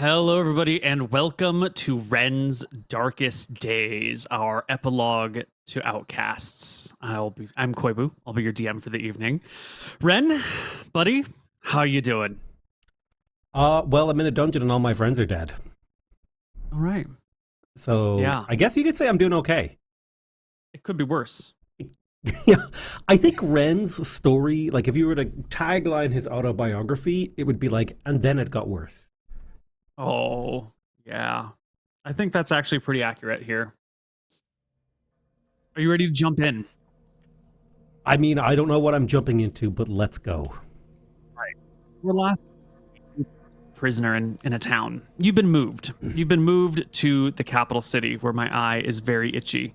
Hello, everybody, and welcome to Ren's Darkest Days, our epilogue to Outcasts. I'm Koibu. I'll be your DM for the evening. Ren, buddy, how you doing? Well, I'm in a dungeon and all my friends are dead. All right. So Yeah, I guess you could say I'm doing okay. it could be worse. Yeah, I think Ren's story, like if you were to tagline his autobiography, it would be like, and then it got worse. Oh, yeah. I think that's actually pretty accurate here. Are you ready to jump in? I mean, I don't know what I'm jumping into, but let's go. Right. We're last prisoner in a town. You've been moved. You've been moved to the capital city where my eye is very itchy.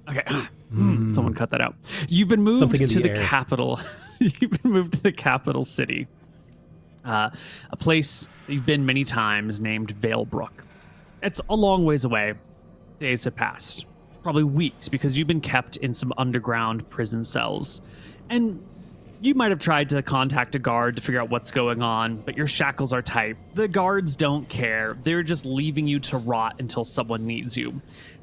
Okay. Someone cut that out. You've been moved Something in to the the air. capital. You've been moved to the capital city. A place that you've been many times named Valebrook. It's a long ways away. Days have passed. Probably weeks because you've been kept in some underground prison cells. And you might have tried to contact a guard to figure out what's going on, but your shackles are tight. The guards don't care. They're just leaving you to rot until someone needs you.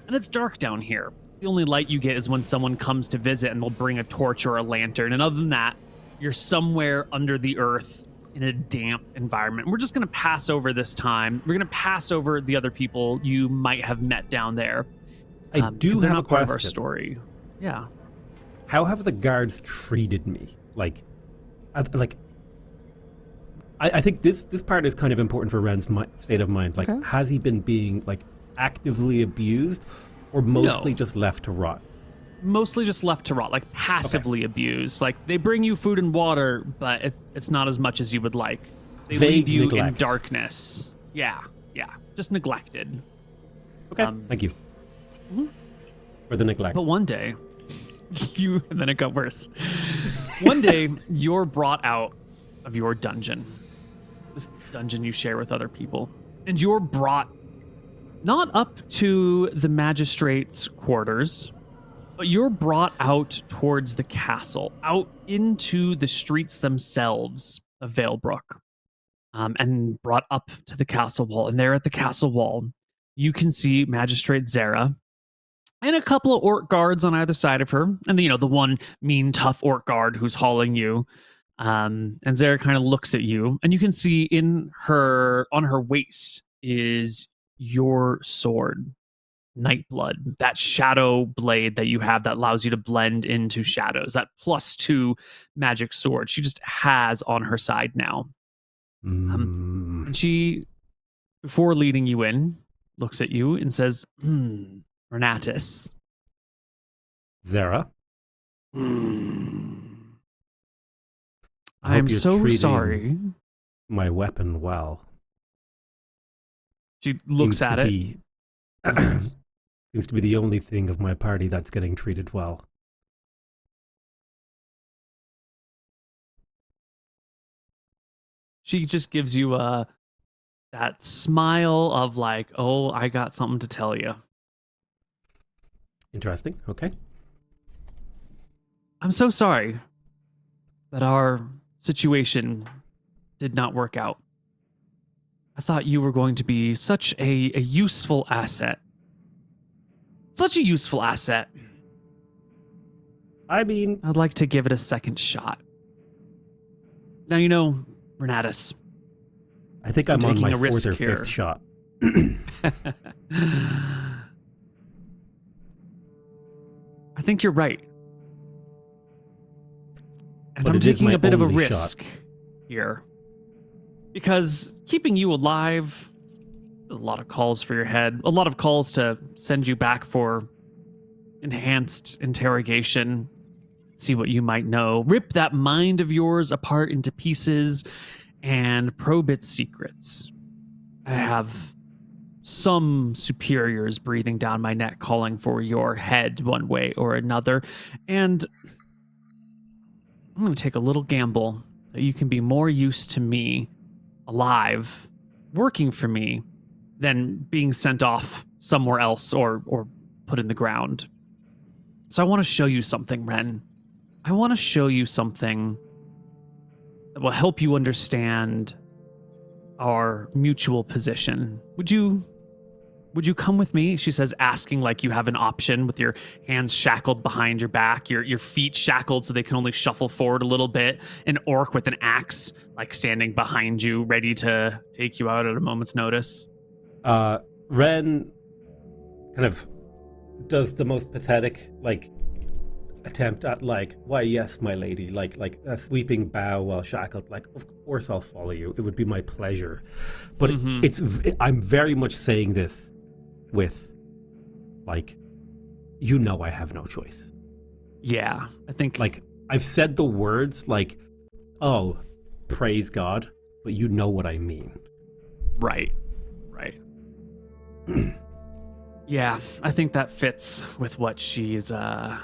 And it's dark down here. The only light you get is when someone comes to visit and they'll bring a torch or a lantern. And other than that, you're somewhere under the earth in a damp environment. We're just going to pass over this time. We're going to pass over the other people you might have met down there. I do they're have not a part of our question. story. Yeah. How have the guards treated me? I think this part is kind of important for Ren's state of mind. Like, Okay. has he been being like actively abused, or mostly No. just left to rot? Mostly just left to rot, like passively abused. Like they bring you food and water, but it's not as much as you would like. They Vague leave you in neglect. darkness. Yeah, just neglected. Okay, Um, thank you mhm. for the neglect. But one day, and then it got worse. One day, you're brought out of your dungeon, this dungeon you share with other people, and you're brought not up to the magistrate's quarters, but you're brought out towards the castle, out into the streets themselves of Valebrook, and brought up to the castle wall. And there at the castle wall, you can see Magistrate Zara and a couple of orc guards on either side of her, and the one mean, tough orc guard who's hauling you. And Zara kind of looks at you, and you can see on her waist is your sword. Nightblood, that shadow blade that you have that allows you to blend into shadows, that +2 magic sword she just has on her side now. And she, before leading you in, looks at you and says, Renatus. Zara, I'm hope you're so treating sorry. my weapon well. She looks Seems at to it. be- seems to be the only thing of my party that's getting treated well. She just gives you that smile of like, oh, I got something to tell you. Interesting. Okay. I'm so sorry that our situation did not work out. I thought you were going to be such a useful asset. Such a useful asset. I mean, I'd like to give it a second shot. Now, Renatus. I think I'm on taking my a risk fourth or here. fifth shot. I think you're right. And But I'm it is taking my a bit of a only risk here. Because keeping you alive, there's a lot of calls for your head, a lot of calls to send you back for enhanced interrogation, see what you might know, rip that mind of yours apart into pieces, and probe its secrets. I have some superiors breathing down my neck calling for your head one way or another, and I'm going to take a little gamble that you can be more use to me alive, working for me, than being sent off somewhere else or put in the ground. So I want to show you something, Ren. I want to show you something that will help you understand our mutual position. Would you come with me? She says, asking like you have an option, with your hands shackled behind your back, your feet shackled so they can only shuffle forward a little bit. An orc with an axe like standing behind you, ready to take you out at a moment's notice. Ren kind of does the most pathetic attempt at why yes, my lady, like a sweeping bow while shackled, of course I'll follow you, it would be my pleasure. But I'm very much saying this with I have no choice. Yeah, I think I've said the words oh, praise God, but you know what I mean. Right. Yeah, I think that fits with what she's what's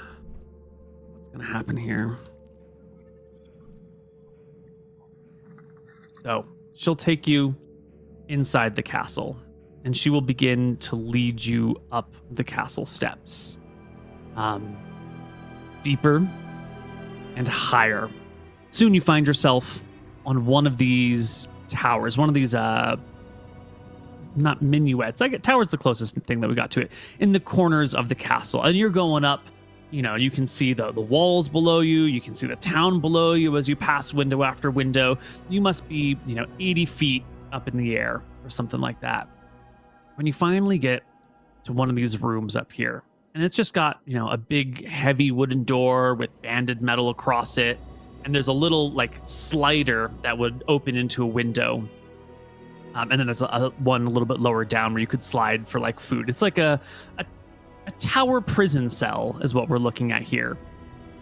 gonna happen here. So she'll take you inside the castle, and she will begin to lead you up the castle steps, deeper and higher. Soon you find yourself on one of these towers, one of these not minuets. Tower's the closest thing that we got to it, in the corners of the castle. And you're going up, you can see the walls below you. You can see the town below you as you pass window after window. You must be, 80 feet up in the air or something like that. When you finally get to one of these rooms up here, and it's just got, a big heavy wooden door with banded metal across it. And there's a little slider that would open into a window. And then there's one a little bit lower down where you could slide for food. It's like a tower prison cell is what we're looking at here.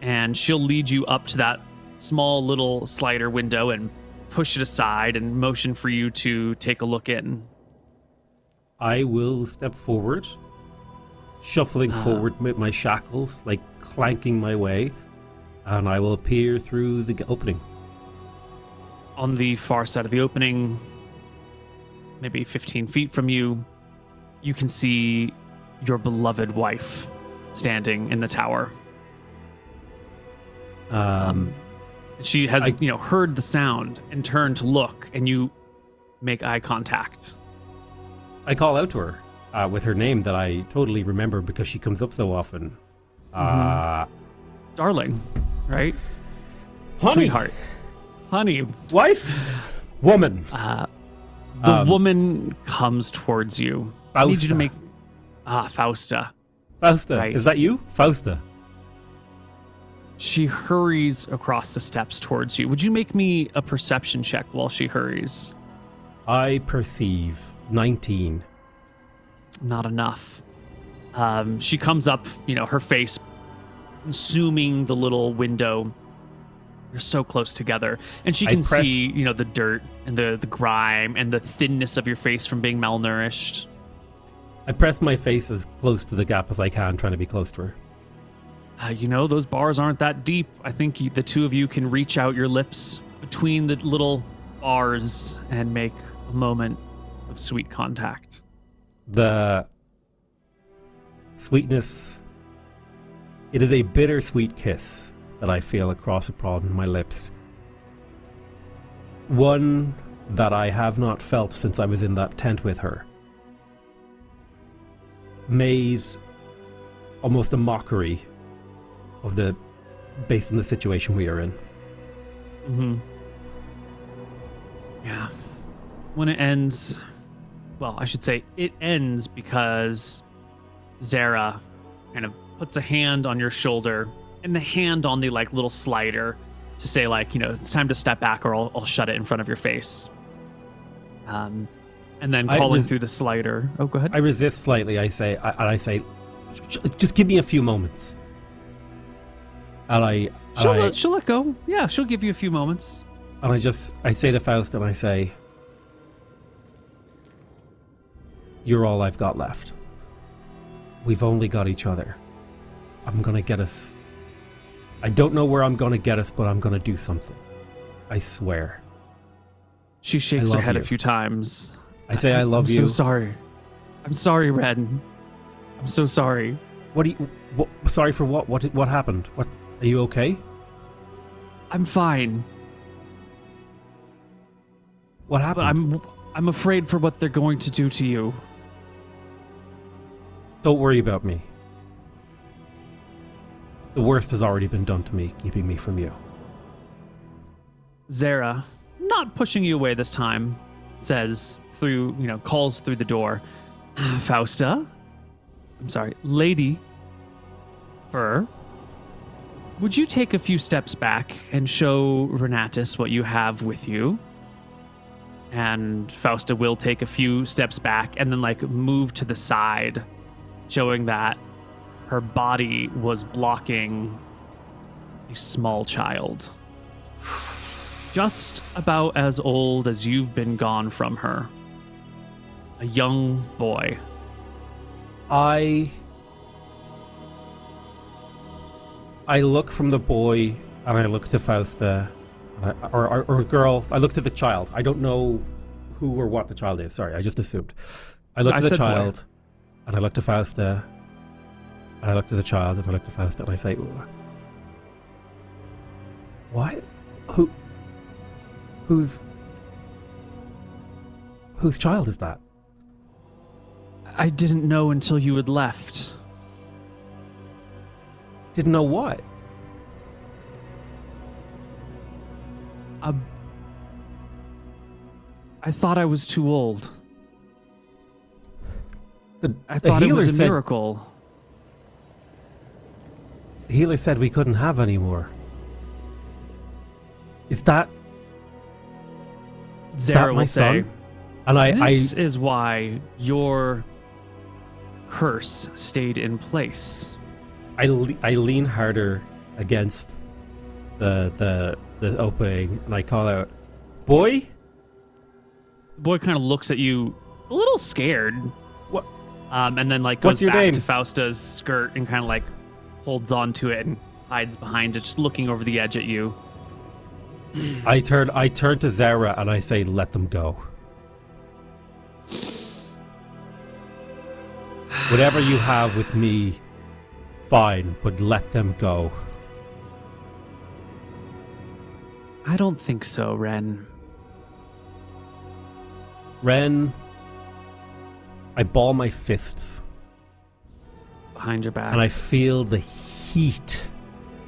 And she'll lead you up to that small little slider window and push it aside and motion for you to take a look in. I will step forward, shuffling forward with my shackles, clanking my way, and I will appear through the opening. On the far side of the opening, maybe 15 feet from you, you can see your beloved wife standing in the tower. She has, heard the sound and turned to look, and you make eye contact. I call out to her with her name that I totally remember because she comes up so often. Darling, right? Honey. Sweetheart. Honey. Wife. Woman. The woman comes towards you. Fausta. I need you to make... Fausta. Fausta. Right. Is that you? Fausta. She hurries across the steps towards you. Would you make me a perception check while she hurries? I perceive 19. Not enough. She comes up, her face consuming the little window. You're so close together. And she can see, the dirt and the grime and the thinness of your face from being malnourished. I press my face as close to the gap as I can, trying to be close to her. Those bars aren't that deep. I think the two of you can reach out your lips between the little bars and make a moment of sweet contact. The sweetness, it is a bittersweet kiss that I feel across upon my lips. One that I have not felt since I was in that tent with her. Made almost a mockery of based on the situation we are in. Yeah. When it ends, well, I should say it ends because Zara kind of puts a hand on your shoulder and the hand on the little slider to say it's time to step back or I'll shut it in front of your face. And then calling through the slider. Oh, go ahead. I resist slightly. I say, just give me a few moments. And she'll let go. Yeah, she'll give you a few moments. And I say to Faust, and I say, you're all I've got left. We've only got each other. I'm going to get us. I don't know where I'm going to get us, but I'm going to do something. I swear. She shakes her head a few times. I say, I love you. I'm so sorry. I'm sorry, Ren. I'm so sorry. Sorry for what? What happened? What? Are you okay? I'm fine. What happened? But I'm afraid for what they're going to do to you. Don't worry about me. The worst has already been done to me, keeping me from you. Zara, not pushing you away this time, says calls through the door. Fausta? I'm sorry, Lady Fur, would you take a few steps back and show Renatus what you have with you? And Fausta will take a few steps back and then move to the side, showing that her body was blocking a small child. Just about as old as you've been gone from her. A young boy. I look from the boy and I look to Fausta, or girl. I look to the child. I don't know who or what the child is. Sorry, I just assumed. I look to the child, and I look to Fausta, and I look to the child, and I look to Fausta, and I say, "What? Whose child is that?" I didn't know until you had left. Didn't know what? I thought I was too old. I The thought it was healer a said- miracle. The healer said we couldn't have any more. Is that Zara my will say, son? And this is why your curse stayed in place. I lean harder against the opening and I call out, "Boy!" The boy kind of looks at you a little scared. What? And then What's goes your back name? to Fausta's skirt and kind of holds on to it and hides behind it, just looking over the edge at you. I turn to Zara and I say, "Let them go. Whatever you have with me, fine, but let them go." I don't think so, Ren. Ren, I ball my fists Behind your back. and I feel the heat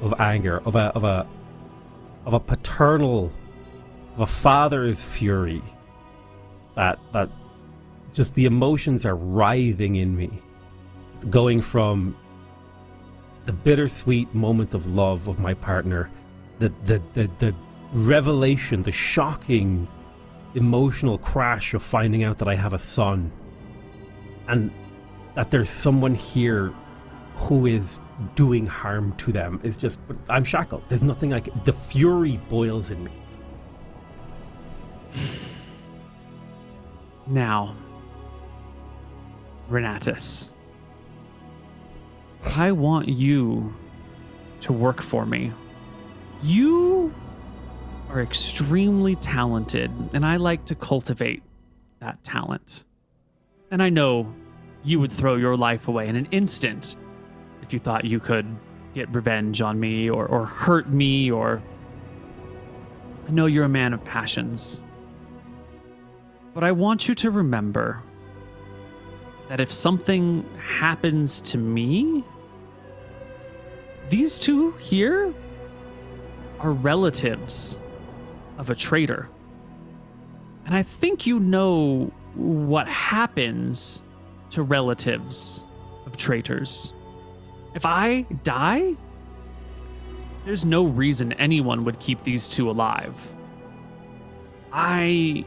of anger, of a paternal, of a father's fury. That just the emotions are writhing in me, going from the bittersweet moment of love of my partner, the revelation, the shocking emotional crash of finding out that I have a son, and that there's someone here who is doing harm to them. Is just, I'm shackled. There's nothing I can. The fury boils in me. Now, Renatus, I want you to work for me. You are extremely talented, and I like to cultivate that talent. And I know you would throw your life away in an instant if you thought you could get revenge on me or hurt me, or... I know you're a man of passions. But I want you to remember that if something happens to me, these two here are relatives of a traitor. And I think you know what happens to relatives of traitors. If I die, there's no reason anyone would keep these two alive. I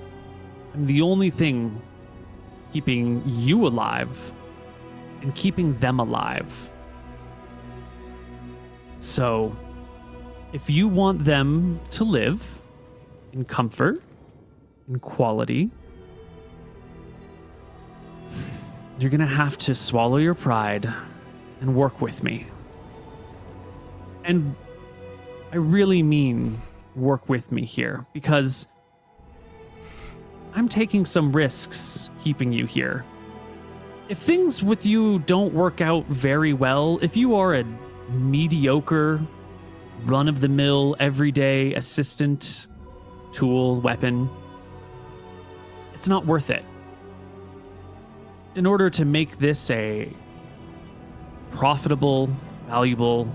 am the only thing keeping you alive and keeping them alive. So, if you want them to live in comfort, in quality, you're gonna have to swallow your pride and work with me. And I really mean work with me here, because I'm taking some risks keeping you here. If things with you don't work out very well, if you are a mediocre, run-of-the-mill, everyday assistant, tool, weapon, It's not worth it. In order to make this a profitable, valuable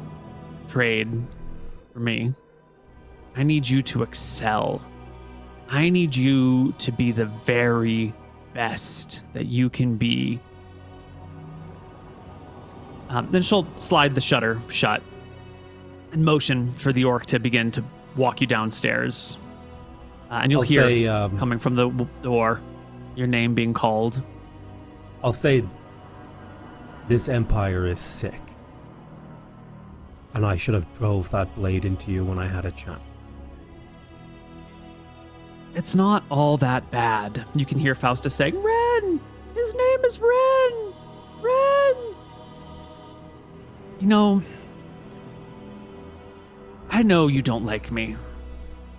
trade for me, I need you to excel. I need you to be the very best that you can be. Then she'll slide the shutter shut and motion for the orc to begin to walk you downstairs. And you'll hear coming from the door your name being called. I'll say this empire is sick. And I should have drove that blade into you when I had a chance. It's not all that bad. You can hear Faustus saying, Ren! His name is Ren! Ren! You know, I know you don't like me.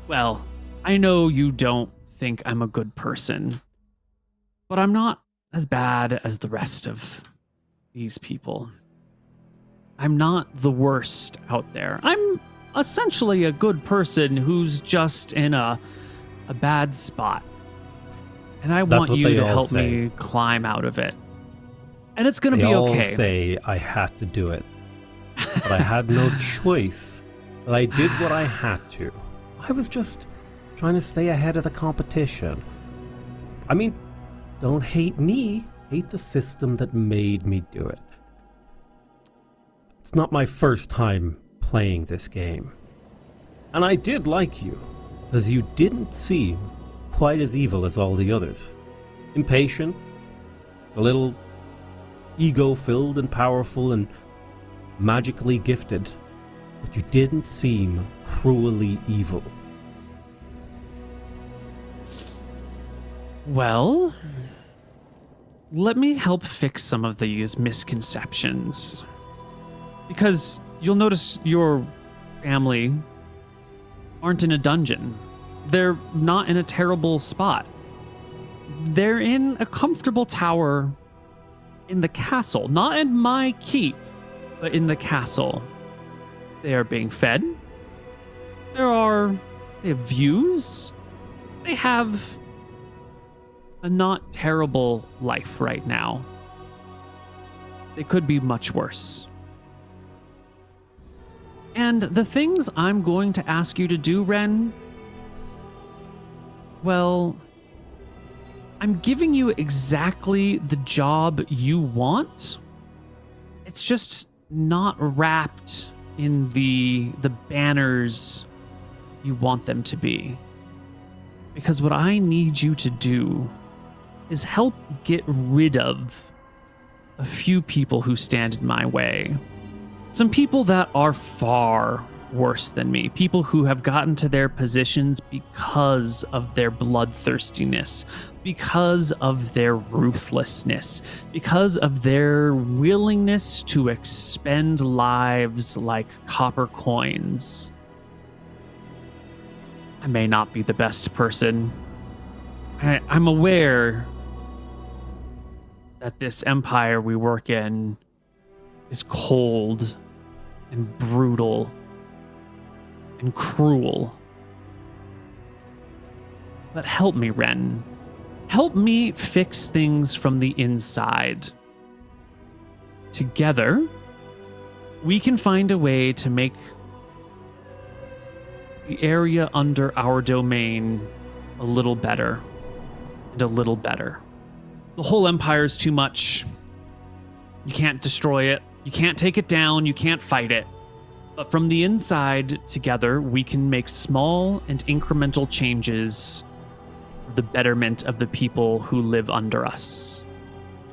Well, I know you don't think I'm a good person. But I'm not as bad as the rest of these people. I'm not the worst out there. I'm essentially a good person who's just in a bad spot. And I want you to help me climb out of it. And it's going to be okay. They all say I had to do it. But I had no choice. But I did what I had to. I was just trying to stay ahead of the competition. I mean, don't hate me. Hate the system that made me do it. It's not my first time playing this game. And I did like you, because you didn't seem quite as evil as all the others. Impatient, a little ego-filled and powerful and magically gifted, but you didn't seem cruelly evil. Well, let me help fix some of these misconceptions. Because you'll notice your family aren't in a dungeon. They're not in a terrible spot. They're in a comfortable tower in the castle. Not in my keep, but in the castle. They are being fed. They have views. They have a not terrible life right now. They could be much worse. And the things I'm going to ask you to do, Ren, well, I'm giving you exactly the job you want. It's just not wrapped in the banners you want them to be. Because what I need you to do is help get rid of a few people who stand in my way. Some people that are far worse than me. People who have gotten to their positions because of their bloodthirstiness, because of their ruthlessness, because of their willingness to expend lives like copper coins. I may not be the best person. I'm aware that this empire we work in is cold and brutal and cruel. But help me, Ren. Help me fix things from the inside. Together, we can find a way to make the area under our domain a little better and a little better. The whole empire is too much. You can't destroy it. You can't take it down. You can't fight it. But from the inside, together, we can make small and incremental changes for the betterment of the people who live under us.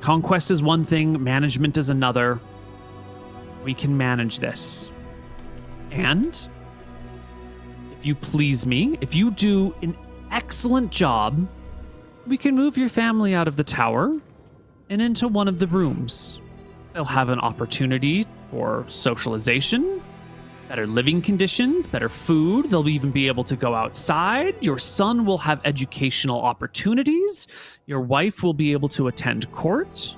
Conquest is one thing, management is another. We can manage this. And if you please me, if you do an excellent job, we can move your family out of the tower and into one of the rooms. They'll have an opportunity for socialization, better living conditions, better food. They'll even be able to go outside. Your son will have educational opportunities. Your wife will be able to attend court.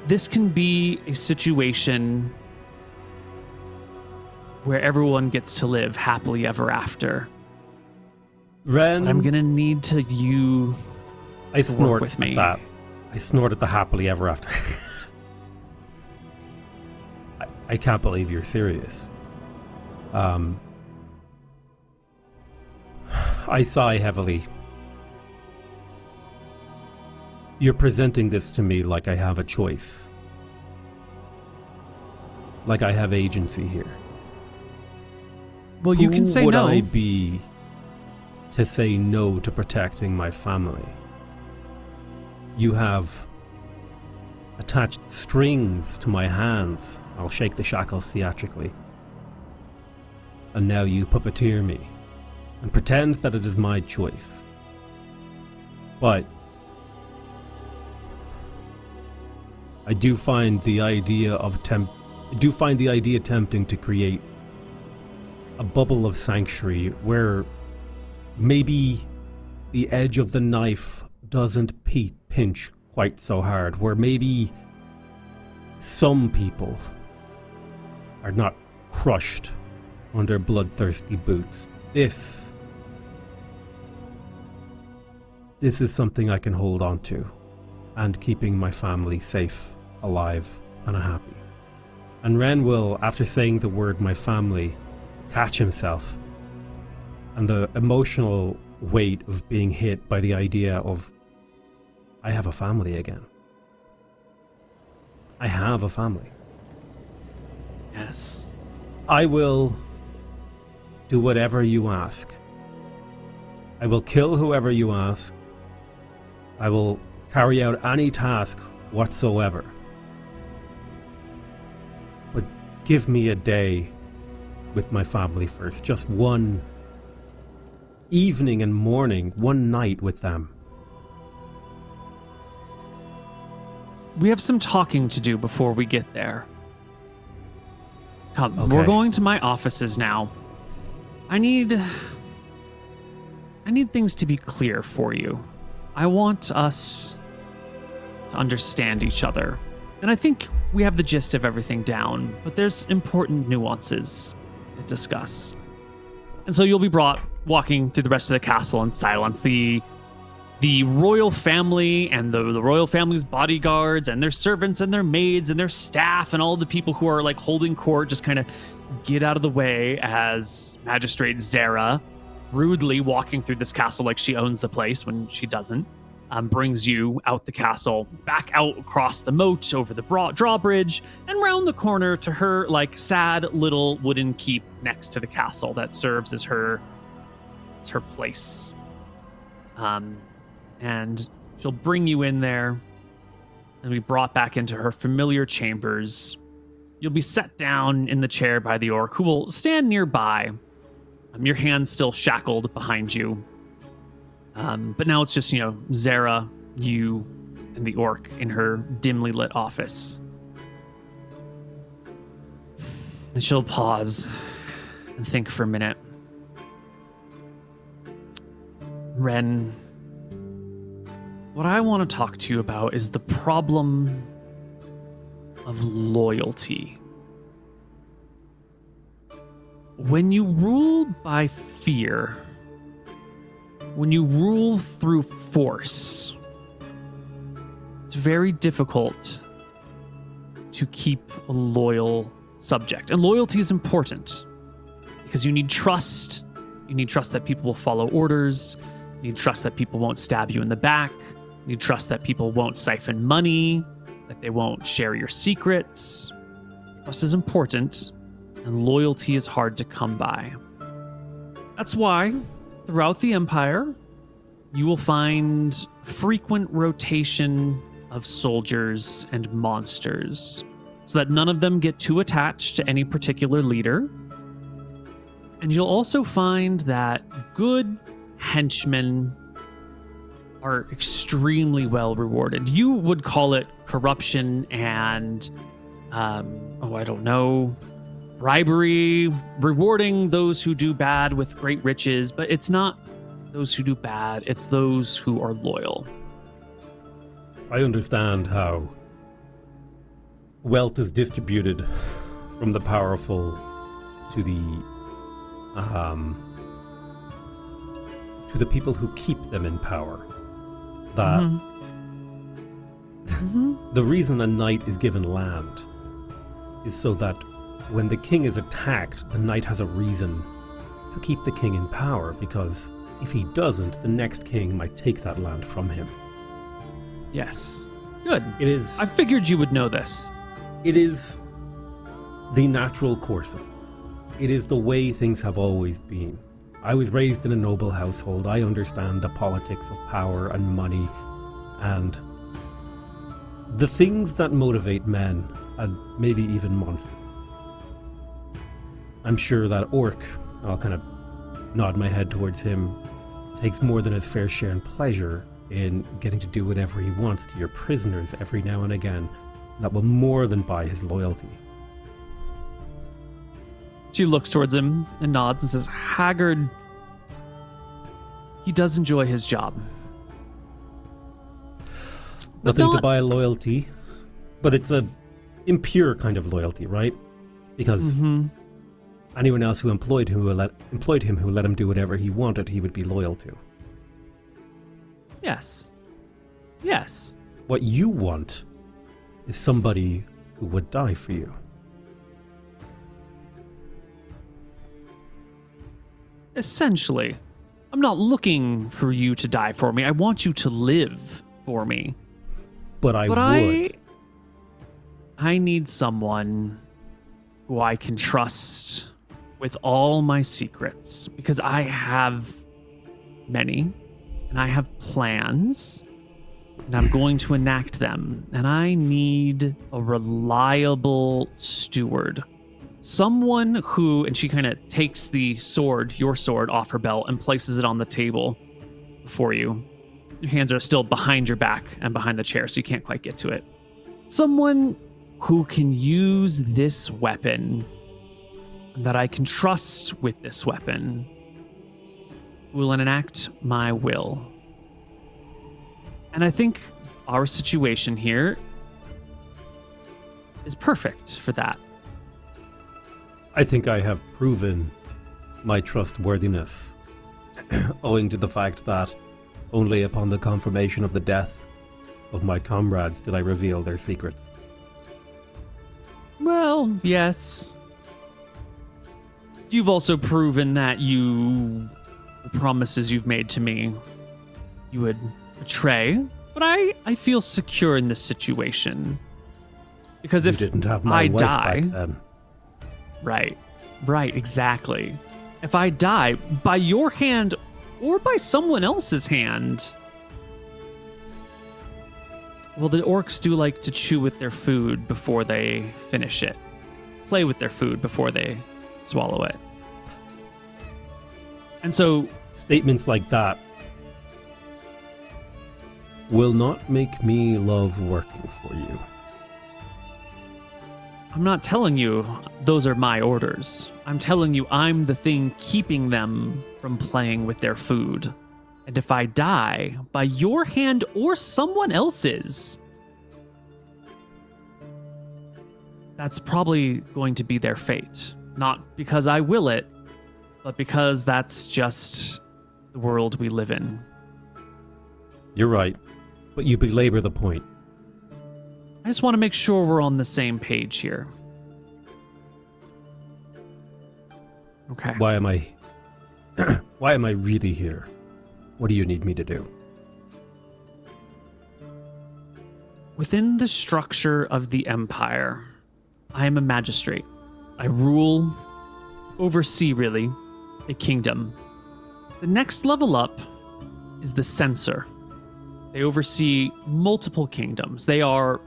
This can be a situation where everyone gets to live happily ever after. Ren, But I'm gonna need you. I snort with me. at that. I snort at the happily ever after. I can't believe you're serious. I sigh heavily. You're presenting this to me like I have a choice. Like I have agency here. Well, you can say Who no. would I be to say no to protecting my family? You have attached strings to my hands. I'll shake the shackles theatrically. And now you puppeteer me and pretend that it is my choice. But I do find the idea tempting to create a bubble of sanctuary where maybe the edge of the knife doesn't pinch quite so hard, where maybe some people are not crushed under bloodthirsty boots. This is something I can hold on to, and keeping my family safe, alive, and happy. And Ren will, after saying the word my family, catch himself, and the emotional weight of being hit by the idea of, I have a family again. I have a family. Yes. I will do whatever you ask. I will kill whoever you ask. I will carry out any task whatsoever. But give me a day with my family first. Just one evening and morning, one night with them. We have some talking to do before we get there. Come, Okay. we're going to my offices now. I need things to be clear for you. I want us to understand each other. And I think we have the gist of everything down, but there's important nuances to discuss. And so you'll be brought walking through the rest of the castle in silence. The royal family and the royal family's bodyguards and their servants and their maids and their staff and all the people who are like holding court just kind of get out of the way as Magistrate Zara, rudely walking through this castle like she owns the place when she doesn't, brings you out the castle, back out across the moat, over the drawbridge, and round the corner to her like sad little wooden keep next to the castle that serves as her place. And she'll bring you in there and be brought back into her familiar chambers. You'll be set down in the chair by the orc, who will stand nearby. Your hands still shackled behind you. But now it's just, Zara, you, and the orc in her dimly lit office. And she'll pause and think for a minute. Ren, what I want to talk to you about is the problem of loyalty. When you rule by fear, when you rule through force, it's very difficult to keep a loyal subject. And loyalty is important because you need trust. You need trust that people will follow orders. You need trust that people won't stab you in the back. You need trust that people won't siphon money, that they won't share your secrets. Trust is important, and loyalty is hard to come by. That's why, throughout the Empire, you will find frequent rotation of soldiers and monsters, so that none of them get too attached to any particular leader. And you'll also find that good henchmen are extremely well rewarded. You would call it corruption and, bribery, rewarding those who do bad with great riches, but it's not those who do bad, it's those who are loyal. I understand how wealth is distributed from the powerful to to the people who keep them in power that the reason a knight is given land is so that when the king is attacked, the knight has a reason to keep the king in power, because if he doesn't, the next king might take that land from him. Yes. Good. It is. I figured you would know this. It is the natural course of it. It is the way things have always been. I was raised in a noble household. I understand the politics of power and money and the things that motivate men and maybe even monsters. I'm sure that Orc, I'll kind of nod my head towards him, takes more than his fair share in pleasure in getting to do whatever he wants to your prisoners every now and again. That will more than buy his loyalty. She looks towards him and nods and says, Haggard, he does enjoy his job. Nothing to buy loyalty, but it's a impure kind of loyalty, right? Because anyone else who employed him who let him do whatever he wanted, he would be loyal to. Yes. Yes. What you want is somebody who would die for you. Essentially, I'm not looking for you to die for me. I want you to live for me. But I would. I need someone who I can trust with all my secrets, because I have many, and I have plans, and I'm going to enact them, and I need a reliable steward. Someone who, and she kind of takes the sword, your sword, off her belt and places it on the table before you. Your hands are still behind your back and behind the chair, so you can't quite get to it. Someone who can use this weapon, that I can trust with this weapon, who will enact my will. And I think our situation here is perfect for that. I think I have proven my trustworthiness, owing to the fact that only upon the confirmation of the death of my comrades did I reveal their secrets. Well, yes. You've also proven that the promises you've made to me, you would betray. But I feel secure in this situation. Because if you didn't have my wife die, back then. Right, exactly. If I die by your hand or by someone else's hand, well, the orcs do like to chew with their food before they finish it. Play with their food before they swallow it. And so statements like that will not make me love working for you. I'm not telling you those are my orders. I'm telling you I'm the thing keeping them from playing with their food. And if I die by your hand or someone else's, that's probably going to be their fate. Not because I will it, but because that's just the world we live in. You're right, but you belabor the point. I just want to make sure we're on the same page here. Okay. Why am I really here? What do you need me to do? Within the structure of the Empire, I am a magistrate. I oversee really, a kingdom. The next level up is the censor. They oversee multiple kingdoms. They are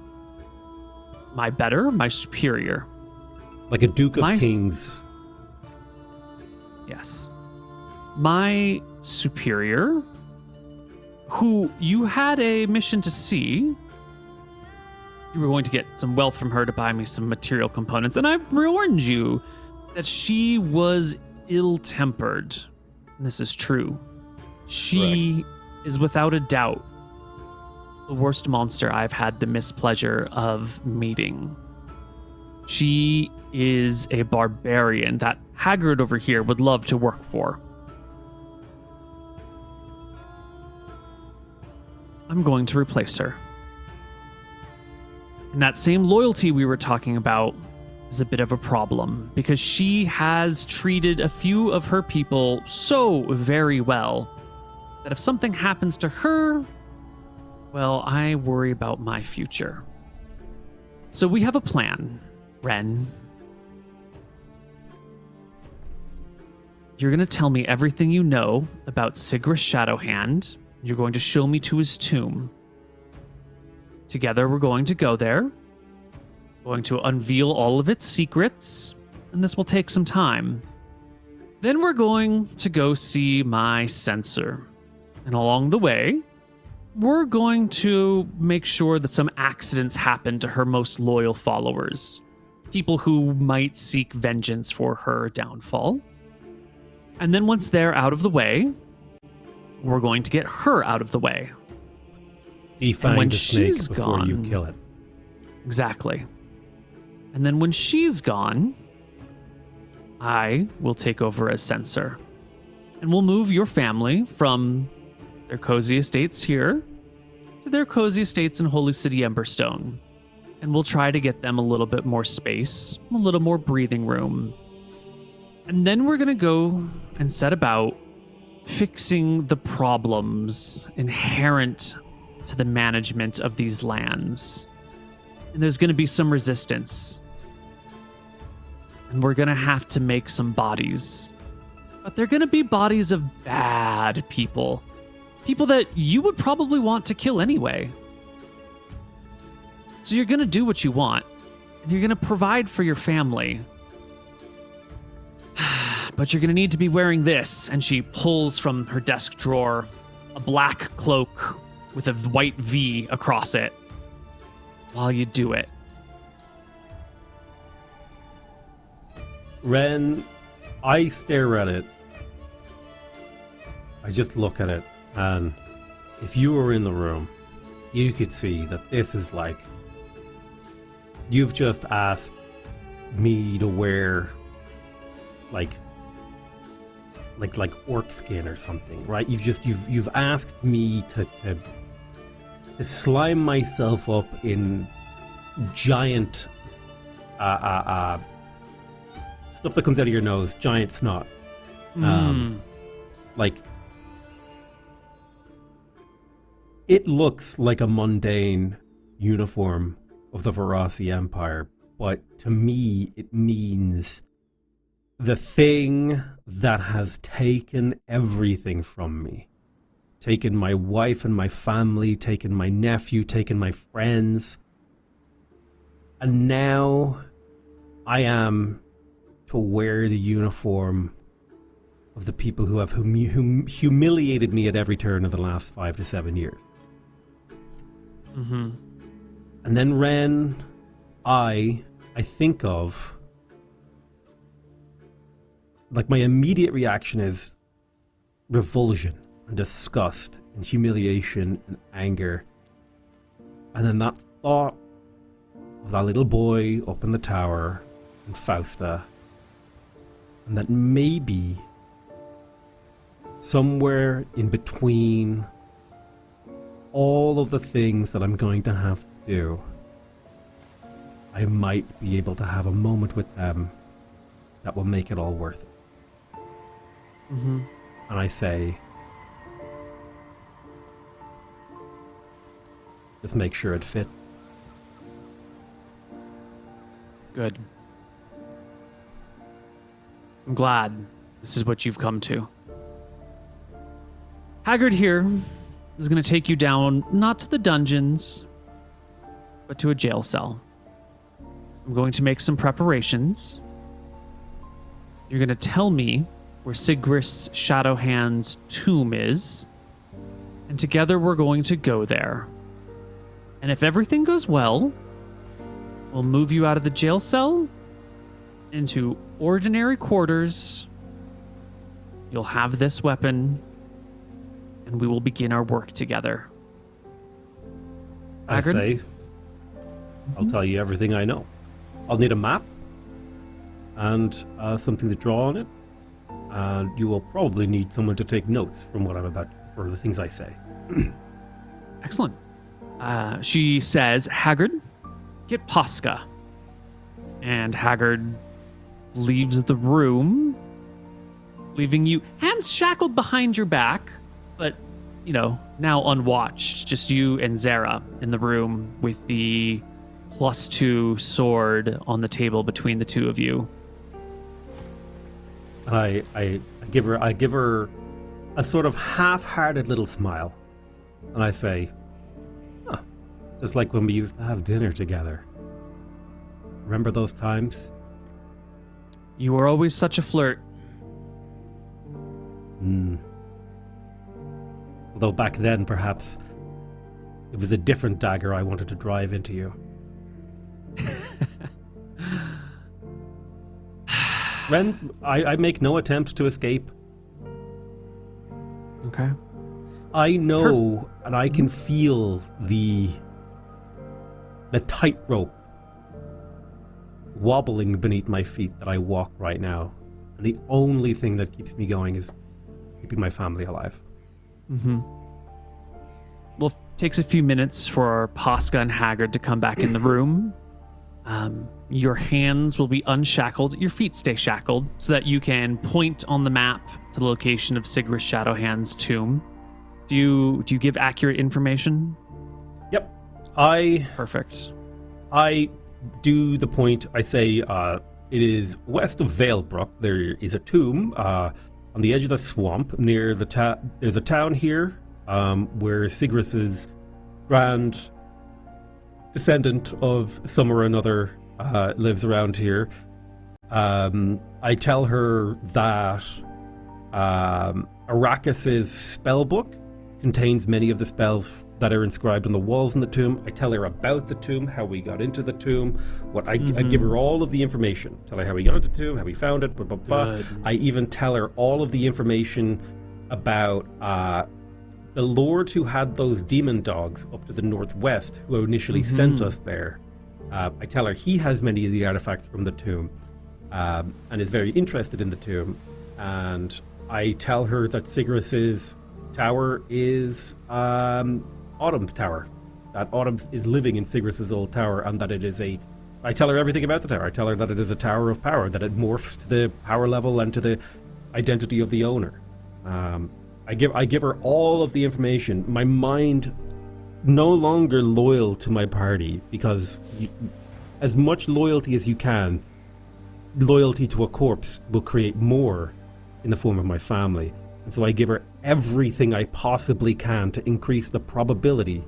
my superior. Like a Duke of Kings. Yes. My superior, who you had a mission to see. You were going to get some wealth from her to buy me some material components, and I warned you that she was ill-tempered. And this is true. She is without a doubt the worst monster I've had the mispleasure of meeting. She is a barbarian that Haggard over here would love to work for. I'm going to replace her. And that same loyalty we were talking about is a bit of a problem because she has treated a few of her people so very well that if something happens to her, well, I worry about my future. So we have a plan, Ren. You're going to tell me everything you know about Sigris Shadowhand. You're going to show me to his tomb. Together, we're going to go there, going to unveil all of its secrets, and this will take some time. Then we're going to go see my censor. And along the way, we're going to make sure that some accidents happen to her most loyal followers, people who might seek vengeance for her downfall. And then once they're out of the way, we're going to get her out of the way. Define the snake before you kill it. Exactly. And then when she's gone, I will take over as censor. And we'll move your family from their cozy estates here to their cozy estates in Holy City Emberstone. And we'll try to get them a little bit more space, a little more breathing room. And then we're going to go and set about fixing the problems inherent to the management of these lands. And there's going to be some resistance. And we're going to have to make some bodies. But they're going to be bodies of bad people. People that you would probably want to kill anyway. So you're going to do what you want. And you're going to provide for your family. But you're going to need to be wearing this. And she pulls from her desk drawer a black cloak with a white V across it while you do it. Ren, I stare at it. I just look at it, and if you were in the room, you could see that this is like, you've just asked me to wear like orc skin or something, right? You've asked me to slime myself up in giant stuff that comes out of your nose, giant snot. Like, it looks like a mundane uniform of the Varasi Empire, but to me it means the thing that has taken everything from me. Taken my wife and my family, taken my nephew, taken my friends. And now I am to wear the uniform of the people who have humiliated me at every turn of the last 5 to 7 years. Mm-hmm. And then Ren, I think of, like, my immediate reaction is revulsion and disgust and humiliation and anger. And then that thought of that little boy up in the tower and Fausta, and that maybe somewhere in between all of the things that I'm going to have to do, I might be able to have a moment with them that will make it all worth it. Mm-hmm. And I say, just make sure it fits. Good. I'm glad this is what you've come to. Haggard here is going to take you down, not to the dungeons, but to a jail cell. I'm going to make some preparations. You're going to tell me where Sigris Shadowhand's tomb is, and together we're going to go there. And if everything goes well, we'll move you out of the jail cell into ordinary quarters. You'll have this weapon, and we will begin our work together. I say, I'll tell you everything I know. I'll need a map and something to draw on it. And you will probably need someone to take notes from what I'm about, or the things I say. Excellent. She says, Haggard, get Posca. And Haggard leaves the room, leaving you hands shackled behind your back, but, now unwatched. Just you and Zara in the room with the +2 sword on the table between the two of you. I give her a sort of half-hearted little smile, and I say, just like when we used to have dinner together. Remember those times? You were always such a flirt. Although back then, perhaps, it was a different dagger I wanted to drive into you. Ren, I make no attempts to escape. Okay. I know and I can feel the tightrope wobbling beneath my feet that I walk right now. And the only thing that keeps me going is keeping my family alive. Mm-hmm. Well, it takes a few minutes for Posca and Haggard to come back in the room. Your hands will be unshackled. Your feet stay shackled so that you can point on the map to the location of Sigris Shadowhand's tomb. Do you give accurate information? Yep. Perfect. I do the point. I say it is west of Valebrook. There is a tomb on the edge of the swamp near the there's a town here where Sigris's grand descendant of some or another lives around here. I tell her that Arrakis's spell book contains many of the spells that are inscribed on the walls in the tomb. I tell her about the tomb, how we got into the tomb. I give her all of the information. Tell her how we got into the tomb, how we found it, blah, blah, blah. I even tell her all of the information about the lord who had those demon dogs up to the northwest, who initially sent us there. I tell her he has many of the artifacts from the tomb and is very interested in the tomb. And I tell her that Sigris's tower is Autumn's tower. That Autumn is living in Sigris's old tower, and that it is I tell her everything about the tower. I tell her that it is a tower of power, that it morphs to the power level and to the identity of the owner. I give her all of the information. My mind no longer loyal to my party, because as much loyalty as you can, loyalty to a corpse will create more in the form of my family. And so I give her everything I possibly can to increase the probability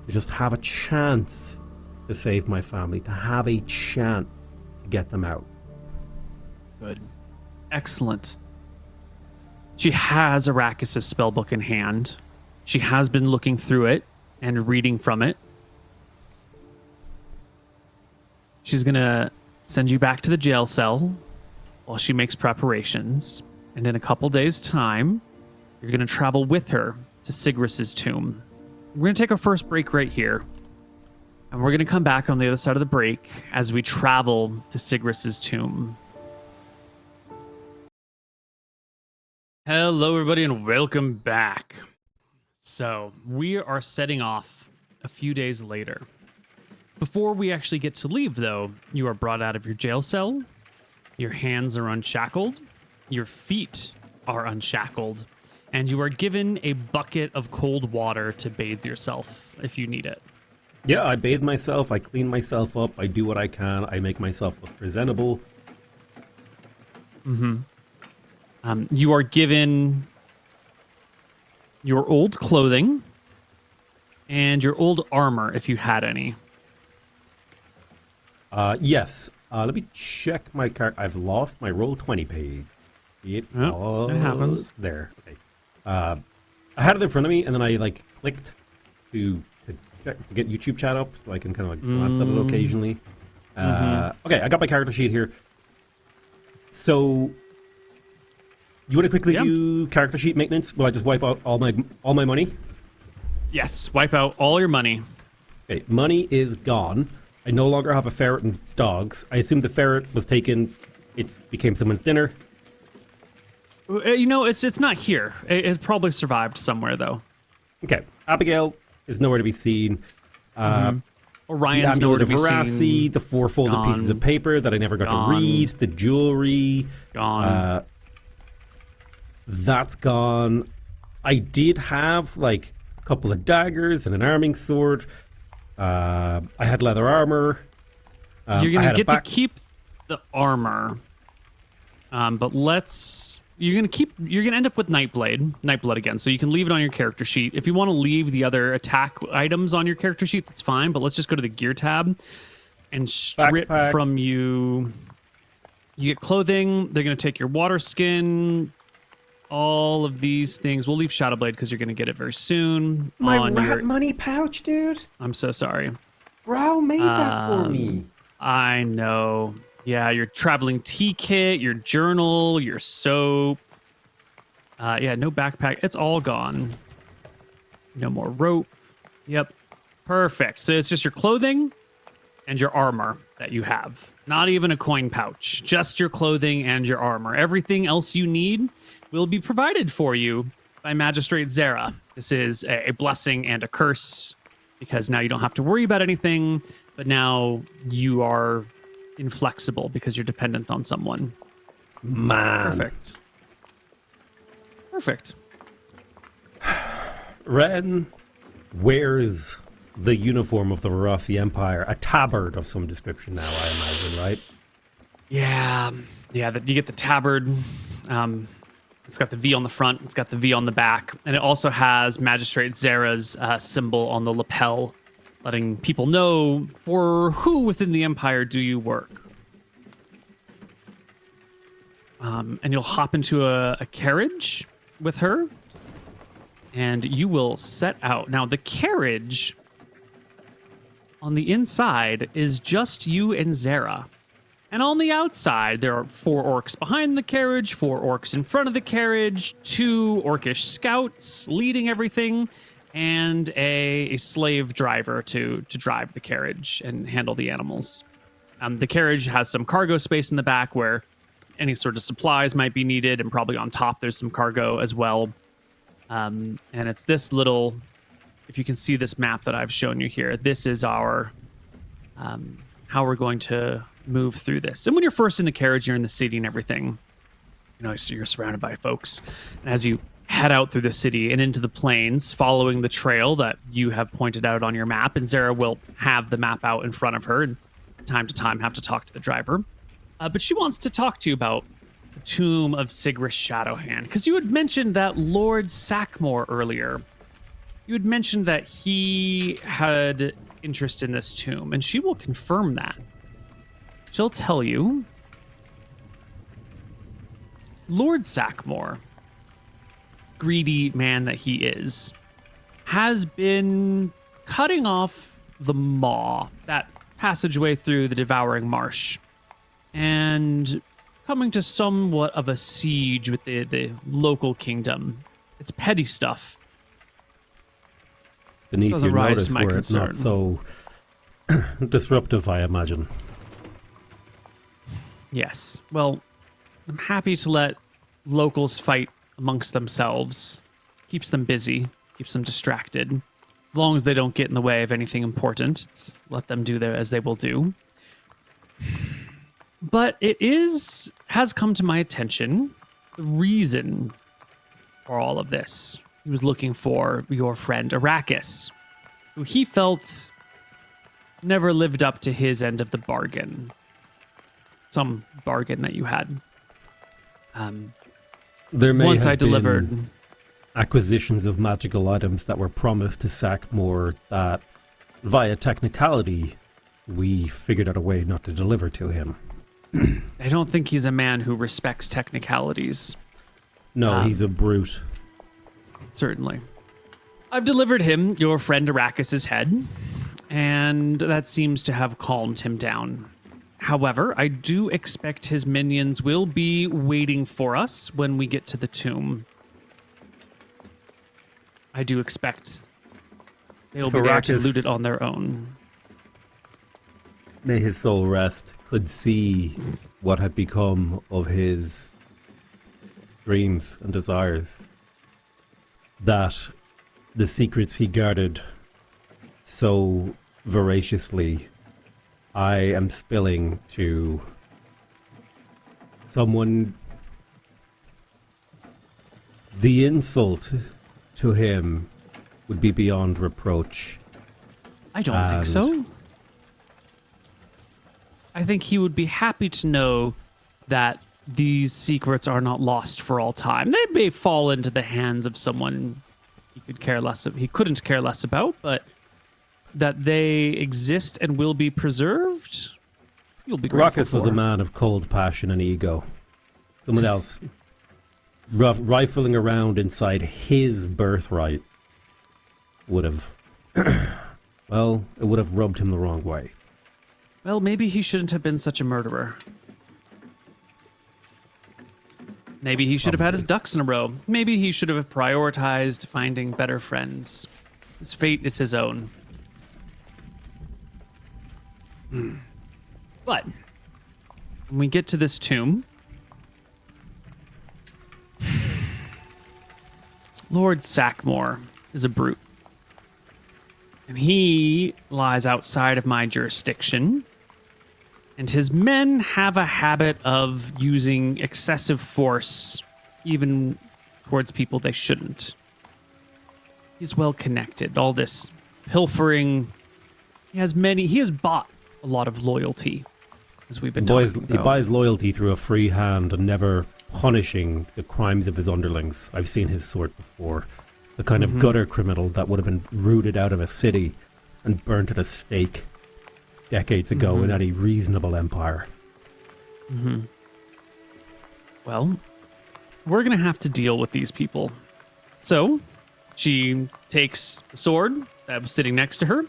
to just have a chance to save my family, to have a chance to get them out. Good. Excellent. She has Arrakis's spellbook in hand. She has been looking through it and reading from it. She's going to send you back to the jail cell while she makes preparations. And in a couple days' time, you're going to travel with her to Sigris's tomb. We're going to take our first break right here. And we're going to come back on the other side of the break as we travel to Sigris's tomb. Hello, everybody, and welcome back. So we are setting off a few days later. Before we actually get to leave, though, you are brought out of your jail cell. Your hands are unshackled. Your feet are unshackled. And you are given a bucket of cold water to bathe yourself if you need it. Yeah, I bathe myself. I clean myself up. I do what I can. I make myself look presentable. You are given your old clothing and your old armor, if you had any. Yes. Let me check my card. I've lost my Roll20 page. It happens. There. Okay. I had it in front of me, and then I clicked to check to get YouTube chat up, so I can kind of glance at it occasionally. Okay, I got my character sheet here. So, you want to quickly do character sheet maintenance? Will I just wipe out all my money? Yes, wipe out all your money. Okay, money is gone. I no longer have a ferret and dogs. I assume the ferret was taken. It became someone's dinner. It's not here. It probably survived somewhere, though. Okay, Abigail, is nowhere to be seen. The Orion's nowhere amulet to of be Veracity, seen. the 4 folded pieces of paper that I never got to read, the jewelry. Gone. That's gone. I did have like a couple of daggers and an arming sword. I had leather armor. You're gonna get to keep the armor, but you're gonna end up with Nightblood again. So you can leave it on your character sheet. If you want to leave the other attack items on your character sheet, that's fine. But let's just go to the gear tab and strip Backpack. from you. You get clothing. They're gonna take your water skin. All of these things. We'll leave Shadowblade because you're gonna get it very soon. My rat money pouch, dude. I'm so sorry. Bro made that for me. I know. Yeah, your traveling tea kit, your journal, your soap. Yeah, no backpack. It's all gone. No more rope. Yep. Perfect. So it's just your clothing and your armor that you have. Not even a coin pouch. Just your clothing and your armor. Everything else you need will be provided for you by Magistrate Zera. This is a blessing and a curse because now you don't have to worry about anything, but now you are inflexible because you're dependent on someone. Man. Perfect. Ren wears the uniform of the Veracity Empire, a tabard of some description now, I imagine, right? Yeah. You get the tabard. It's got the V on the front. It's got the V on the back. And it also has Magistrate Zera's symbol on the lapel, letting people know for who within the Empire do you work. And you'll hop into a carriage with her, and you will set out. Now, the carriage on the inside is just you and Zera. And on the outside, there are 4 orcs behind the carriage, 4 orcs in front of the carriage, 2 orcish scouts leading everything, and a slave driver to drive the carriage and handle the animals. The carriage has some cargo space in the back where any sort of supplies might be needed, and probably on top there's some cargo as well. And it's this little, if you can see this map that I've shown you here, this is our, how we're going to move through this. And when you're first in the carriage, you're in the city and everything, so you're surrounded by folks. And as you head out through the city and into the plains, following the trail that you have pointed out on your map, and Zera will have the map out in front of her and time to time have to talk to the driver. But she wants to talk to you about the tomb of Sigris Shadowhand, because you had mentioned that Lord Sackmore earlier. You had mentioned that he had interest in this tomb, and she will confirm that. She'll tell you Lord Sackmore, greedy man that he is, has been cutting off the maw, that passageway through the Devouring Marsh, and coming to somewhat of a siege with the local kingdom. It's petty stuff. Beneath Doesn't your rise notice to my where it's concern. not so disruptive, I imagine. Yes. Well, I'm happy to let locals fight amongst themselves. Keeps them busy, keeps them distracted. As long as they don't get in the way of anything important, let them do as they will do. But has come to my attention the reason for all of this. He was looking for your friend Arrakis, who he felt never lived up to his end of the bargain. Some bargain that you had. There may Once have I delivered been acquisitions of magical items that were promised to Sackmore that, via technicality, we figured out a way not to deliver to him. I don't think he's a man who respects technicalities. No, he's a brute. Certainly. I've delivered him your friend Arrakis' head, and that seems to have calmed him down. However, I do expect his minions will be waiting for us when we get to the tomb. I do expect they'll be there to loot it on their own. May his soul rest, could see what had become of his dreams and desires. That the secrets he guarded so voraciously, I am spilling to someone. The insult to him would be beyond reproach. I don't think so. I think he would be happy to know that these secrets are not lost for all time. They may fall into the hands of someone he couldn't care less about, but that they exist and will be preserved, you'll be grateful Ruckus was a man of cold passion and ego. Someone else rifling around inside his birthright would have, well, it would have rubbed him the wrong way. Well, maybe he shouldn't have been such a murderer. Maybe he should have had his ducks in a row. Maybe he should have prioritized finding better friends. His fate is his own. But when we get to this tomb, Lord Sackmore is a brute. And he lies outside of my jurisdiction. And his men have a habit of using excessive force, even towards people they shouldn't. He's well connected. All this pilfering. He has bought a lot of loyalty, as we've been talking about. He buys loyalty through a free hand and never punishing the crimes of his underlings. I've seen his sort before. The kind of gutter criminal that would have been rooted out of a city and burnt at a stake decades ago in any reasonable empire. Well, we're going to have to deal with these people. So, she takes the sword that was sitting next to her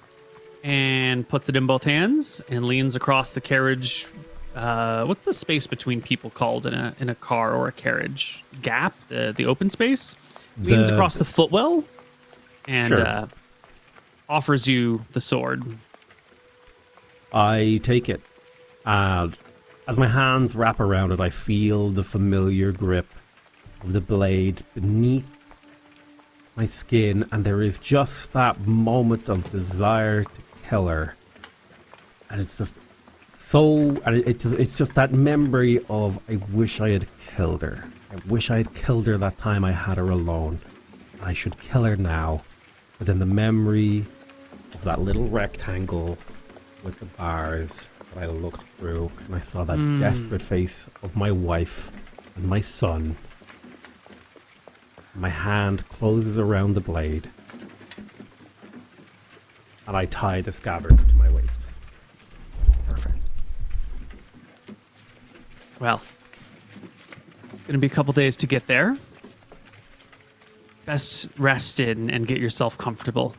and puts it in both hands and leans across the carriage. What's the space between people called in a car or a carriage? Gap? The open space? Leans across the footwell and offers you the sword. I take it, and as my hands wrap around it, I feel the familiar grip of the blade beneath my skin, and there is just that moment of desire to kill her. And it's just it's just that memory of, I wish I had killed her. I wish I had killed her that time I had her alone. I should kill her now. But then the memory of that little rectangle with the bars that I looked through, and I saw that desperate face of my wife and my son. My hand closes around the blade, and I tie the scabbard to my waist. Perfect. Well, gonna be a couple days to get there. Best rest in and get yourself comfortable.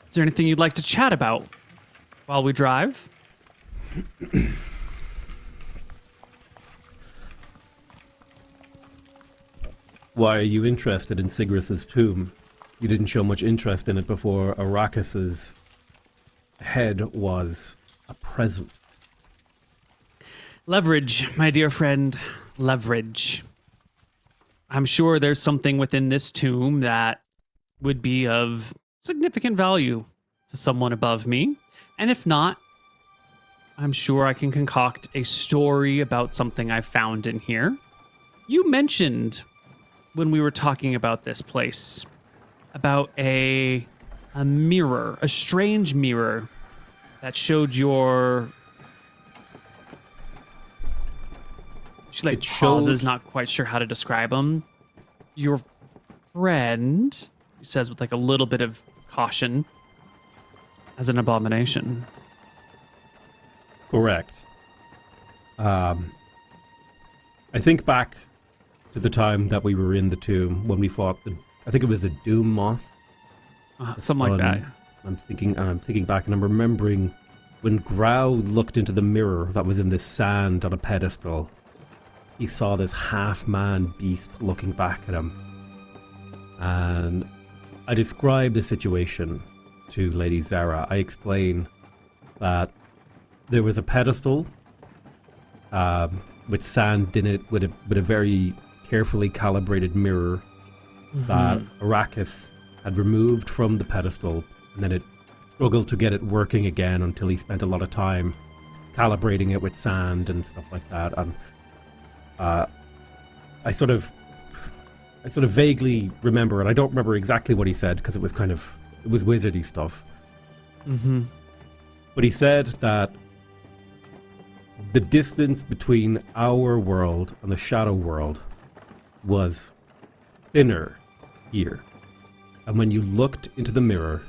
Is there anything you'd like to chat about while we drive? Why are you interested in Sigris's tomb? You didn't show much interest in it before Arrakis's head was a present. Leverage, my dear friend. Leverage. I'm sure there's something within this tomb that would be of significant value to someone above me. And if not, I'm sure I can concoct a story about something I found in here. You mentioned when we were talking about this place about a mirror, a strange mirror that showed your... She pauses, not quite sure how to describe him. Your friend, he says with a little bit of caution, as an abomination. Correct. I think back to the time that we were in the tomb when we fought I think it was a doom moth. Something like that. I'm thinking back, and I'm remembering when Grau looked into the mirror that was in this sand on a pedestal. He saw this half-man beast looking back at him. And I described the situation to Lady Zara. I explained that there was a pedestal with sand in it, with a very carefully calibrated mirror that Arrakis had removed from the pedestal, and then it struggled to get it working again until he spent a lot of time calibrating it with sand and stuff like that. And I sort of vaguely remember, and I don't remember exactly what he said because it was wizardy stuff. Mm-hmm. But he said that the distance between our world and the shadow world was thinner here. And when you looked into the mirror,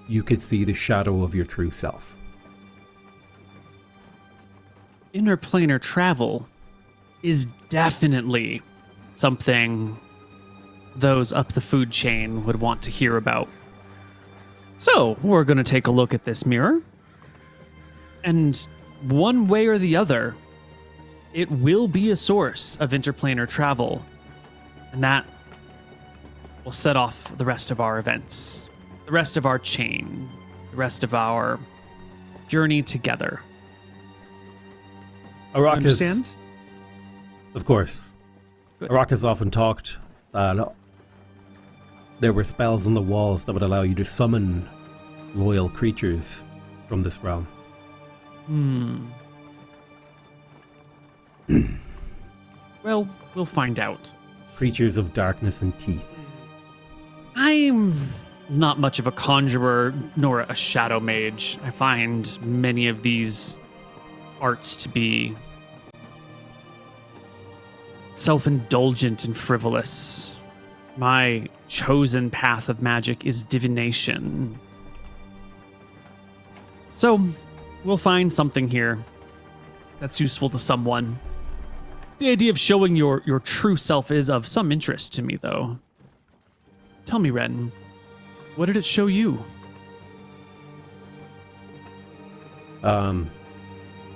you could see the shadow of your true self. Interplanar travel is definitely something those up the food chain would want to hear about. So, we're going to take a look at this mirror. And one way or the other, it will be a source of interplanar travel. And that will set off the rest of our events, the rest of our chain, the rest of our journey together. Araka's, understand? Of course. Good. Araka's often talked that there were spells on the walls that would allow you to summon loyal creatures from this realm. Well, we'll find out. Creatures of darkness and teeth. I'm not much of a conjurer nor a shadow mage. I find many of these arts to be self-indulgent and frivolous. My chosen path of magic is divination. So, we'll find something here that's useful to someone. The idea of showing your true self is of some interest to me, though. Tell me, Ren, what did it show you? I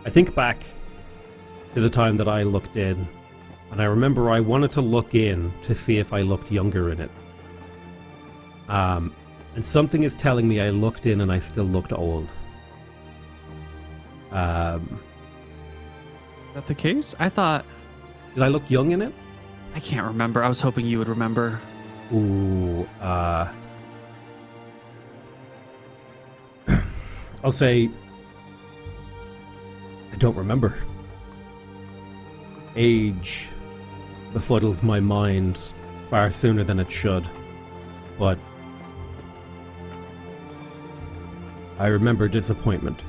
think back to the time that I looked in, and I remember I wanted to look in to see if I looked younger in it. And something is telling me I looked in and I still looked old. Is that the case? I thought... Did I look young in it? I can't remember. I was hoping you would remember. Ooh, I'll say I don't remember. Age befuddles my mind far sooner than it should, but I remember disappointment.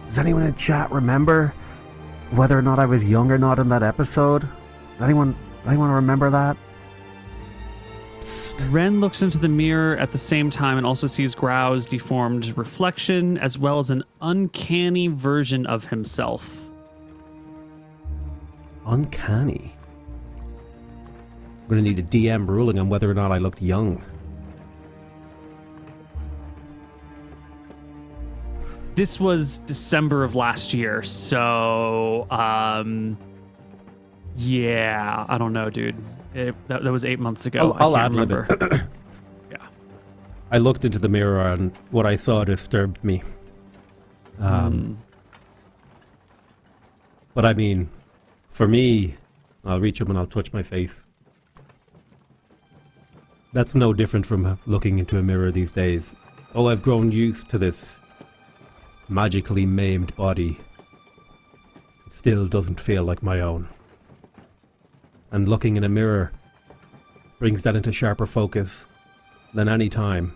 Does anyone in chat remember whether or not I was young or not in that episode? Does anyone remember that? Ren looks into the mirror at the same time and also sees Grau's deformed reflection, as well as an uncanny version of himself. Uncanny? I'm going to need a DM ruling on whether or not I looked young. This was December of last year, so, yeah, I don't know, dude. That was 8 months ago. I'll I can't ad-lib remember. it. Yeah. I looked into the mirror and what I saw disturbed me. But I mean, for me, I'll reach up and I'll touch my face. That's no different from looking into a mirror these days. Oh, I've grown used to this magically maimed body. It still doesn't feel like my own. And looking in a mirror brings that into sharper focus than any time.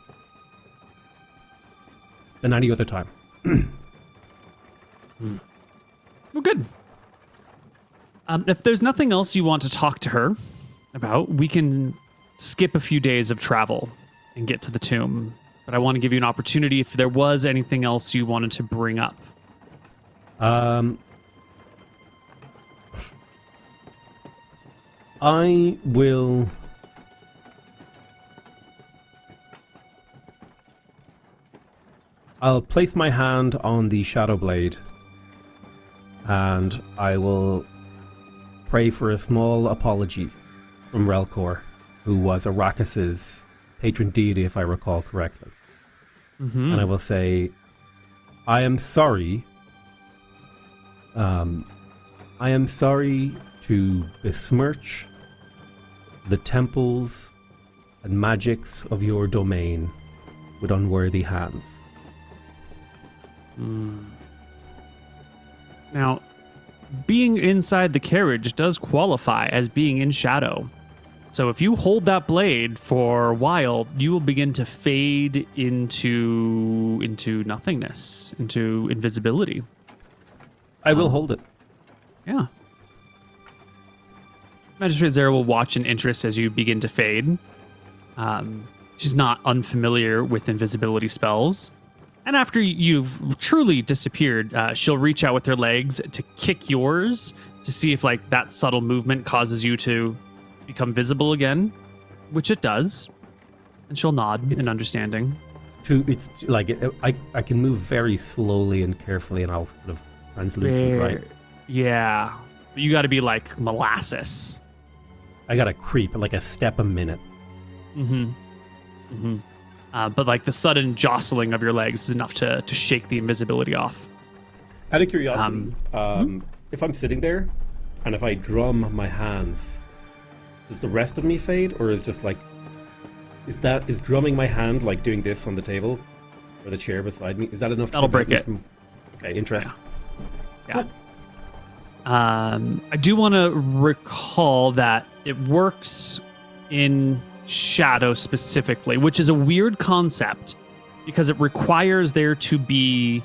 Than any other time. Well, good. If there's nothing else you want to talk to her about, we can skip a few days of travel and get to the tomb. But I want to give you an opportunity if there was anything else you wanted to bring up. I will... I'll place my hand on the Shadow Blade and I will pray for a small apology from Relkor, who was Arrakis's patron deity, if I recall correctly. Mm-hmm. And I will say, I am sorry I am sorry to besmirch the temples and magics of your domain with unworthy hands. Now, being inside the carriage does qualify as being in shadow. So if you hold that blade for a while, you will begin to fade into nothingness, into invisibility. I will hold it. Yeah. Magistrate Zara will watch in interest as you begin to fade. She's not unfamiliar with invisibility spells. And after you've truly disappeared, she'll reach out with her legs to kick yours to see if like that subtle movement causes you to become visible again, which it does. And she'll nod in understanding. It's like I can move very slowly and carefully, and I'll sort of translucent, right? Yeah. But you got to be like molasses. I gotta creep like a step a minute. But like the sudden jostling of your legs is enough to shake the invisibility off. Out of curiosity, if I'm sitting there and if I drum my hands, does the rest of me fade, or is just like is drumming my hand like doing this on the table or the chair beside me? Is that enough? That'll break it. Okay, interesting. Yeah. I do want to recall that it works in shadow specifically, which is a weird concept because it requires there to be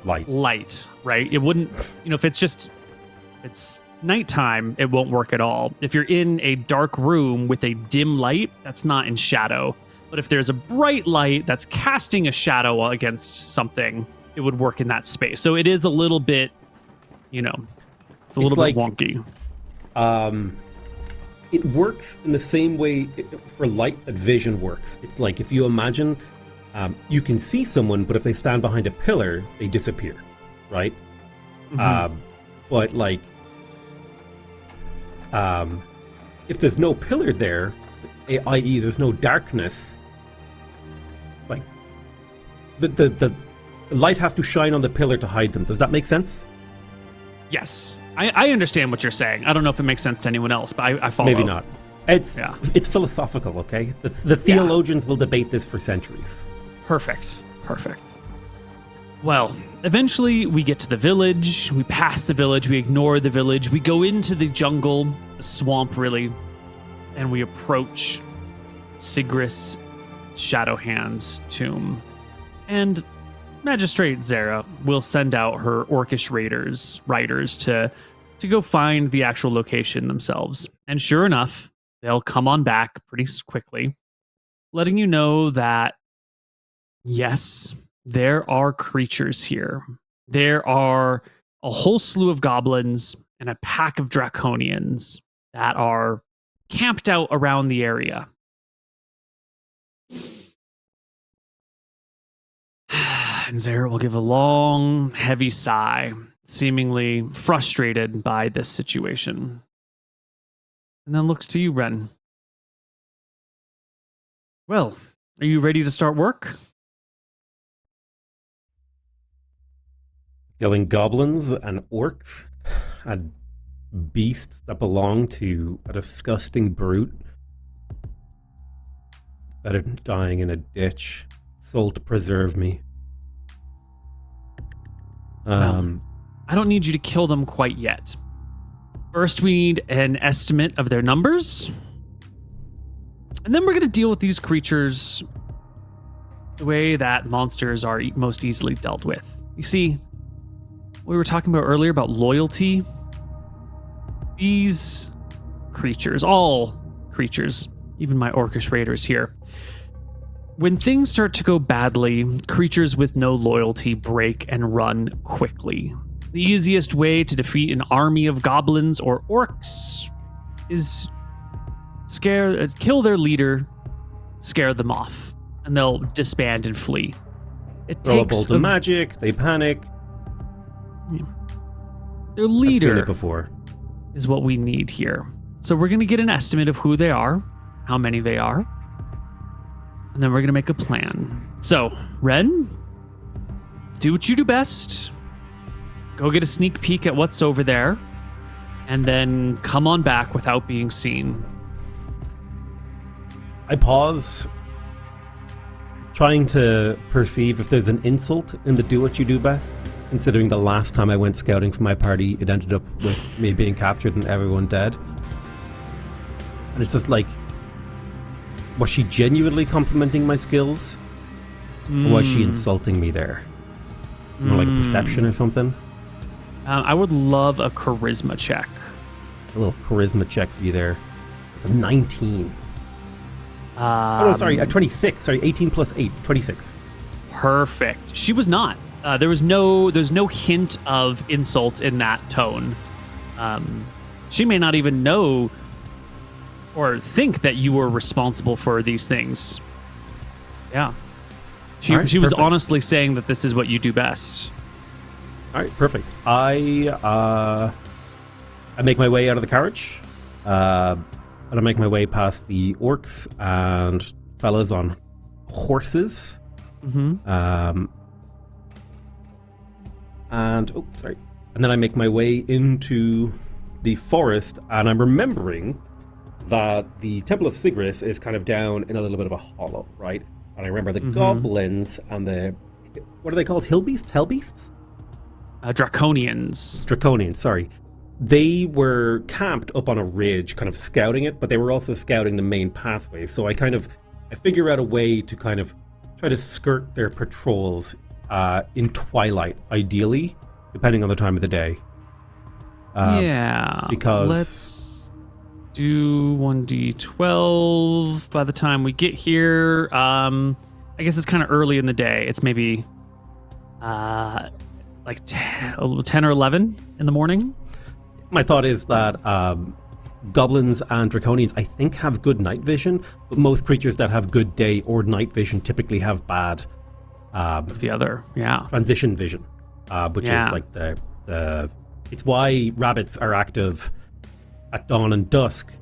light, right? It wouldn't, if it's nighttime, it won't work at all. If you're in a dark room with a dim light, that's not in shadow. But if there's a bright light that's casting a shadow against something, it would work in that space. So it is a little bit, it's a little bit wonky. It works in the same way for light that vision works. It's like if you imagine you can see someone, but if they stand behind a pillar, they disappear, right? But like, if there's no pillar there, i.e. there's no darkness, like the light has to shine on the pillar to hide them. Does that make sense? Yes. I understand what you're saying. I don't know if it makes sense to anyone else, but I follow. Maybe not. It's philosophical, okay? The theologians will debate this for centuries. Perfect. Well, eventually we get to the village. We pass the village. We ignore the village. We go into the jungle, the swamp, really, and we approach Sigris Shadowhand's tomb. And Magistrate Zara will send out her orcish riders to go find the actual location themselves. And sure enough, they'll come on back pretty quickly, letting you know that, yes, there are creatures here. There are a whole slew of goblins and a pack of draconians that are camped out around the area. And Zara will give a long, heavy sigh, seemingly frustrated by this situation. And then looks to you, Ren. Well, are you ready to start work? Killing goblins and orcs and beasts that belong to a disgusting brute that are dying in a ditch. Soul to preserve me. Well, I don't need you to kill them quite yet. First, we need an estimate of their numbers. And then we're going to deal with these creatures the way that monsters are most easily dealt with. You see, we were talking about earlier about loyalty. These creatures, all creatures, even my orcish raiders here, when things start to go badly, creatures with no loyalty break and run quickly. The easiest way to defeat an army of goblins or orcs is kill their leader, scare them off, and they'll disband and flee. It Throw takes a bolt of magic, they panic. Their leader I've seen it before. Is what we need here. So we're going to get an estimate of who they are, how many they are, and then we're going to make a plan. So, Ren, do what you do best. Go get a sneak peek at what's over there. and then come on back without being seen. I pause, trying to perceive if there's an insult in the do what you do best, considering the last time I went scouting for my party, it ended up with me being captured and everyone dead. And it's just like, was she genuinely complimenting my skills? Or was she insulting me there? More like a perception or something? I would love a charisma check. A little charisma check for you there. It's a 19. Oh, no, sorry, a 26. Sorry, 18 plus 8, 26. Perfect. She was not. There's no hint of insult in that tone. She may not even know or think that you were responsible for these things. Yeah. She was perfect. honestly saying that this is what you do best. All right, perfect. I make my way out of the carriage, and I make my way past the orcs and fellas on horses. Mm-hmm. And then I make my way into the forest, and I'm remembering that the Temple of Sigris is kind of down in a little bit of a hollow, right? And I remember the goblins and the, what are they called? Hillbeasts? Hellbeasts? Draconians. Draconians, sorry. They were camped up on a ridge, kind of scouting it, but they were also scouting the main pathway. So I figure out a way to kind of try to skirt their patrols in twilight, ideally, depending on the time of the day. Because let's do 1d12 by the time we get here. I guess it's kind of early in the day. It's maybe like 10 or 11 in the morning. My thought is that goblins and draconians, I think, have good night vision, but most creatures that have good day or night vision typically have bad the other, transition vision, which is like the it's why rabbits are active at dawn and dusk,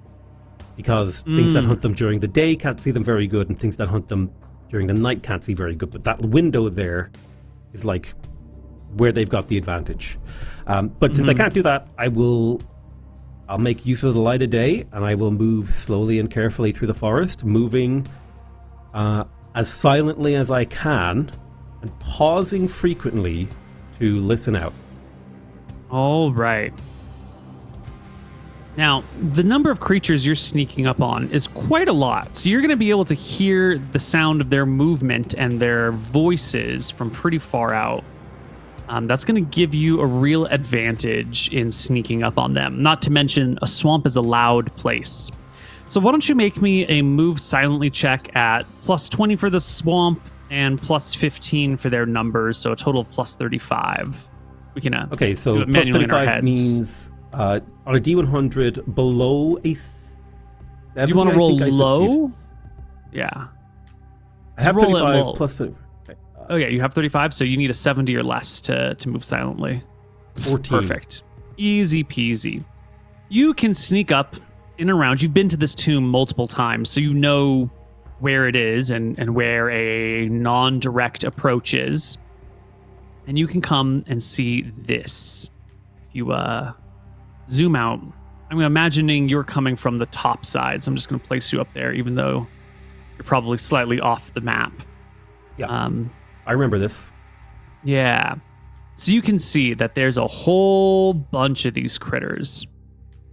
because things that hunt them during the day can't see them very good, and things that hunt them during the night can't see very good. But that window there is like where they've got the advantage. But since I can't do that, I'll make use of the light of day, and I will move slowly and carefully through the forest, moving as silently as I can, and pausing frequently to listen out. All right. Now, the number of creatures you're sneaking up on is quite a lot, so you're going to be able to hear the sound of their movement and their voices from pretty far out. That's going to give you a real advantage in sneaking up on them. Not to mention, a swamp is a loud place. So why don't you make me a move silently check at plus 20 for the swamp and plus 15 for their numbers, so a total of plus 35. We can okay, so do it plus manually in our 35 heads. means on a D100 below a 70, You want to roll I low? Yeah. I have roll it 35 low. plus 30. Oh yeah, you have 35, so you need a 70 or less to move silently. 14. Perfect. Easy peasy. You can sneak up in and around. You've been to this tomb multiple times, so you know where it is and where a non-direct approach is. And you can come and see this. If you zoom out, I'm imagining you're coming from the top side, so I'm just going to place you up there, even though you're probably slightly off the map. Yeah. I remember this. Yeah. So you can see that there's a whole bunch of these critters.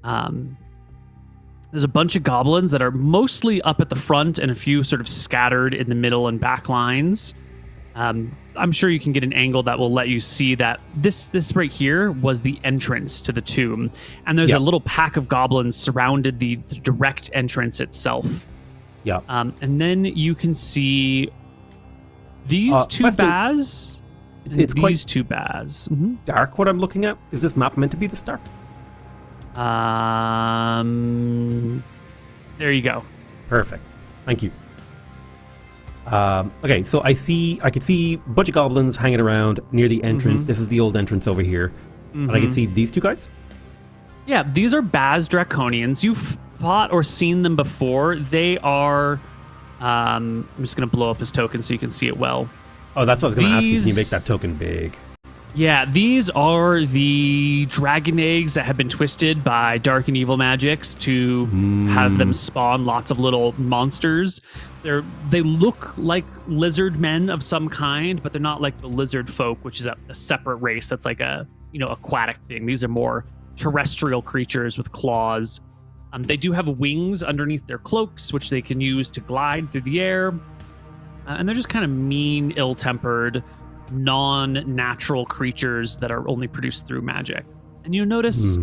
There's a bunch of goblins that are mostly up at the front and a few sort of scattered in the middle and back lines. I'm sure you can get an angle that will let you see that this right here was the entrance to the tomb. And there's a little pack of goblins surrounded the direct entrance itself. Yeah. And then you can see these two baths. It's these quite two baths. Dark, what I'm looking at. Is this map meant to be this dark? There you go. Perfect. Thank you. Okay, so I could see a bunch of goblins hanging around near the entrance. This is the old entrance over here. And I can see these two guys. Yeah, these are Baz Draconians. You've fought or seen them before. They are... I'm just going to blow up his token so you can see it well. Oh, that's what I was going to ask you. Can you make that token big? Yeah, these are the dragon eggs that have been twisted by dark and evil magics to have them spawn lots of little monsters. They look like lizard men of some kind, but they're not like the lizard folk, which is a separate race that's like a aquatic thing. These are more terrestrial creatures with claws. They do have wings underneath their cloaks, which they can use to glide through the air. And they're just kind of mean, ill-tempered, non-natural creatures that are only produced through magic. And you notice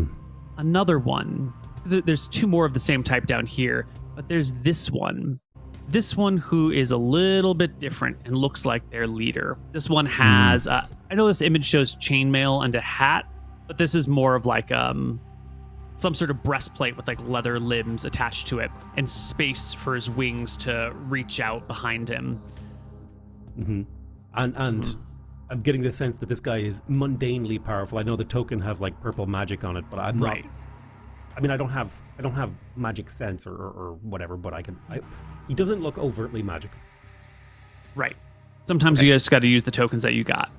another one. There's two more of the same type down here, but there's this one. This one who is a little bit different and looks like their leader. This one has, I know this image shows chainmail and a hat, but this is more of like some sort of breastplate with like leather limbs attached to it and space for his wings to reach out behind him. And I'm getting the sense that this guy is mundanely powerful. I know the token has like purple magic on it, but I'm not. I mean, I don't have magic sense or whatever, but he doesn't look overtly magical. Right. Sometimes you just got to use the tokens that you got.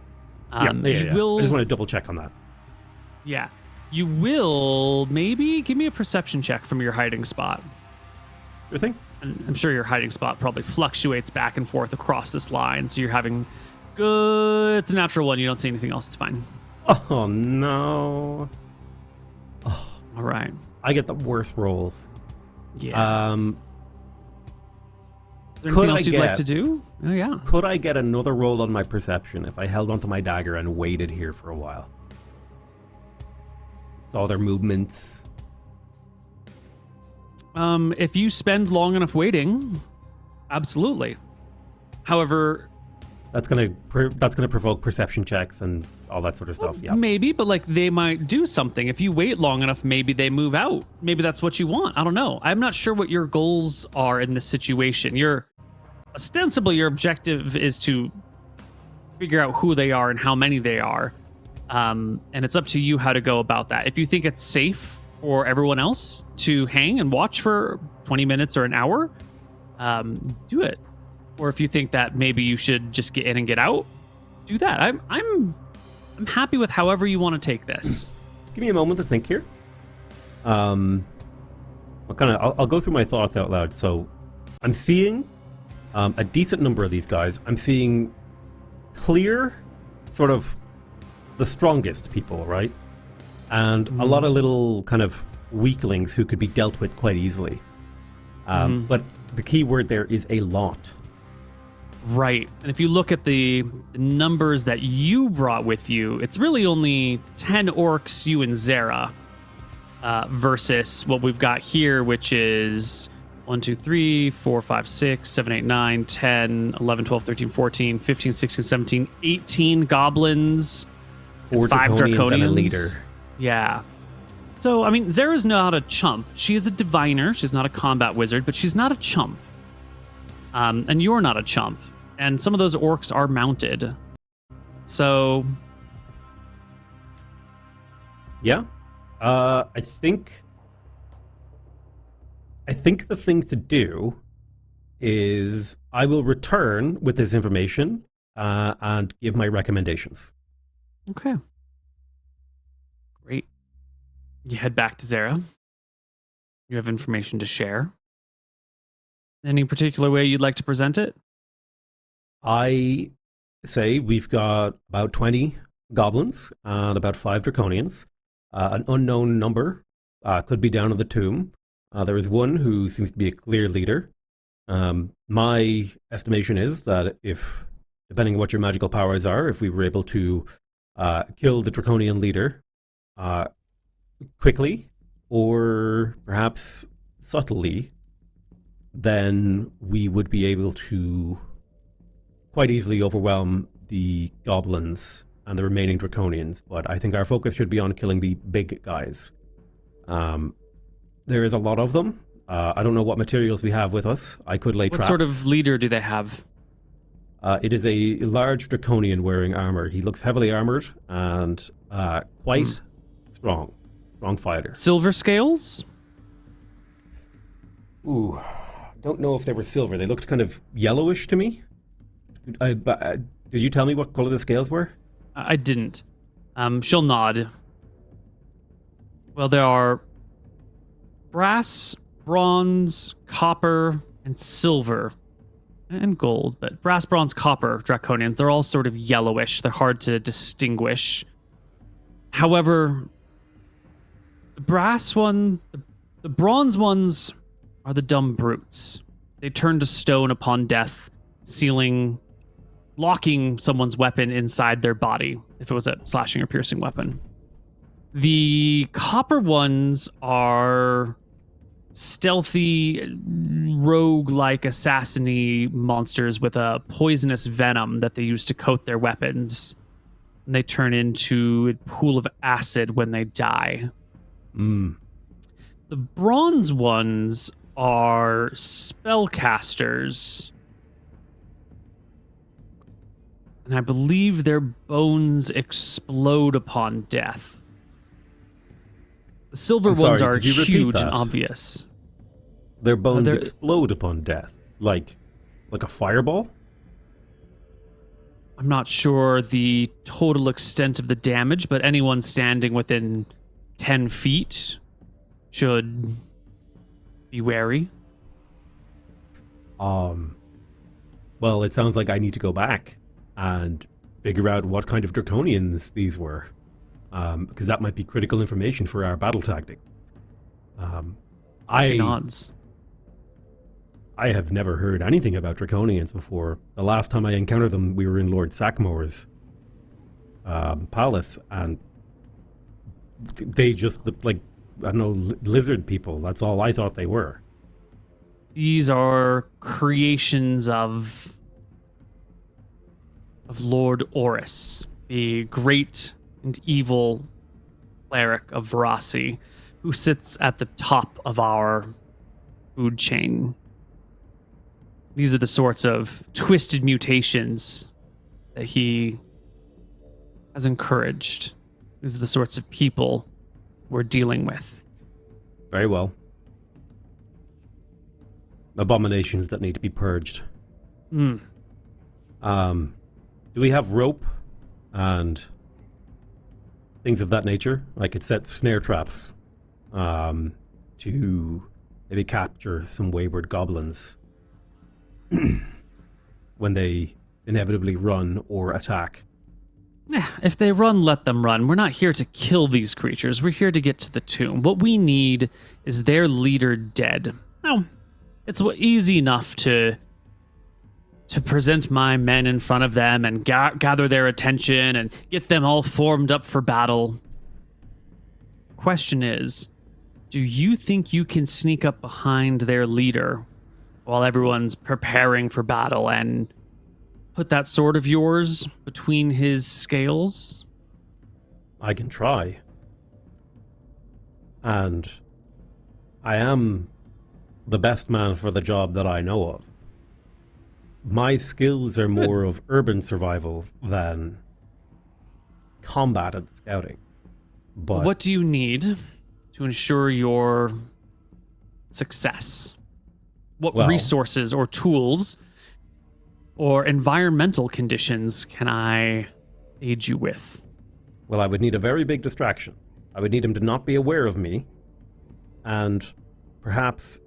Yeah. I just want to double check on that. Yeah. You will maybe give me a perception check from your hiding spot. Sure thing. And I'm sure your hiding spot probably fluctuates back and forth across this line, so you're having good. It's a natural one. You don't see anything else. It's fine. Oh no. Oh. All right. I get the worst rolls. Yeah. Is there anything else you'd like to do? Oh yeah. Could I get another roll on my perception if I held onto my dagger and waited here for a while? Saw their movements. If you spend long enough waiting, absolutely. However, that's gonna provoke perception checks and all that sort of stuff. Yeah, maybe, but like they might do something if you wait long enough. Maybe they move out. Maybe that's what you want. I don't know. I'm not sure what your goals are in this situation. Ostensibly your objective is to figure out who they are and how many they are, and it's up to you how to go about that. If you think it's safe for everyone else to hang and watch for 20 minutes or an hour, do it. Or if you think that maybe you should just get in and get out, do that. I'm happy with however you want to take this. Give me a moment to think here. I'll go through my thoughts out loud. So I'm seeing a decent number of these guys. I'm seeing clear, sort of the strongest people, right? And a lot of little kind of weaklings who could be dealt with quite easily. But the key word there is a lot. Right. And if you look at the numbers that you brought with you, it's really only 10 orcs, you and Zara, versus what we've got here, which is 1, 2, 3, 4, 5, 6, 7, 8, 9, 10, 11, 12, 13, 14, 15, 16, 17, 18 goblins, 4 5 draconians and a leader. Yeah. So, I mean, Zara's not a chump. She is a diviner. She's not a combat wizard, but she's not a chump. And you're not a chump. And some of those orcs are mounted. So... Yeah. I think the thing to do is I will return with this information and give my recommendations. Okay. Great. You head back to Zara. You have information to share. Any particular way you'd like to present it? I say we've got about 20 goblins and about 5 draconians. An unknown number could be down in the tomb. There is one who seems to be a clear leader. My estimation is that if, depending on what your magical powers are, if we were able to kill the draconian leader quickly or perhaps subtly, then we would be able to quite easily overwhelm the goblins and the remaining draconians. But I think our focus should be on killing the big guys. There is a lot of them. I don't know what materials we have with us. I could lay traps. What sort of leader do they have? It is a large draconian wearing armor. He looks heavily armored and quite strong. Strong fighter. Silver scales? Ooh, don't know if they were silver. They looked kind of yellowish to me. Did you tell me what color the scales were? I didn't. She'll nod. Well, there are brass, bronze, copper, and silver, and gold, but brass, bronze, copper draconians, they're all sort of yellowish. They're hard to distinguish. However, the brass ones, the bronze ones are the dumb brutes. They turn to stone upon death, locking someone's weapon inside their body if it was a slashing or piercing weapon. The copper ones are stealthy, rogue-like assassin-y monsters with a poisonous venom that they use to coat their weapons. And they turn into a pool of acid when they die. Mm. The bronze ones are spellcasters. And I believe their bones explode upon death. The silver ones are huge and obvious. Their bones explode upon death, like a fireball? I'm not sure the total extent of the damage, but anyone standing within 10 feet should be wary. Well, it sounds like I need to go back and figure out what kind of draconians these were. Because that might be critical information for our battle tactic. She nods. I have never heard anything about draconians before. The last time I encountered them, we were in Lord Sackmore's palace, and they just looked like, I don't know, lizard people. That's all I thought they were. These are creations of Lord Oris, the great and evil cleric of Verasi, who sits at the top of our food chain. These are the sorts of twisted mutations that he has encouraged. These are the sorts of people we're dealing with. Very well. Abominations that need to be purged. Hmm. Do we have rope and things of that nature? I could set snare traps to maybe capture some wayward goblins when they inevitably run or attack. If they run, let them run. We're not here to kill these creatures. We're here to get to the tomb. What we need is their leader dead. Now, it's easy enough to present my men in front of them and gather their attention and get them all formed up for battle. Question is, do you think you can sneak up behind their leader while everyone's preparing for battle and put that sword of yours between his scales? I can try. And I am the best man for the job that I know of. My skills are more of urban survival than combat and scouting. But what do you need to ensure your success? What resources or tools or environmental conditions can I aid you with? Well, I would need a very big distraction. I would need him to not be aware of me, and perhaps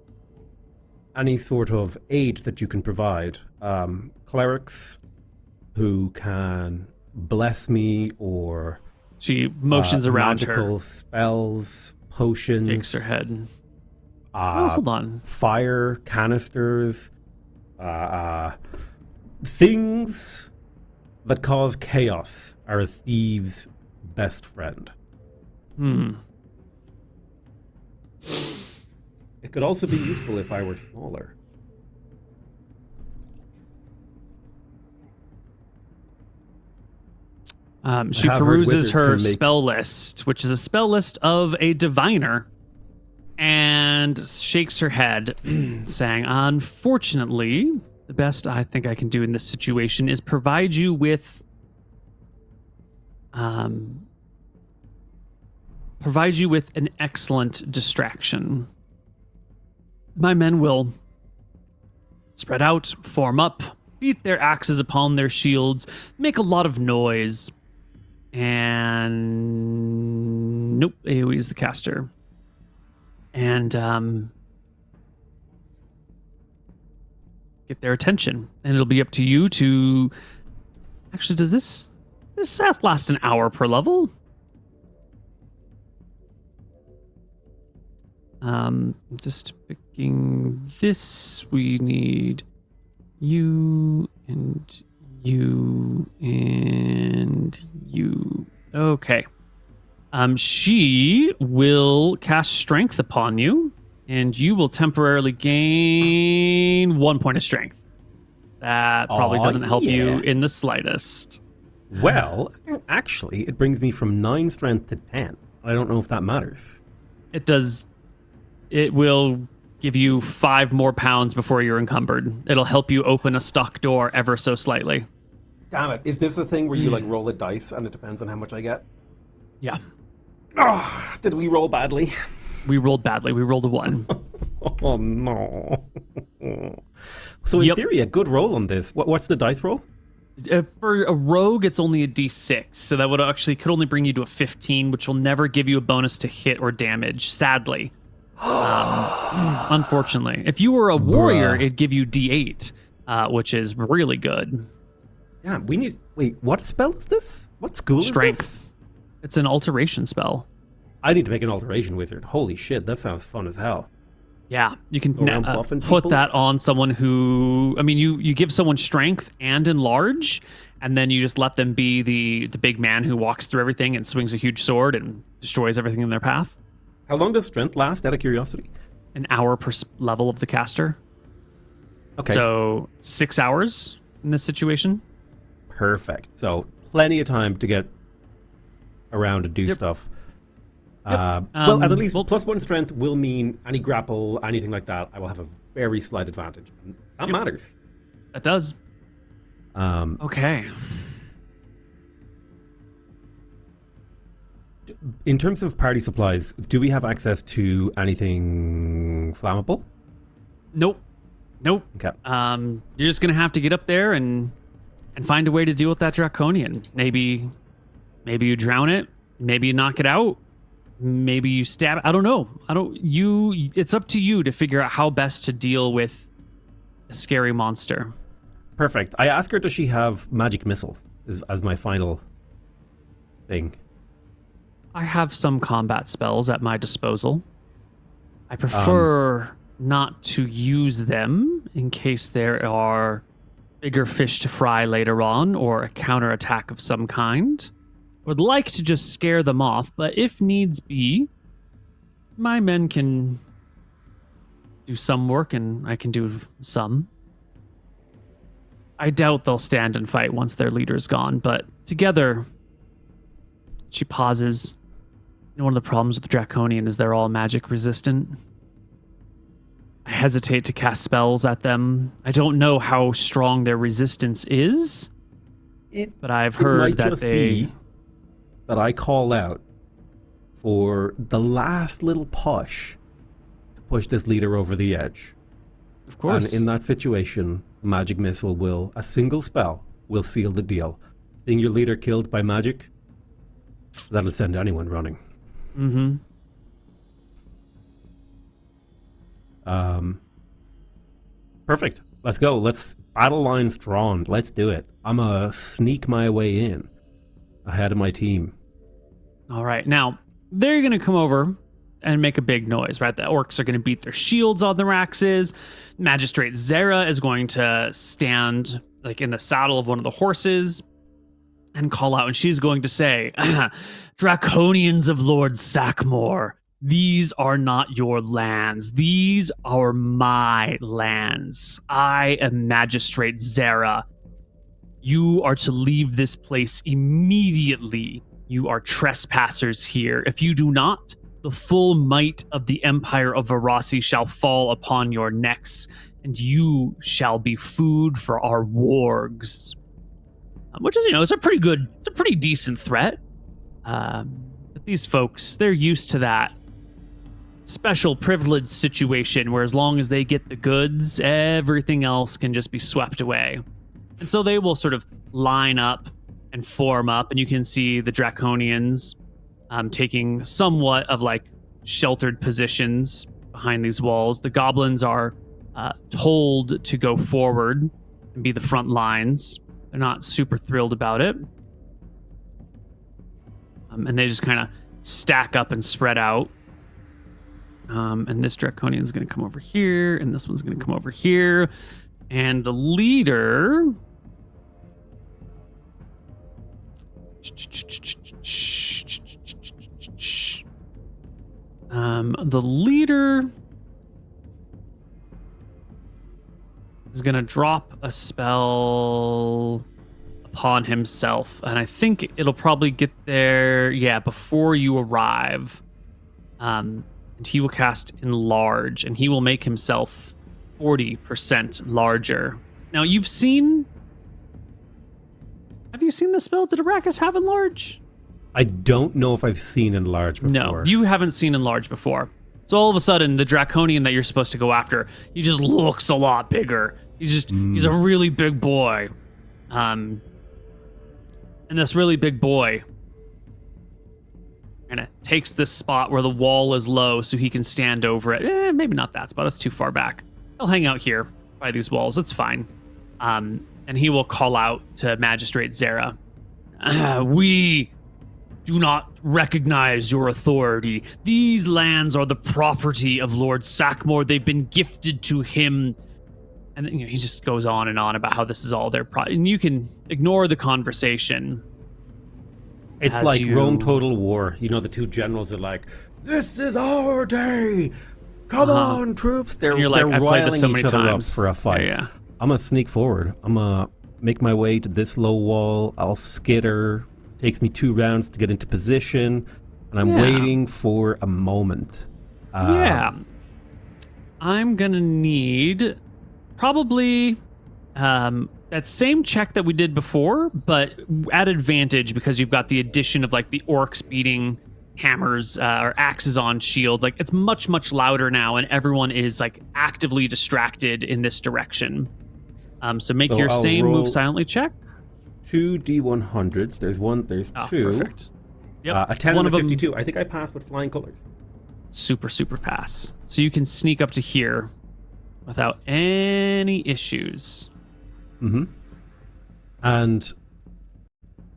any sort of aid that you can provide. Clerics who can bless me, or she motions around magical her. Spells, potions. Shakes her head. Hold on. Fire canisters, things that cause chaos are a thief's best friend. It could also be useful if I were smaller. She peruses her spell list, which is a spell list of a diviner, and shakes her head, saying, unfortunately, the best I think I can do in this situation is provide you with an excellent distraction. My men will spread out, form up, beat their axes upon their shields, make a lot of noise, And nope, AoE is the caster. And get their attention. And it'll be up to you to... Actually, does this has last an hour per level? Just picking this. We need you and you and you. Okay. She will cast strength upon you, and you will temporarily gain 1 point of strength. That probably doesn't help you in the slightest. Well, actually, it brings me from 9 strength to 10. I don't know if that matters. It does. It will give you 5 more pounds before you're encumbered. It'll help you open a stuck door ever so slightly. Damn it. Is this a thing where you like roll a dice and it depends on how much I get? Yeah. Oh, did we roll badly? We rolled badly. We rolled a 1. Oh, no. So in theory, a good roll on this. What's the dice roll? For a rogue, it's only a d6, so that would actually could only bring you to a 15, which will never give you a bonus to hit or damage, sadly. Unfortunately. If you were a warrior, it'd give you d8, which is really good. Yeah, we need... Wait, what spell is this? What school Strength. is this? It's an alteration spell. I need to make an alteration wizard. Holy shit, that sounds fun as hell. Yeah, you can buffing put people? that on someone who... I mean, you give someone strength and enlarge, and then you just let them be the big man who walks through everything and swings a huge sword and destroys everything in their path. How long does strength last, out of curiosity? An hour per level of the caster. Okay. So 6 hours in this situation. Perfect. So plenty of time to get around and do stuff. Well, at least +1 strength will mean any grapple, anything like that, I will have a very slight advantage. That matters. That does. Okay. In terms of party supplies, do we have access to anything flammable? Nope. Okay. You're just gonna have to get up there and find a way to deal with that draconian. Maybe you drown it. Maybe you knock it out. Maybe you stab it. I don't know. It's up to you to figure out how best to deal with a scary monster. Perfect. I asked her, does she have magic missile as my final thing? I have some combat spells at my disposal. I prefer not to use them in case there are bigger fish to fry later on or a counterattack of some kind. Would like to just scare them off, but if needs be, my men can do some work and I can do some. I doubt they'll stand and fight once their leader's gone, but together, she pauses. You know, one of the problems with the Draconian is they're all magic resistant. I hesitate to cast spells at them. I don't know how strong their resistance is, but I've heard that they... that I call out for the last little push to push this leader over the edge. Of course. And in that situation, magic missile a single spell will seal the deal. Seeing your leader killed by magic, that'll send anyone running. Mm-hmm. Perfect. Let's go. Let's battle lines drawn. Let's do it. I'm gonna sneak my way in ahead of my team. All right. Now, they're going to come over and make a big noise, right? The orcs are going to beat their shields on the Raxes. Magistrate Zera is going to stand like in the saddle of one of the horses and call out, and she's going to say, Draconians of Lord Sackmore, these are not your lands. These are my lands. I am Magistrate Zera. You are to leave this place immediately. You are trespassers here. If you do not, the full might of the Empire of Varasi shall fall upon your necks, and you shall be food for our wargs. Which is, it's a pretty decent threat. But these folks, they're used to that special privileged situation where as long as they get the goods, everything else can just be swept away. And so they will sort of line up and form up, and you can see the Draconians taking somewhat of like sheltered positions behind these walls. The goblins are told to go forward and be the front lines. They're not super thrilled about it. And they just kind of stack up and spread out. And this Draconian is going to come over here, and this one's going to come over here. And the leader... the leader is going to drop a spell upon himself, and I think it'll probably get there, before you arrive. And he will cast Enlarge, and he will make himself 40% larger. Now, have you seen the spell? Did Arrakis have Enlarge? I don't know if I've seen Enlarge before. No, you haven't seen Enlarge before. So all of a sudden, the Draconian that you're supposed to go after, he just looks a lot bigger. He's a really big boy. And this really big boy kind of takes this spot where the wall is low so he can stand over it. Maybe not that spot. That's too far back. He'll hang out here by these walls. It's fine. And he will call out to Magistrate Zera. We do not recognize your authority. These lands are the property of Lord Sackmore. They've been gifted to him. And then, he just goes on and on about how this is all their property. And you can ignore the conversation. It's like Rome Total War. The two generals are like, "This is our day. Come on, troops." They're riling each other up for a fight. Yeah. I'm going to sneak forward. I'm going to make my way to this low wall. I'll skitter. Takes me 2 rounds to get into position. And I'm waiting for a moment. I'm going to need probably that same check that we did before, but at advantage because you've got the addition of like the orcs beating hammers or axes on shields. Like it's much, much louder now, and everyone is like actively distracted in this direction. So make your same move silently check. 2 D100s. There's 2. Perfect. Yep. A 10 and a 52. I think I passed with flying colors. Super pass. So you can sneak up to here without any issues. Mm-hmm. And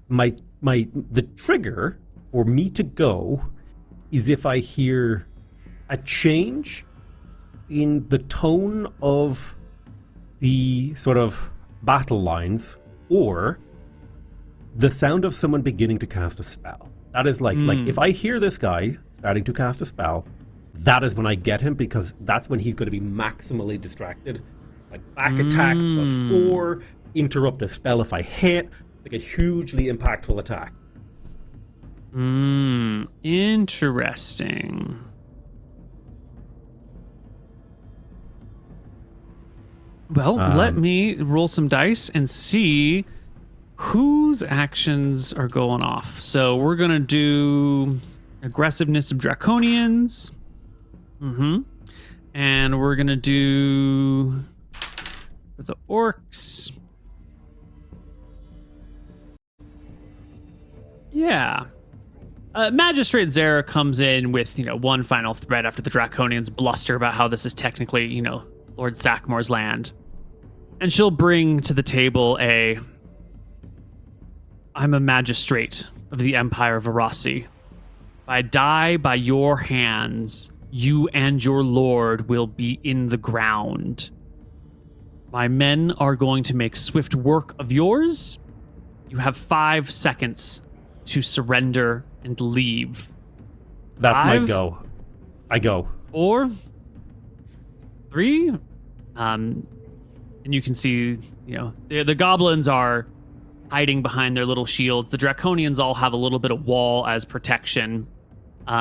the trigger for me to go is if I hear a change in the tone of the sort of battle lines, or the sound of someone beginning to cast a spell. That is like if I hear this guy starting to cast a spell, that is when I get him, because that's when he's going to be maximally distracted. Like back attack +4, interrupt a spell if I hit, like a hugely impactful attack. Interesting. Well, let me roll some dice and see whose actions are going off. So we're going to do aggressiveness of Draconians. And we're going to do for the orcs. Yeah. Magistrate Zera comes in with, one final threat after the Draconians bluster about how this is technically, Lord Sackmore's land. And she'll bring to the table I'm a magistrate of the Empire of Arasi. If I die by your hands, you and your lord will be in the ground. My men are going to make swift work of yours. You have 5 seconds to surrender and leave. That's 5, my go. I go. 4, 3, and you can see, the goblins are hiding behind their little shields. The Draconians all have a little bit of wall as protection.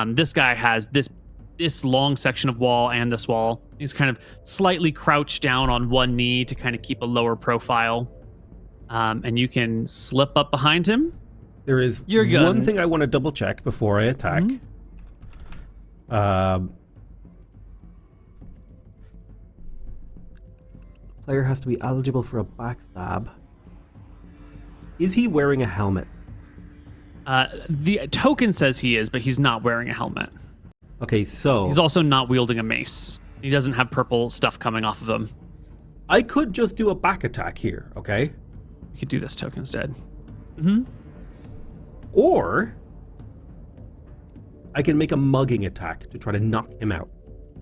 This guy has this long section of wall and this wall. He's kind of slightly crouched down on one knee to kind of keep a lower profile. And you can slip up behind him. There is one thing I want to double check before I attack. Player has to be eligible for a backstab. Is he wearing a helmet? The token says he is, but he's not wearing a helmet. Okay, so... He's also not wielding a mace. He doesn't have purple stuff coming off of him. I could just do a back attack here, okay? You could do this token instead. Mm-hmm. Or I can make a mugging attack to try to knock him out.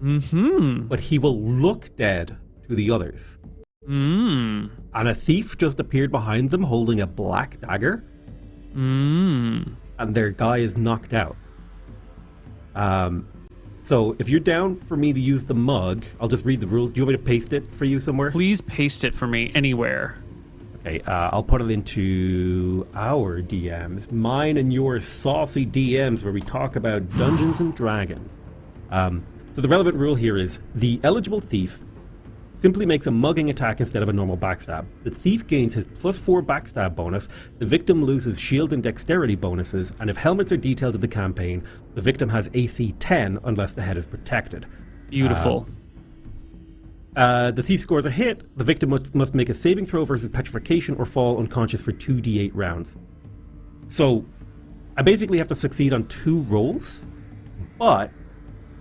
Mm-hmm. But he will look dead to the others. Mm. And a thief just appeared behind them holding a black dagger. Mm. And their guy is knocked out. So if you're down for me to use the mug, I'll just read the rules. Do you want me to paste it for you somewhere? Please paste it for me anywhere. Okay, I'll put it into our DMs, mine and your saucy DMs, where we talk about Dungeons and Dragons. So the relevant rule here is the eligible thief simply makes a mugging attack instead of a normal backstab. The thief gains his +4 backstab bonus, the victim loses shield and dexterity bonuses, and if helmets are detailed in the campaign, the victim has AC 10 unless the head is protected. Beautiful. The thief scores a hit, the victim must make a saving throw versus petrification or fall unconscious for 2d8 rounds. So I basically have to succeed on 2 rolls, but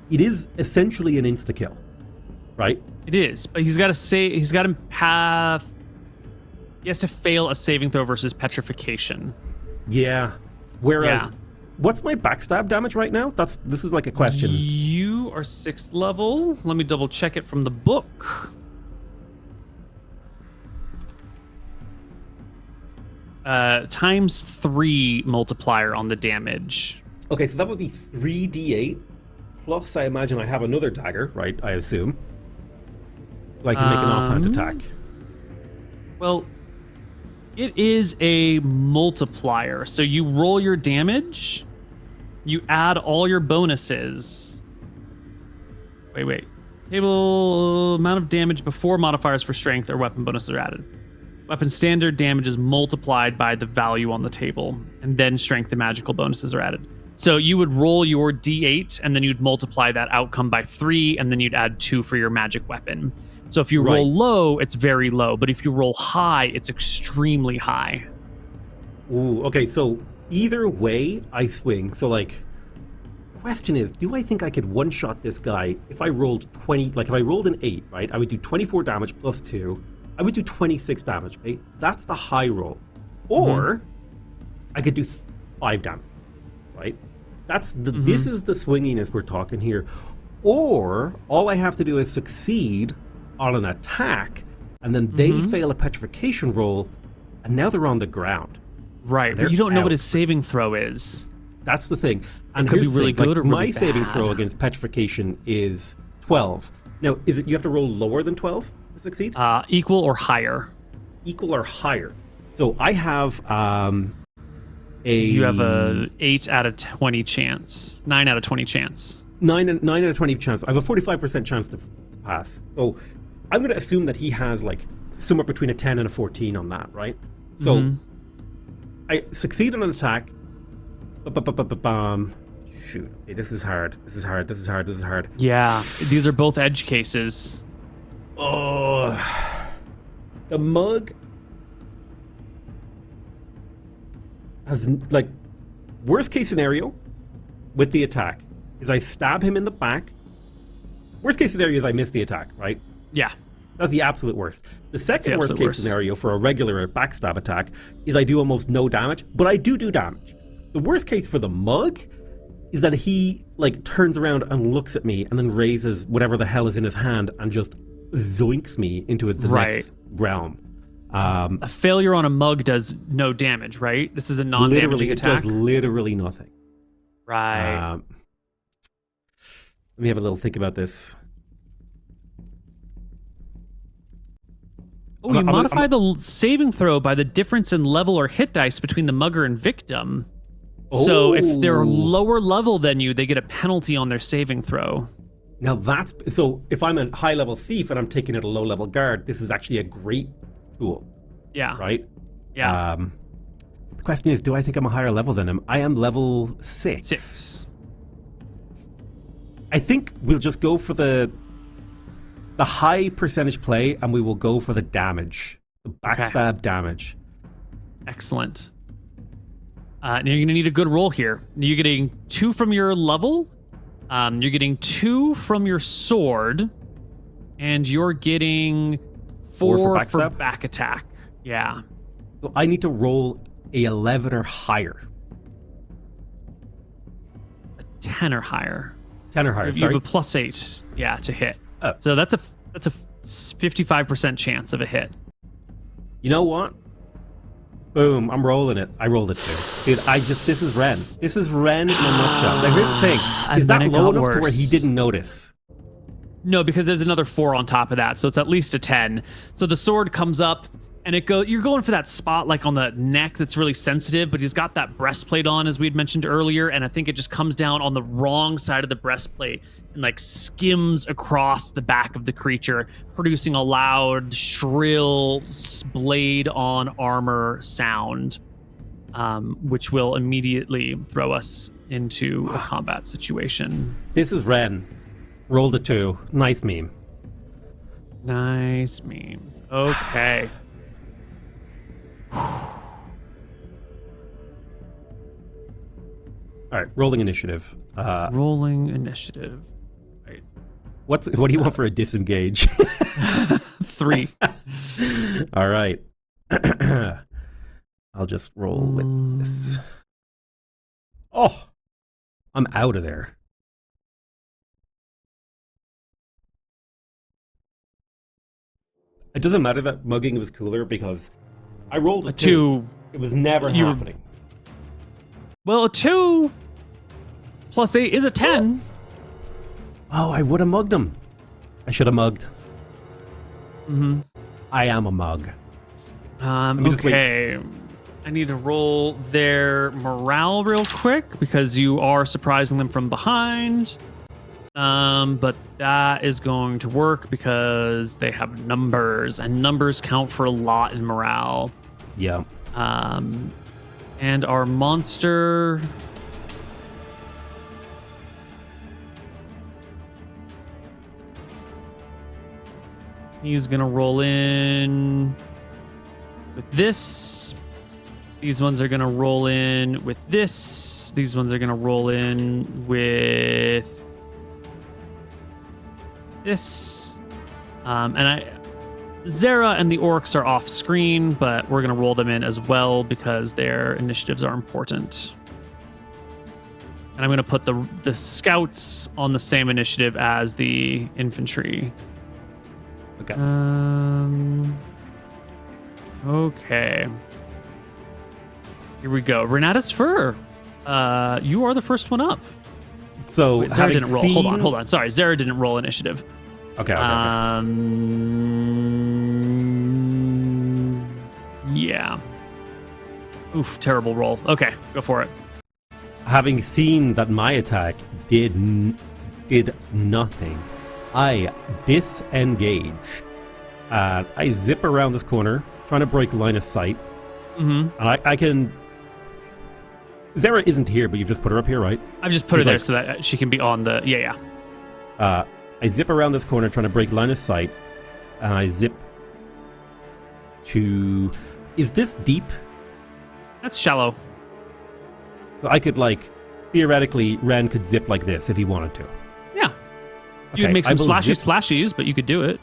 it is essentially an insta-kill, right? It is, but he has to fail a saving throw versus petrification. Yeah. Whereas, what's my backstab damage right now? This is like a question. You are 6th level. Let me double check it from the book. ×3 multiplier on the damage. Okay, so that would be 3d8 plus. I imagine I have another dagger, right? I assume. I can make an offhand attack. Well, it is a multiplier. So you roll your damage, you add all your bonuses. Wait. Table amount of damage before modifiers for strength or weapon bonuses are added. Weapon standard damage is multiplied by the value on the table, and then strength and magical bonuses are added. So you would roll your d8, and then you'd multiply that outcome by 3, and then you'd add 2 for your magic weapon. So if you roll low, it's very low. But if you roll high, it's extremely high. Ooh, okay. So either way, I swing. So, question is, do I think I could one-shot this guy if I rolled 20... if I rolled an 8, right? I would do 24 damage plus 2. I would do 26 damage, right? That's the high roll. Or I could do 5 damage, right? That's This is the swinginess we're talking here. Or all I have to do is succeed on an attack, and then they fail a petrification roll, and now they're on the ground. Right, but you don't know what his saving throw is. That's the thing. And it could be really good or really my saving bad. throw against petrification is 12. Now, is it you have to roll lower than 12 to succeed? Equal or higher. Equal or higher. So I have You have a 8 out of 20 chance. 9 out of 20 chance. 9 out of 20 chance. I have a 45% chance to pass. So I'm going to assume that he has somewhere between a 10 and a 14 on that, right? So I succeed on an attack. Shoot. Okay, this is hard. This is hard. Yeah, these are both edge cases. Oh. The mug has, worst case scenario with the attack is I stab him in the back. Worst case scenario is I miss the attack, right? Yeah. That's the absolute worst. The second worst case scenario for a regular backstab attack is I do almost no damage, but I do damage. The worst case for the mug is that he turns around and looks at me and then raises whatever the hell is in his hand and just zoinks me into the next realm. A failure on a mug does no damage, right? This is a non-damaging attack. It does literally nothing. Right. Let me have a little think about this. Oh, you modify the saving throw by the difference in level or hit dice between the mugger and victim. Oh. So if they're lower level than you, they get a penalty on their saving throw. Now so if I'm a high level thief and I'm taking out a low level guard, this is actually a great tool. Yeah. Right? Yeah. The question is, do I think I'm a higher level than him? I am level 6. 6. I think we'll just go for the high percentage play, and we will go for the damage. The backstab damage. Excellent. Now you're going to need a good roll here. You're getting 2 from your level. You're getting 2 from your sword. And you're getting 4 for back attack. Yeah. So I need to roll a 11 or higher. A 10 or higher. 10 or higher, You have a +8, yeah, to hit. Oh. So that's a 55% chance of a hit. You know what? Boom, I'm rolling it. I rolled it too. Dude, this is Ren. This is Ren in a nutshell. Now here's the thing. Is that low enough to where he didn't notice? No, because there's another 4 on top of that, so it's at least a 10. So the sword comes up, and you're going for that spot like on the neck that's really sensitive, but he's got that breastplate on, as we had mentioned earlier, and I think it just comes down on the wrong side of the breastplate and like skims across the back of the creature, producing a loud, shrill blade on armor sound, which will immediately throw us into a combat situation. This is Ren. Rolled a 2. Nice meme. Nice memes. Okay. All right, rolling initiative. Rolling initiative. Right. What do you want for a disengage? 3. All right. I'll just roll with this. Oh, I'm out of there. It doesn't matter that mugging was cooler because I rolled a 2. It was never happening. Well, a 2 + 8 is a 10. Oh, I would have mugged him. I should have mugged. Mm-hmm. I am a mug. Okay. I need to roll their morale real quick because you are surprising them from behind. But that is going to work because they have numbers, and numbers count for a lot in morale. Yeah. And our monster... He's going to roll in with this. These ones are going to roll in with this. These ones are going to roll in with this. Zera and the orcs are off screen, but we're going to roll them in as well because their initiatives are important. And I'm going to put the scouts on the same initiative as the infantry. Okay. Okay. Here we go. Renatus Fur. You are the first one up. So wait, Zera didn't roll. Hold on. Sorry, Zera didn't roll initiative. Okay. Yeah. Oof, terrible roll. Okay, go for it. Having seen that my attack did nothing, I disengage. I zip around this corner, trying to break line of sight. Mm-hmm. And I can... Zera isn't here, but you've just put her up here, right? I've just put her there so that she can be on the... Yeah. I zip around this corner, trying to break line of sight. And I zip to... Is this deep? That's shallow. So I could, theoretically, Ren could zip like this if he wanted to. Yeah. Okay, You'd make some splashies, but you could do it.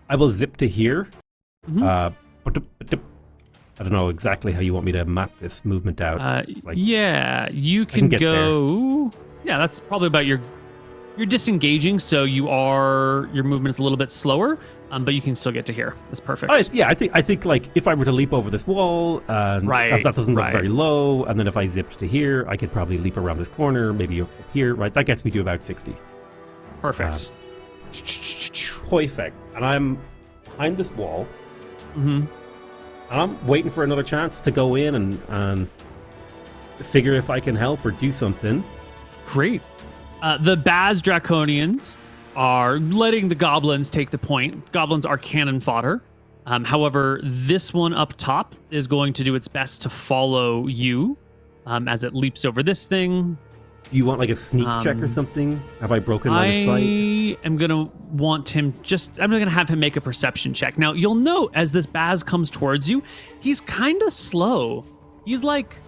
I will zip to here. Mm-hmm. I don't know exactly how you want me to map this movement out. Yeah, you can go... There. Yeah, that's probably about you're disengaging, so your movement is a little bit slower, but you can still get to here. That's perfect. Oh, yeah, I think if I were to leap over this wall, that doesn't look very low, and then if I zipped to here, I could probably leap around this corner, maybe up here, right? That gets me to about 60. Perfect. Perfect. And I'm behind this wall. Mm-hmm. And I'm waiting for another chance to go in and figure if I can help or do something. Great. The Baz Draconians are letting the goblins take the point. Goblins are cannon fodder. However, this one up top is going to do its best to follow you as it leaps over this thing Do you want like a sneak check or something? Have I broken line of sight? I am gonna want him I'm gonna have him make a perception check. Now you'll note as this Baz comes towards you, he's kind of slow. He's like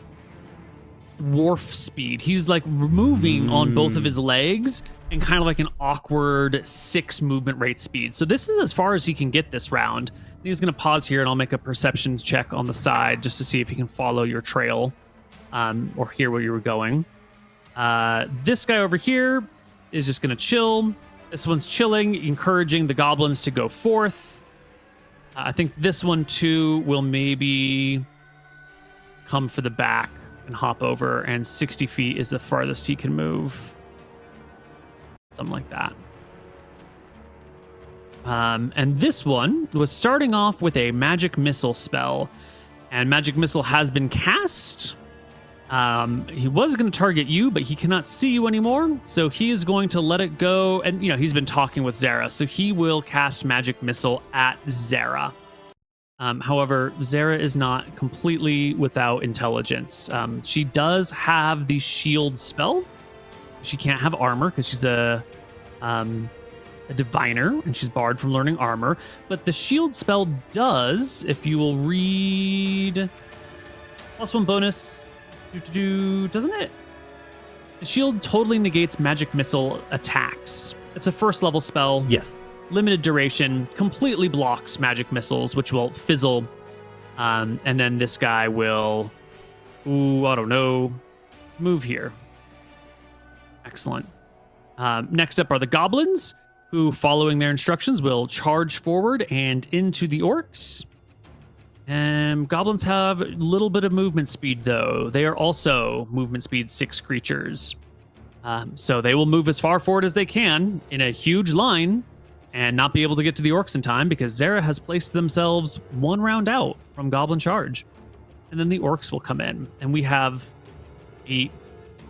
dwarf speed. He's like moving on both of his legs and kind of like an awkward 6 movement rate speed. So this is as far as he can get this round. He's gonna pause here and I'll make a perception check on the side just to see if he can follow your trail or hear where you were going. This guy over here is just going to chill. This one's chilling, encouraging the goblins to go forth. I think this one, too, will maybe come for the back and hop over, and 60 feet is the farthest he can move. Something like that. And this one was starting off with a magic missile spell, and magic missile has been cast. He was going to target you, but he cannot see you anymore, so he is going to let it go. And he's been talking with Zara, so he will cast magic missile at Zara. However, Zara is not completely without intelligence. She does have the shield spell. She can't have armor because she's a diviner and she's barred from learning armor. But the shield spell does, if you will read, +1 bonus. Doesn't it? The shield totally negates magic missile attacks. It's a first level spell. Yes. Limited duration, completely blocks magic missiles, which will fizzle. And then this guy will, I don't know, move here. Excellent. Next up are the goblins, who, following their instructions, will charge forward and into the orcs. Goblins have a little bit of movement speed, though. They are also movement speed 6 creatures. So they will move as far forward as they can in a huge line and not be able to get to the orcs in time because Zara has placed themselves 1 round out from goblin charge. And then the orcs will come in. And we have 8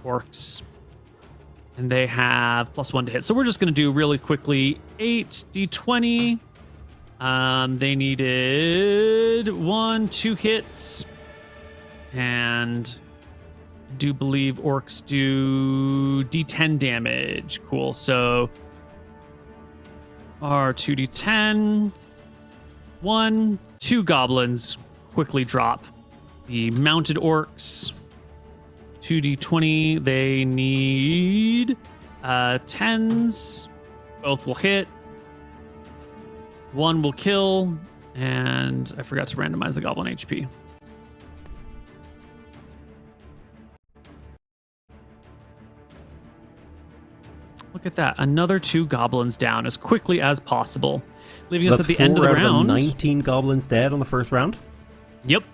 orcs. And they have +1 to hit. So we're just going to do really quickly 8d20. They needed 2 hits, and do believe orcs do d10 damage. Cool. So our 2d10, 2 goblins quickly drop. The mounted orcs, 2d20. They need 10s. Both will hit. 1 will kill, and I forgot to randomize the goblin HP. Look at that. Another 2 goblins down as quickly as possible, leaving us at the end of the round. 19 goblins dead on the first round? Yep.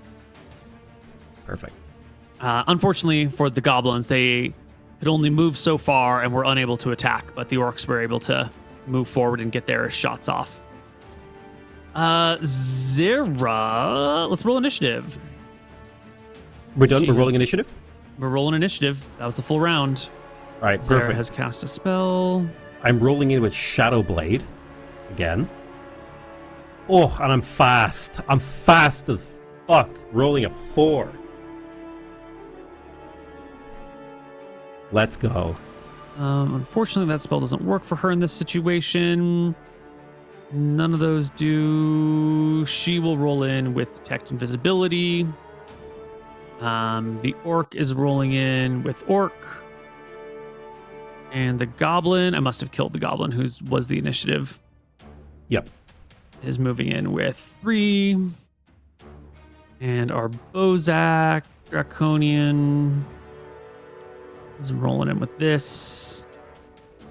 Perfect. Unfortunately for the goblins, they could only move so far and were unable to attack, but the orcs were able to move forward and get their shots off. Zara, let's roll initiative. We're done? We're rolling initiative? We're rolling initiative. That was a full round. All right, Zara perfect. has cast a spell. I'm rolling in with Shadow Blade again. Oh, and I'm fast. I'm fast as fuck. Rolling a 4. Let's go. Unfortunately, that spell doesn't work for her in this situation. None of those do. She will roll in with Detect Invisibility. The orc is rolling in with Orc. And the goblin, I must have killed the goblin, who was the initiative. Yep. Is moving in with 3. And our Bozak, Draconian, is rolling in with this.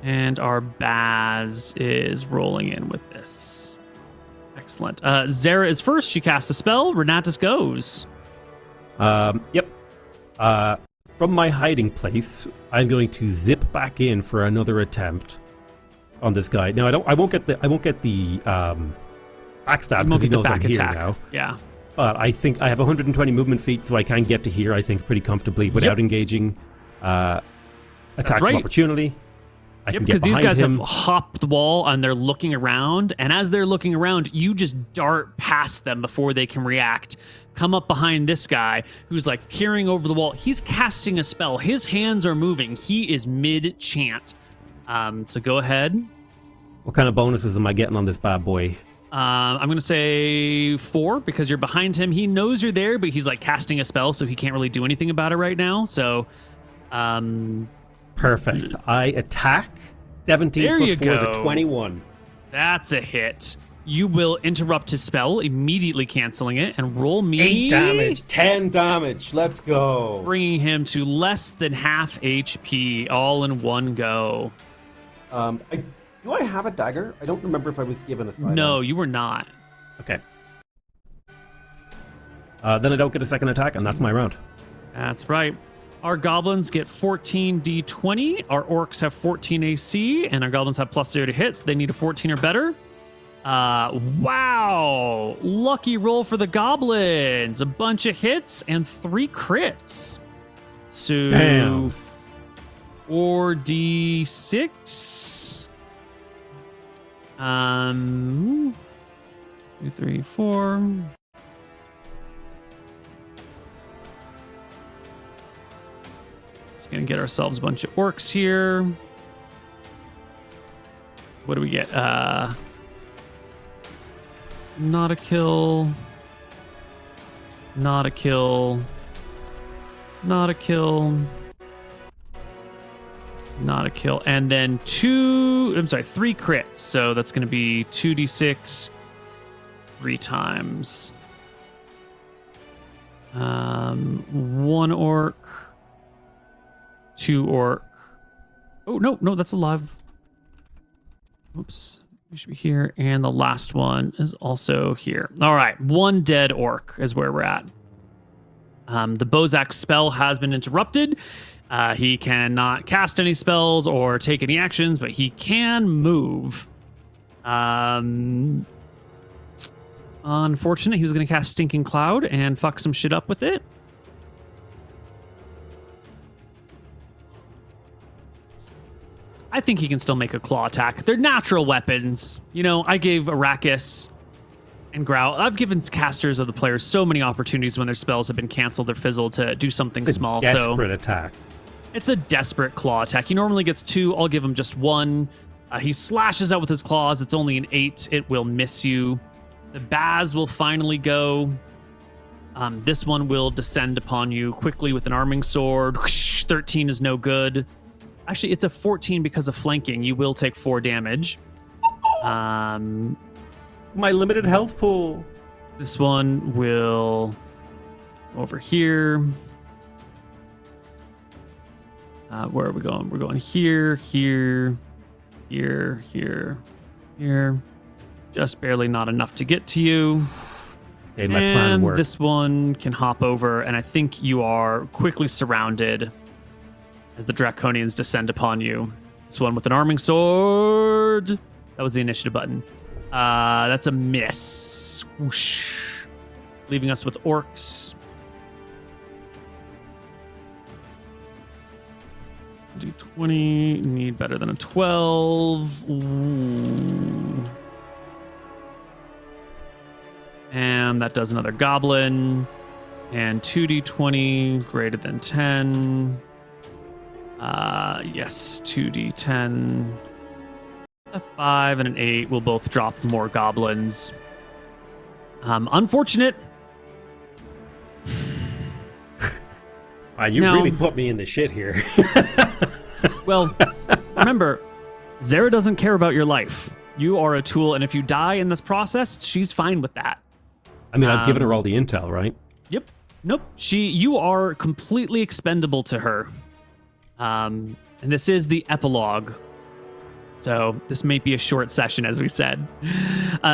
And our Baz is rolling in with this. Excellent. Zara is first. She casts a spell. Renatus goes. Yep. From my hiding place, I'm going to zip back in for another attempt on this guy. Now I won't get the backstab because he knows I'm here now. Yeah. But I think I have 120 movement feet, so I can get to here, I think, pretty comfortably without engaging attacks of opportunity. I can because get these behind guys him. have hopped the wall and they're looking around. And as they're looking around, you just dart past them before they can react. Come up behind this guy who's like peering over the wall. He's casting a spell. His hands are moving. He is mid-chant. So go ahead. What kind of bonuses am I getting on this bad boy? I'm going to say 4 because you're behind him. He knows you're there, but he's like casting a spell, so he can't really do anything about it right now. So, perfect. I attack. 17 There plus you 4 is go. a 21. That's a hit. You will interrupt his spell, immediately canceling it, and roll me 8 damage, 10 damage. Let's go. bringing him to less than half HP, all in one go. Do I have a dagger? I don't remember if I was given a sidearm. No, you were not. Okay. Then I don't get a second attack, and that's my round. That's right. Our goblins get 14 d20. Our orcs have 14 AC, and our goblins have +0 to hit, so they need a 14 or better. Wow. Lucky roll for the goblins. A bunch of hits and 3 crits. So Damn. 4d6. 2, 3, 4. Just gonna get ourselves a bunch of orcs here. What do we get? Not a kill. Not a kill. Not a kill. Not a kill. And then 3 crits. So that's going to be 2d6 3 times. 1 orc. 2 orc. Oh, no, that's alive. Oops. We should be here. And the last one is also here. All right. 1 dead orc is where we're at. The Bozak spell has been interrupted. He cannot cast any spells or take any actions, but he can move. Unfortunate, he was going to cast Stinking Cloud and fuck some shit up with it. I think he can still make a claw attack. They're natural weapons. You know, I gave Arrakis and Growl. I've given casters of the players so many opportunities when their spells have been canceled or fizzled to do something It's a small. desperate attack. It's a desperate claw attack. He normally gets 2. I'll give him just 1. He slashes out with his claws. It's only an 8. It will miss you. The Baz will finally go. This one will descend upon you quickly with an arming sword. 13 is no good. Actually, it's a 14 because of flanking. You will take 4 damage. My limited health pool. This one will over here. Where are we going? We're going here, here, here, here, here. Just barely not enough to get to you. Okay, my plan worked. This one can hop over, and I think you are quickly surrounded as the Draconians descend upon you. This one with an arming sword. That was the initiative button. That's a miss. Whoosh. Leaving us with orcs. Do 20. Need better than a 12. Ooh. And that does another goblin. And 2d20 greater than 10. Yes, 2d10. A 5 and an 8 will both drop more goblins. Unfortunate. You really put me in the shit here. Well, remember, Zara doesn't care about your life. You are a tool, and if you die in this process, she's fine with that. I mean, I've given her all the intel, right? Yep. Nope. You are completely expendable to her. And this is the epilogue. So this may be a short session, as we said.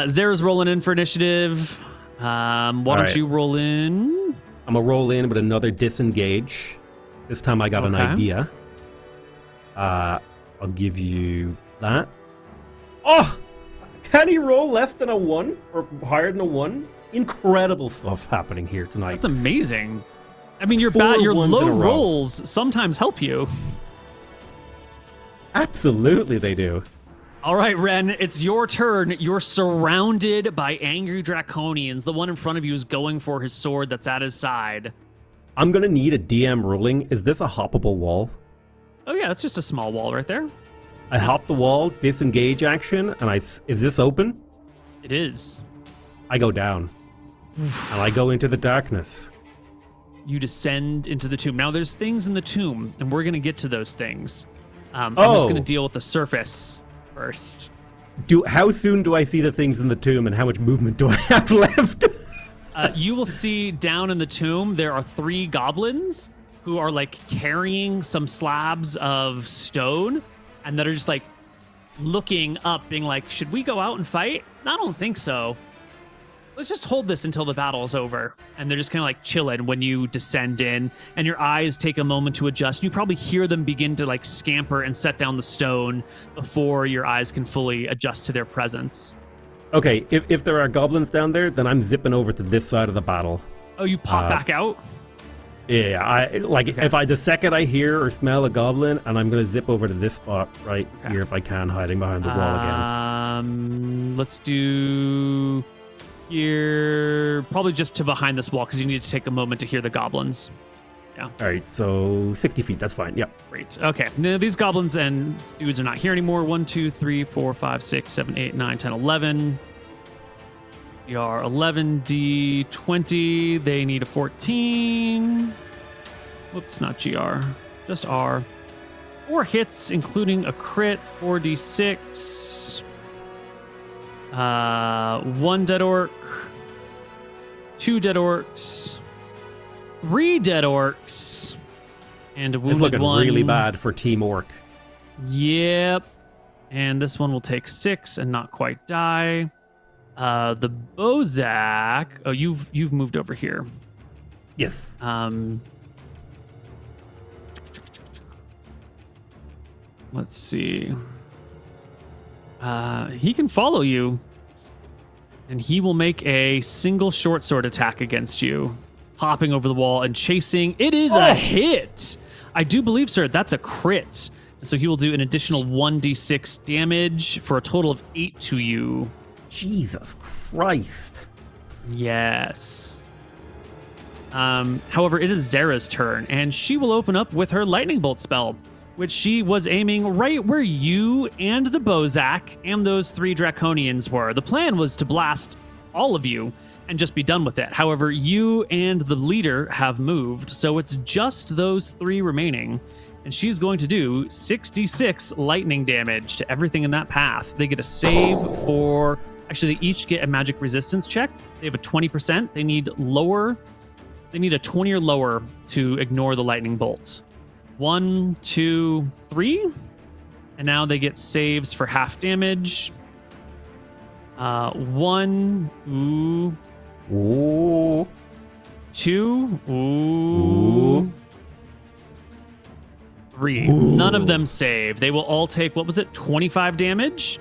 Zara's rolling in for initiative. Why don't you roll in? I'm going to roll in with another disengage. This time I got an idea. I'll give you that. Oh! Can he roll less than a 1? Or higher than a 1? Incredible stuff happening here tonight. That's amazing. I mean, your 4 low ones in a row. rolls sometimes help you. Absolutely they do. All right, Ren, it's your turn. You're surrounded by angry draconians. The one in front of you is going for his sword that's at his side. I'm going to need a DM ruling. Is this a hoppable wall? Oh, yeah, it's just a small wall right there. I hop the wall, disengage action, and is this open? It is. I go down. And I go into the darkness. You descend into the tomb. Now, there's things in the tomb, and we're going to get to those things. I'm just going to deal with the surface first. How soon do I see the things in the tomb, and how much movement do I have left? You will see down in the tomb, there are 3 goblins who are like carrying some slabs of stone and that are just like looking up, being like, should we go out and fight? I don't think so. Let's just hold this until the battle's over. And they're just kind of like chilling when you descend in, and your eyes take a moment to adjust. You probably hear them begin to like scamper and set down the stone before your eyes can fully adjust to their presence. Okay, if there are goblins down there, then I'm zipping over to this side of the battle. Oh, you pop back out? Yeah, if the second I hear or smell a goblin, and I'm gonna zip over to this spot right here if I can, hiding behind the wall again. Let's do here, probably just to behind this wall, because you need to take a moment to hear the goblins. Yeah. All right, so 60 feet, that's fine. Yep. Great. Okay. Now, these goblins and dudes are not here anymore. 1, 2, 3, 4, 5, 6, 7, 8, 9, 10, 11. We are 11d20. They need a 14. Whoops, not GR. Just R. 4 hits, including a crit. 4d6. 1 dead orc. 2 dead orcs. 3 dead orcs. And a wounded one. It's looking one. really bad for Team Orc. Yep. And this one will take 6 and not quite die. The Bozak. Oh, you've moved over here. Yes. Let's see. He can follow you, and he will make a single short sword attack against you, hopping over the wall and chasing. It is a hit. I do believe, sir, that's a crit. So he will do an additional 1d6 damage for a total of 8 to you. Jesus Christ. Yes. However, it is Zara's turn, and she will open up with her lightning bolt spell, which she was aiming right where you and the Bozak and those 3 draconians were. The plan was to blast all of you and just be done with it. However, you and the leader have moved, so it's just those 3 remaining. And she's going to do 66 lightning damage to everything in that path. They get a save for... Actually, they each get a magic resistance check. They have a 20%. They need lower. They need a 20 or lower to ignore the lightning bolt. 1, 2, 3. And now they get saves for half damage. 1. Ooh. Ooh. 2. Ooh. 3. Ooh. None of them save. They will all take, what was it, 25 damage?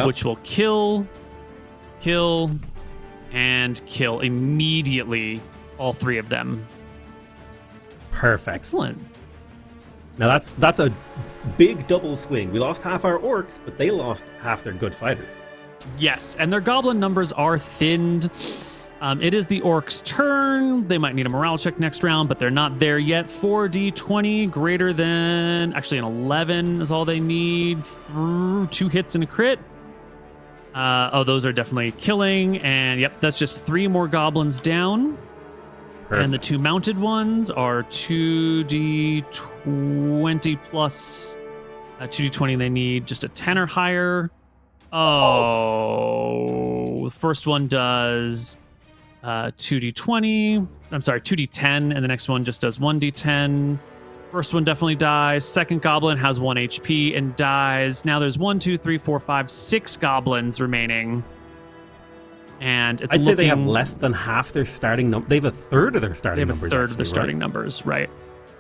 Which will kill, and kill immediately, all 3 of them. Perfect. Excellent. Now that's a big double swing. We lost half our orcs, but they lost half their good fighters. Yes, and their goblin numbers are thinned. It is the orcs' turn. They might need a morale check next round, but they're not there yet. 4d20 greater than... Actually, an 11 is all they need. 2 hits and a crit. Those are definitely killing. And yep, that's just 3 more goblins down. Perfect. And the 2 mounted ones are 2d20 plus 2d20. They need just a 10 or higher. The first one does 2d20. I'm sorry, 2d10, and the next one just does 1d10. First one definitely dies. Second goblin has 1 HP and dies. Now there's 1, 2, 3, 4, 5, 6 goblins remaining. And I'd say they have less than half their starting number. They have a third of their starting numbers. They have a third of their starting numbers, right?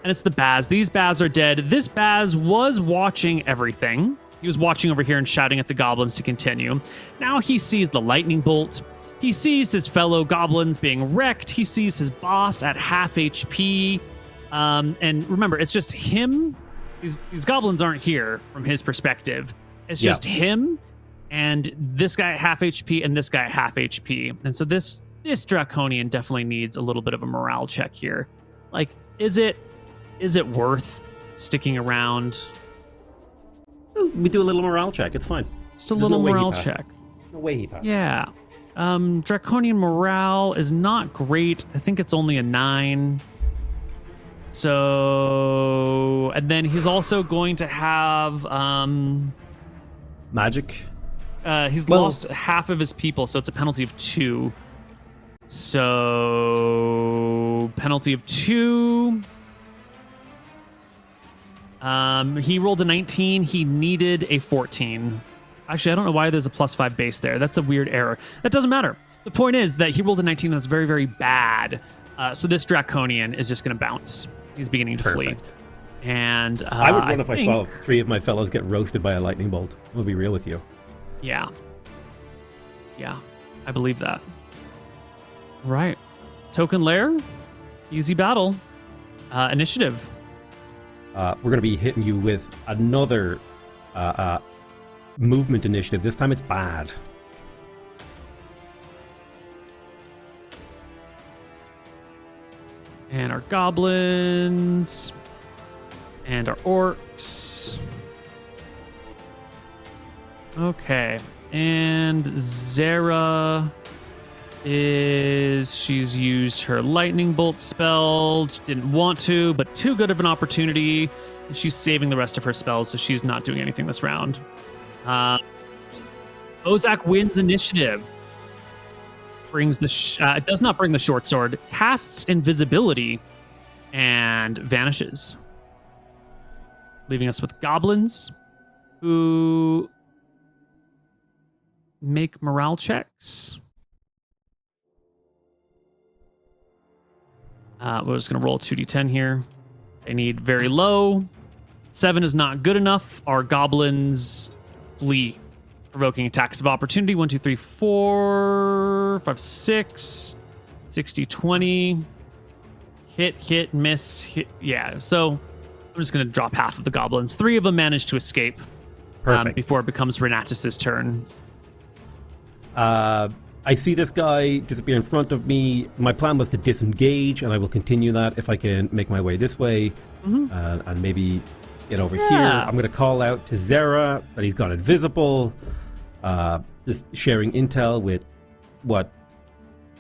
And it's the Baz. These Baz are dead. This Baz was watching everything. He was watching over here and shouting at the goblins to continue. Now he sees the lightning bolt. He sees his fellow goblins being wrecked. He sees his boss at half HP. And remember, it's just him these goblins aren't here from his perspective. It's just him and this guy at half HP and this guy at half HP. And so this draconian definitely needs a little bit of a morale check here. Like, is it worth sticking around? We do a little morale check. It's fine. Just a little morale check. No way he passed. Yeah. Draconian morale is not great. I think it's only a 9. So, and then he's also going to have magic. He's lost half of his people, so it's a penalty of 2. So, penalty of 2. He rolled a 19. He needed a 14. Actually, I don't know why there's a +5 base there. That's a weird error. That doesn't matter. The point is that he rolled a 19 that's very, very bad. So this draconian is just going to bounce. He's beginning to flee. And I would run if I saw 3 of my fellows get roasted by a lightning bolt. I'll be real with you. Yeah. Yeah, I believe that. Right. Token lair. Easy battle. Initiative. We're going to be hitting you with another movement initiative. This time it's bad. And our goblins. And our orcs. Okay. And Zara she's used her lightning bolt spell. She didn't want to, but too good of an opportunity. She's saving the rest of her spells, so she's not doing anything this round. Ozak wins initiative. Brings it does not bring the short sword. Casts invisibility and vanishes, leaving us with goblins who make morale checks. We're just going to roll a 2d10 here. They need very low. 7 is not good enough. Our goblins flee, provoking attacks of opportunity. 1, 2, 3, 4, 5, 6, 60, 20. Hit, miss, hit. Yeah, so I'm just going to drop half of the goblins. 3 of them manage to escape before it becomes Renatus's turn. I see this guy disappear in front of me. My plan was to disengage, and I will continue that if I can make my way this way and maybe get over here. I'm going to call out to Zera that he's gone invisible. Just sharing intel with what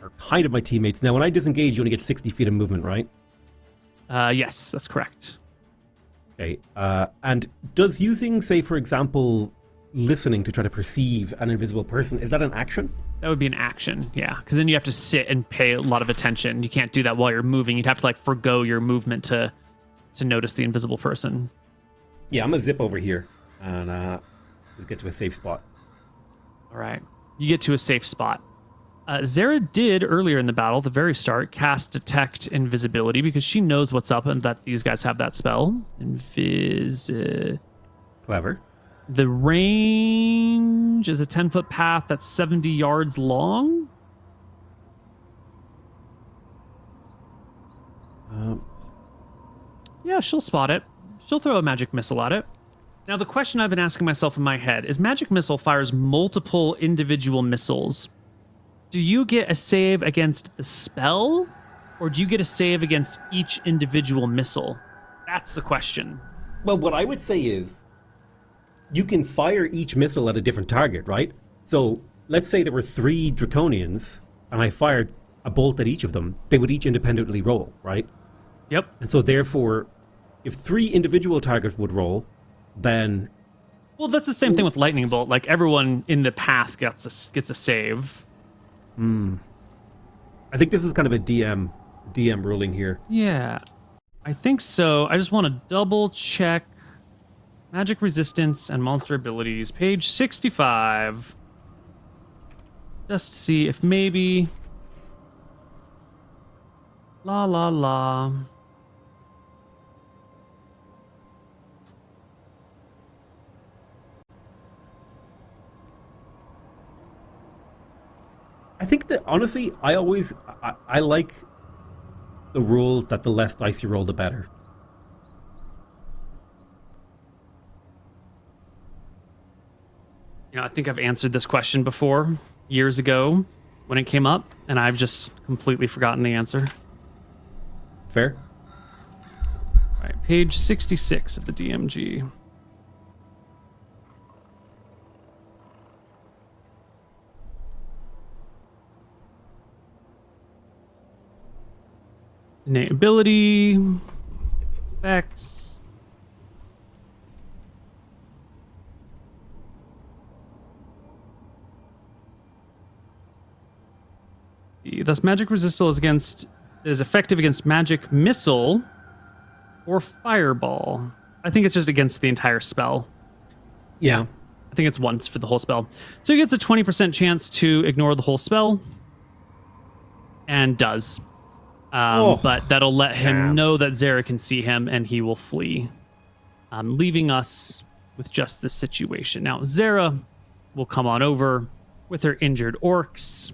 are kind of my teammates. Now, when I disengage, you only get 60 feet of movement, right? Yes, that's correct. Okay. And does using, say, for example, listening to try to perceive an invisible person, is that an action? That would be an action, yeah. Because then you have to sit and pay a lot of attention. You can't do that while you're moving. You'd have to forgo your movement to notice the invisible person. Yeah, I'm gonna zip over here and just get to a safe spot. All right, you get to a safe spot. Zara did earlier in the battle, at the very start, cast Detect Invisibility because she knows what's up and that these guys have that spell. Clever. The range is a 10-foot path that's 70 yards long. Yeah, she'll spot it. She'll throw a magic missile at it. Now, the question I've been asking myself in my head is magic missile fires multiple individual missiles. Do you get a save against the spell, or do you get a save against each individual missile? That's the question. Well, what I would say is you can fire each missile at a different target, right? So let's say there were 3 draconians and I fired a bolt at each of them. They would each independently roll, right? Yep. And so therefore, if 3 individual targets would roll, then... Well, that's the same thing with lightning bolt. Everyone in the path gets a save. I think this is kind of a DM ruling here. Yeah, I think so. I just want to double check magic resistance and monster abilities, page 65. Just to see if maybe... La la la. I think that, honestly, I like the rule that the less dice you roll, the better. I think I've answered this question before years ago when it came up, and I've just completely forgotten the answer. Fair. All right, page 66 of the DMG. Innate ability, effects. Thus, magic resistal is effective against magic missile or fireball. I think it's just against the entire spell. Yeah. I think it's once for the whole spell. So he gets a 20% chance to ignore the whole spell, and does. But that'll let him know that Zara can see him, and he will flee, leaving us with just this situation. Now, Zara will come on over with her injured orcs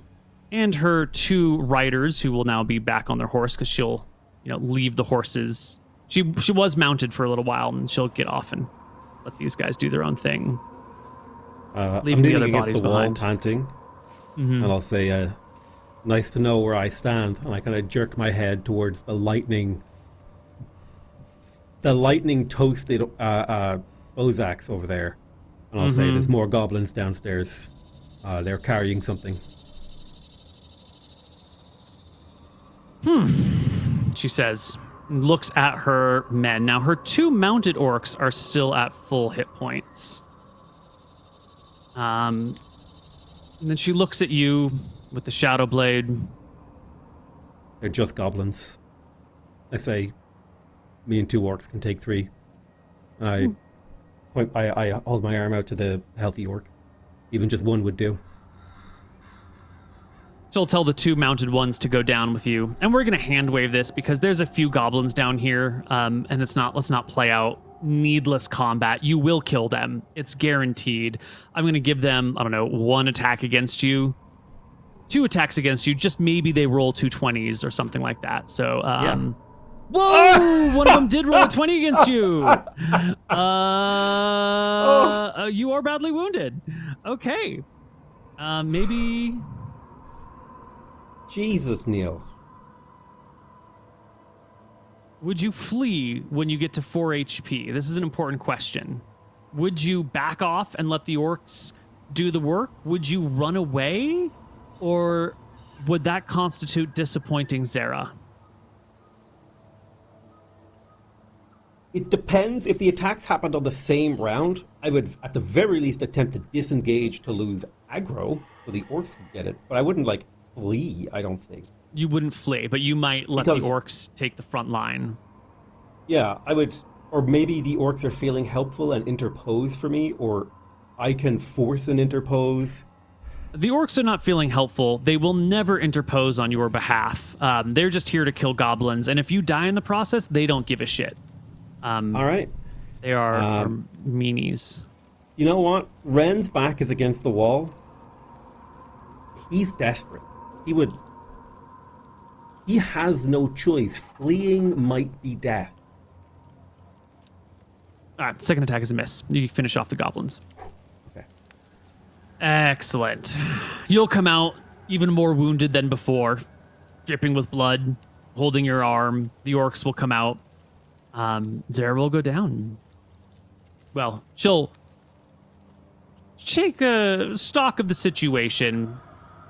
and her 2 riders, who will now be back on their horse because she'll, leave the horses. She was mounted for a little while, and she'll get off and let these guys do their own thing, leaving the other bodies behind. Panting, and I'll say, nice to know where I stand, and I kind of jerk my head towards the lightning toasted Bozaks over there, and I'll say, there's more goblins downstairs. They're carrying something. She says, and looks at her men. Now, her 2 mounted orcs are still at full hit points. And then she looks at you with the shadow blade. They're just goblins. I say, me and 2 orcs can take 3. I hold my arm out to the healthy orc. Even just 1 would do. She'll tell the 2 mounted ones to go down with you. And we're going to hand wave this because there's a few goblins down here. And let's not play out needless combat. You will kill them. It's guaranteed. I'm going to give them, 1 attack against you. 2 attacks against you. Just maybe they roll 2 20s or something like that. So, Whoa! One of them did roll a 20 against you. You are badly wounded. Okay. Maybe... Jesus, Neil. Would you flee when you get to 4 HP? This is an important question. Would you back off and let the orcs do the work? Would you run away? Or would that constitute disappointing Zara? It depends. If the attacks happened on the same round, I would at the very least attempt to disengage to lose aggro so the orcs could get it. But I wouldn't flee, I don't think. You wouldn't flee, but you might let the orcs take the front line. Yeah, I would. Or maybe the orcs are feeling helpful and interpose for me, or I can force an interpose. The orcs are not feeling helpful. They will never interpose on your behalf. They're just here to kill goblins, and if you die in the process, they don't give a shit. All right. They are meanies. You know what? Ren's back is against the wall. He's desperate. He has no choice. Fleeing might be death. All right, second attack is a miss. You finish off the goblins. Okay. Excellent. You'll come out even more wounded than before, dripping with blood, holding your arm. The orcs will come out. Zara will go down. Well, she'll take a stock of the situation.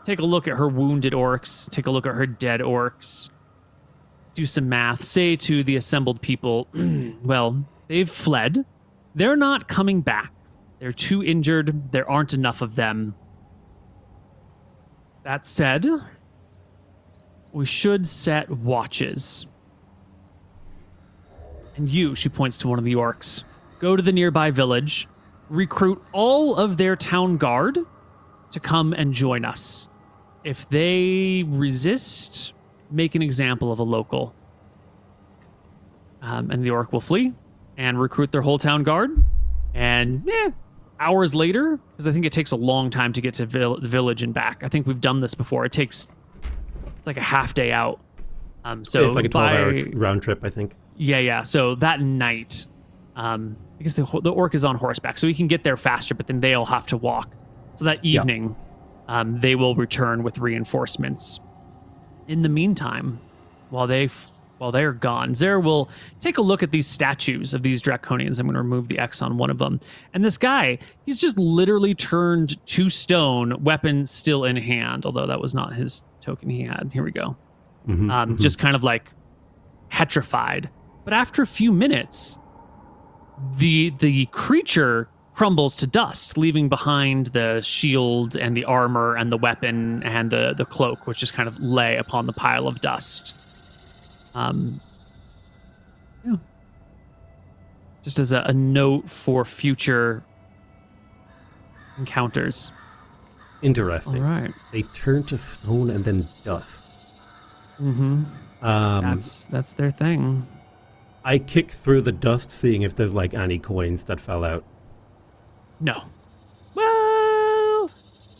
Take a look at her wounded orcs. Take a look at her dead orcs. Do some math. Say to the assembled people, well, they've fled. They're not coming back. They're too injured. There aren't enough of them. That said, we should set watches. And you, she points to one of the orcs, go to the nearby village, recruit all of their town guard to come and join us. If they resist, make an example of a local. And the orc will flee and recruit their whole town guard. And hours later, because I think it takes a long time to get to the village and back. I think we've done this before. It's like a half day out. So it's like a 12-hour round trip, I think. Yeah. So that night, because the orc is on horseback, so he can get there faster, but then they'll have to walk. So that evening, they will return with reinforcements. In the meantime, while they're gone, Zara will take a look at these statues of these draconians. I'm going to remove the X on one of them. And this guy, he's just literally turned to stone, weapon still in hand, although that was not his token he had. Here we go. Just kind of like petrified. But after a few minutes, the creature crumbles to dust, leaving behind the shield and the armor and the weapon and the cloak, which just kind of lay upon the pile of dust. Just as a note for future encounters. Interesting. All right. They turn to stone and then dust. That's their thing. I kick through the dust, seeing if there's like any coins that fell out. No. Well,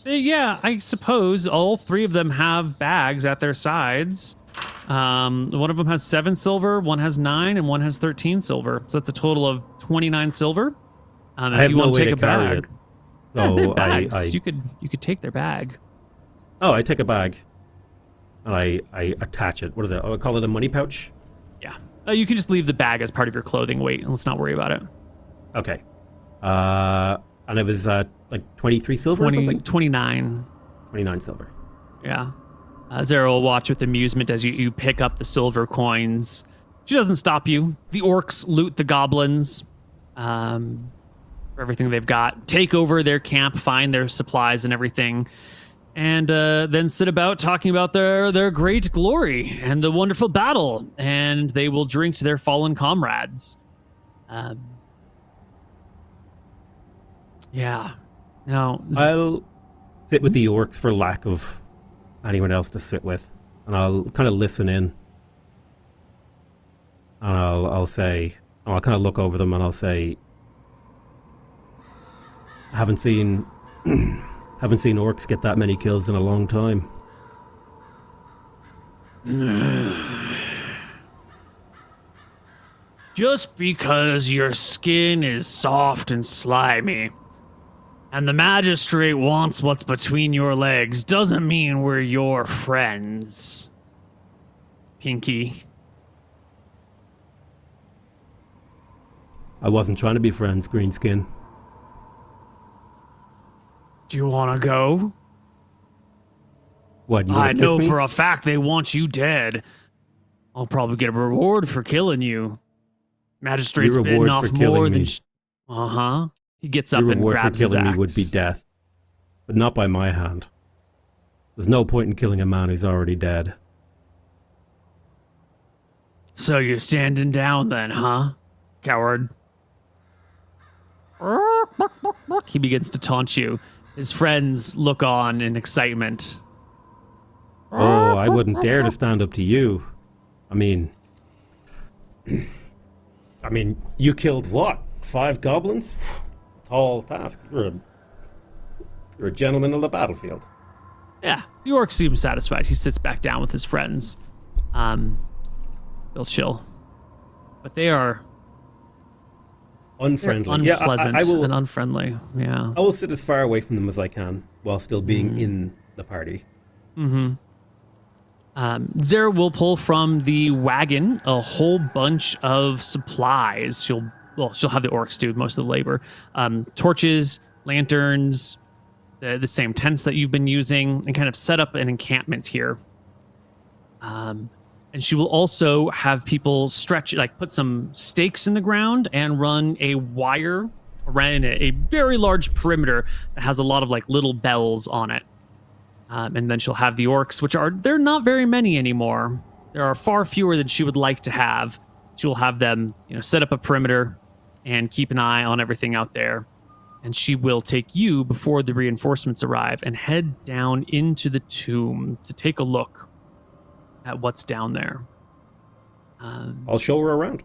I suppose all three of them have bags at their sides. One of them has 7 silver, one has 9, and one has 13 silver. So that's a total of 29 silver. I have you no want to way take to a carry bag, it. So bags. You could take their bag. Oh, I take a bag and I attach it. What is it? I call it a money pouch. Yeah. You can just leave the bag as part of your clothing weight, and let's not worry about it. Okay. And it was like 23 silver or something? 29. 29 silver. Yeah. Zara will watch with amusement as you pick up the silver coins. She doesn't stop you. The orcs loot the goblins for everything they've got, take over their camp, find their supplies and everything, and then sit about talking about their great glory and the wonderful battle, and they will drink to their fallen comrades. Yeah. No. I'll sit with the orcs for lack of anyone else to sit with, and I'll kind of listen in, and I'll kind of look over them, and I'll say, haven't seen orcs get that many kills in a long time. Just because your skin is soft and slimy, and the magistrate wants what's between your legs, doesn't mean we're your friends, Pinky. I wasn't trying to be friends, Greenskin. Do you want to go? What, you I want to know kiss me? for a fact they want you dead. I'll probably get a reward for killing you. Magistrate's Your bitten reward off for killing more than... me. Uh-huh. He gets up Your and reward for grabs his killing axe. me would be death, but not by my hand. There's no point in killing a man who's already dead. So you're standing down then, huh? Coward. He begins to taunt you. His friends look on in excitement. Oh, I wouldn't dare to stand up to you. I mean, you killed what? 5 goblins? Tall task. You're a gentleman of the battlefield. Yeah, the orc seems satisfied. He sits back down with his friends. They'll chill. But they are unfriendly. Unpleasant I will, and unfriendly. Yeah. I will sit as far away from them as I can while still being in the party. Zara will pull from the wagon a whole bunch of supplies. She'll have the orcs do most of the labor. Torches, lanterns, the same tents that you've been using, and kind of set up an encampment here. And she will also have people put some stakes in the ground and run a wire around a very large perimeter that has a lot of little bells on it. And then she'll have the orcs, they're not very many anymore. There are far fewer than she would like to have. She will have them, set up a perimeter and keep an eye on everything out there. And she will take you before the reinforcements arrive and head down into the tomb to take a look at what's down there. I'll show her around.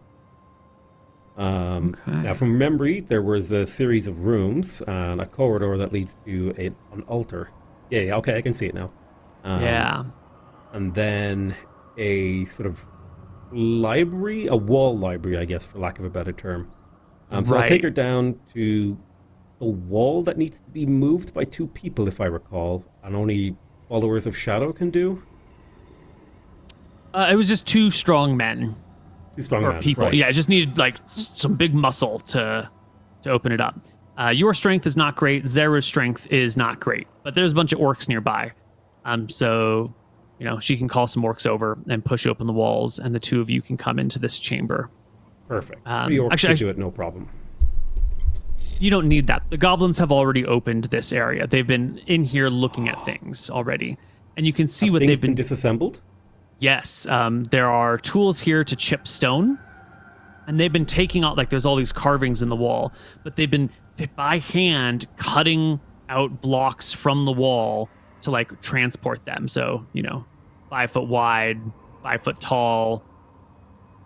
Okay. Now, from memory, there was a series of rooms and a corridor that leads to an altar. Yeah, okay, I can see it now. Yeah. And then a sort of library, a wall library, I guess, for lack of a better term. So I'll take her down to the wall that needs to be moved by 2 people, if I recall, and only followers of Shadow can do. It was just 2 strong men. 2 strong or men, people. right. Yeah, I just needed like some big muscle to open it up. Your strength is not great. Zera's strength is not great, but there's a bunch of orcs nearby. So, she can call some orcs over and push open the walls, and the 2 of you can come into this chamber. Perfect. 3 orcs should do it, no problem. You don't need that. The goblins have already opened this area. They've been in here looking at things already, and you can see what they've been disassembled. Yes, there are tools here to chip stone, and they've been taking out, like, there's all these carvings in the wall, but they've been by hand cutting out blocks from the wall to, like, transport them. So, 5 foot wide, 5 foot tall,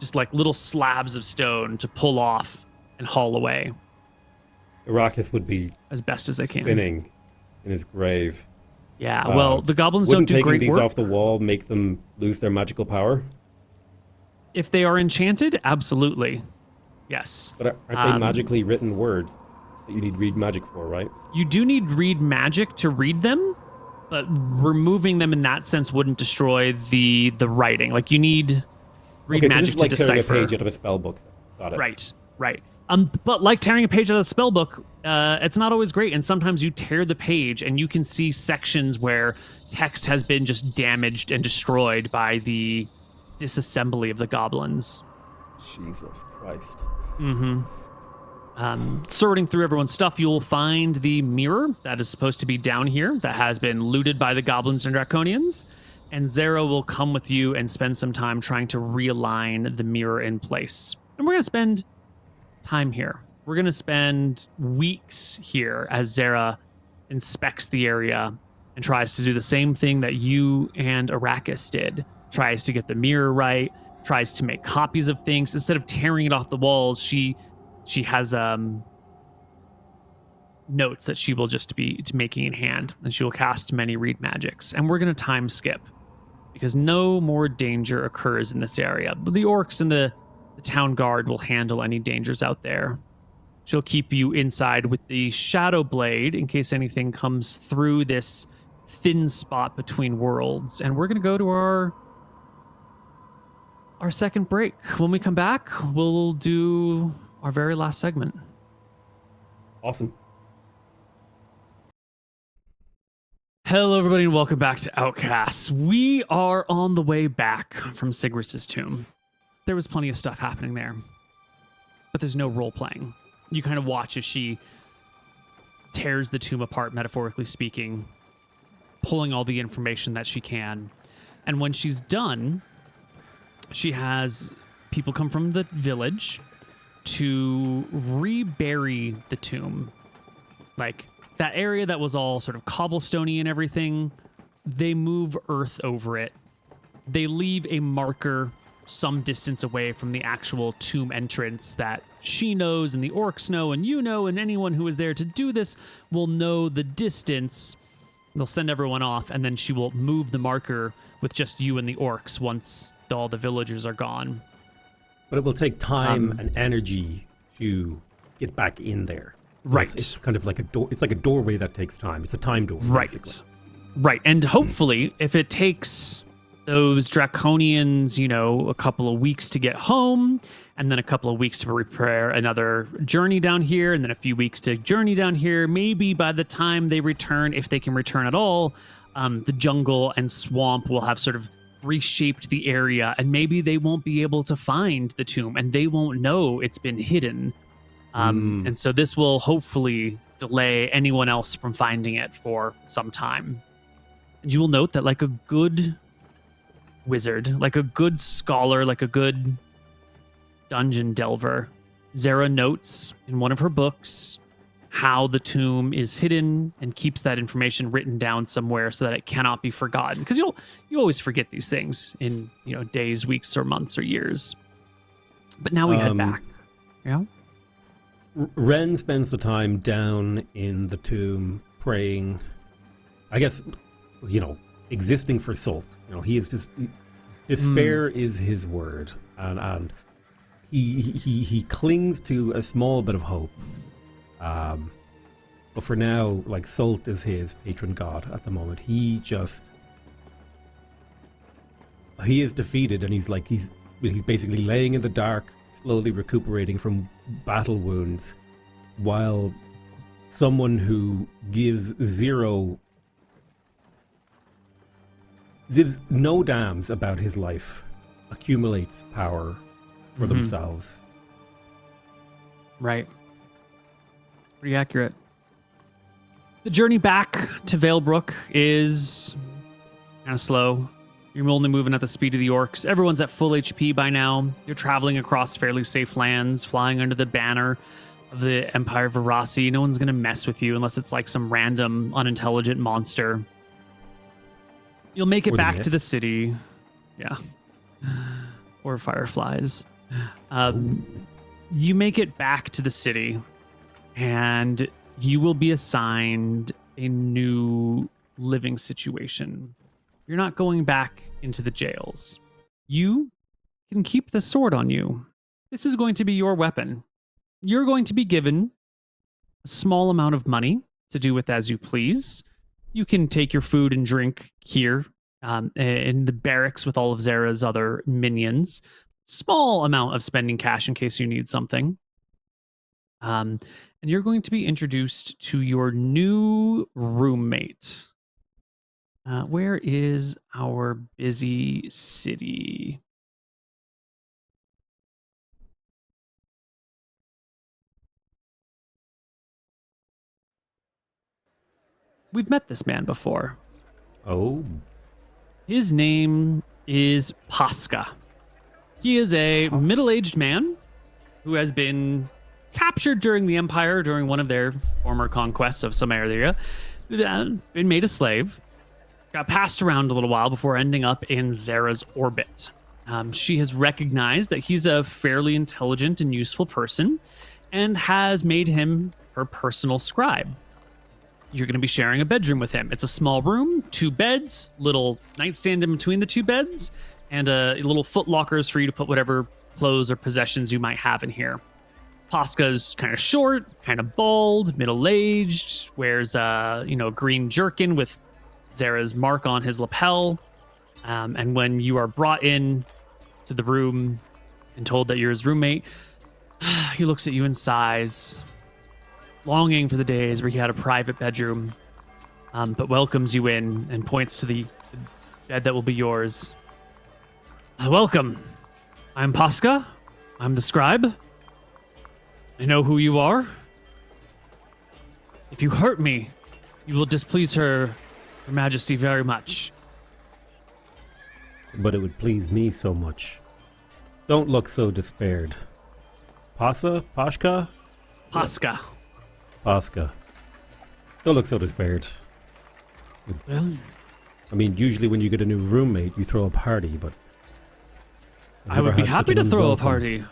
just like little slabs of stone to pull off and haul away. Arrakis would be as best as they can, spinning in his grave. Yeah, well, the goblins don't do great work. Wouldn't taking these off the wall make them lose their magical power? If they are enchanted, absolutely. Yes. But aren't they magically written words that you need read magic for, right? You do need read magic to read them, but removing them in that sense wouldn't destroy the writing. Like, you need read magic to decipher. Tearing a page out of a spell book. Got it. Right. But like tearing a page out of a spell book, it's not always great. And sometimes you tear the page and you can see sections where text has been just damaged and destroyed by the disassembly of the goblins. Jesus Christ. Mm-hmm. Sorting through everyone's stuff, you'll find the mirror that is supposed to be down here that has been looted by the goblins and draconians. And Zera will come with you and spend some time trying to realign the mirror in place. And we're going to spend time here. We're going to spend weeks here as Zera inspects the area and tries to do the same thing that you and Arrakis did. Tries to get the mirror right, tries to make copies of things. Instead of tearing it off the walls, she has notes that she will just be making in hand, and she will cast many read magics. And we're going to time skip because no more danger occurs in this area. But the orcs and the town guard will handle any dangers out there. She'll keep you inside with the shadow blade in case anything comes through this thin spot between worlds. And we're going to go to our second break. When we come back, we'll do our very last segment. Awesome. Hello, everybody, and welcome back to Outcasts. We are on the way back from Sigris's tomb. There was plenty of stuff happening there, but there's no role playing. You kind of watch as she tears the tomb apart, metaphorically speaking, pulling all the information that she can. And when she's done, she has people come from the village to rebury the tomb. Like, that area that was all sort of cobblestoney and everything, they move earth over it. They leave a marker some distance away from the actual tomb entrance that she knows and the orcs know and you know, and anyone who is there to do this will know the distance. They'll send everyone off, and then she will move the marker with just you and the orcs once all the villagers are gone. But it will take time and energy to get back in there. Right. It's kind of like a door. It's like a doorway that takes time. It's a time door, basically. Right. And hopefully, if it takes those draconians, a couple of weeks to get home, and then a couple of weeks to prepare another journey down here, and then a few weeks to journey down here, maybe by the time they return, if they can return at all, the jungle and swamp will have sort of reshaped the area, and maybe they won't be able to find the tomb, and they won't know it's been hidden. And so this will hopefully delay anyone else from finding it for some time. And you will note that, like a good wizard, like a good scholar, like a good dungeon delver, Zera notes in one of her books how the tomb is hidden and keeps that information written down somewhere so that it cannot be forgotten. Because you always forget these things in days, weeks, or months or years. But now we head back. Yeah. Ren spends the time down in the tomb praying, I guess, existing for Sult. He is just, despair is his word. And he clings to a small bit of hope. But for now, like, Sult is his patron god at the moment. He is defeated, and he's basically laying in the dark, slowly recuperating from battle wounds, while someone who gives no damns about his life accumulates power for themselves. Right. Pretty accurate. The journey back to Valebrook is kind of slow. You're only moving at the speed of the orcs. Everyone's at full HP by now. You're traveling across fairly safe lands, flying under the banner of the Empire of Verasi. No one's going to mess with you unless it's like some random unintelligent monster. You'll make it back to the city. Yeah. Or fireflies. You make it back to the city, and you will be assigned a new living situation. You're not going back into the jails. You can keep the sword on you. This is going to be your weapon. You're going to be given a small amount of money to do with as you please. You can take your food and drink here in the barracks with all of Zara's other minions. Small amount of spending cash in case you need something. And you're going to be introduced to your new roommate. Where is our busy city? We've met this man before. Oh. His name is Pasca. He is a middle-aged man who has been captured during the Empire, during one of their former conquests of some area, been made a slave, got passed around a little while before ending up in Zara's orbit. She has recognized that he's a fairly intelligent and useful person and has made him her personal scribe. You're going to be sharing a bedroom with him. It's a small room, 2 beds, little nightstand in between the 2 beds, and little foot lockers for you to put whatever clothes or possessions you might have in here. Pasca's kind of short, kind of bald, middle-aged, wears a green jerkin with Zara's mark on his lapel. And when you are brought in to the room and told that you're his roommate, he looks at you and sighs, longing for the days where he had a private bedroom, but welcomes you in and points to the bed that will be yours. Welcome. I'm Pasca. I'm the scribe. I know who you are. If you hurt me, you will displease her Majesty very much. But it would please me so much. Don't look so despaired. Pasca? Pasca. Pasca. Don't look so despaired. Well, I mean, usually when you get a new roommate, you throw a party, but I would be happy to throw a party.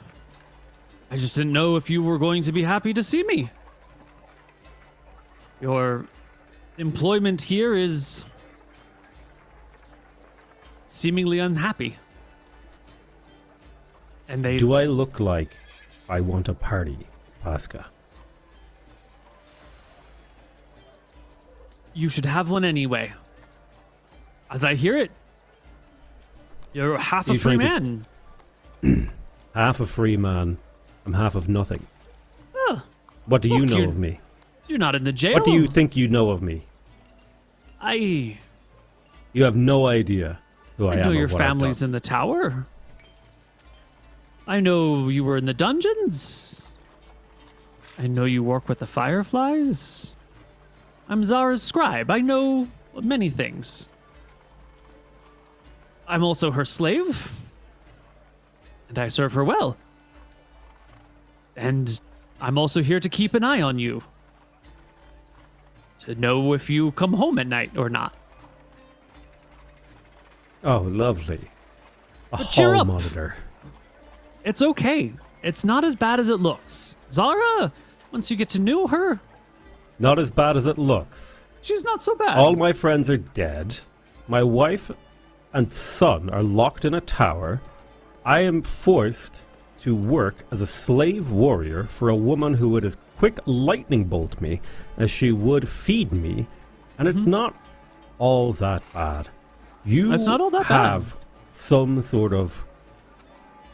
I just didn't know if you were going to be happy to see me. Your employment here is seemingly unhappy. And they... Do I look like I want a party, Pasca? You should have one anyway. As I hear it, you're half a free man. Half a free man. I'm half of nothing. Well, what do you know of me? You're not in the jail. What do you think you know of me? You have no idea who I am. I know your family's in the tower. I know you were in the dungeons. I know you work with the fireflies. I'm Zara's scribe. I know many things. I'm also her slave. And I serve her well. And I'm also here to keep an eye on you. To know if you come home at night or not. Oh, lovely. A cheer hall up. monitor. It's okay. It's not as bad as it looks. Zara, once you get to know her... Not as bad as it looks. She's not so bad. All my friends are dead. My wife and son are locked in a tower. I am forced to work as a slave warrior for a woman who would as quick lightning bolt me as she would feed me, and it's not all that bad. It's not all that have some sort of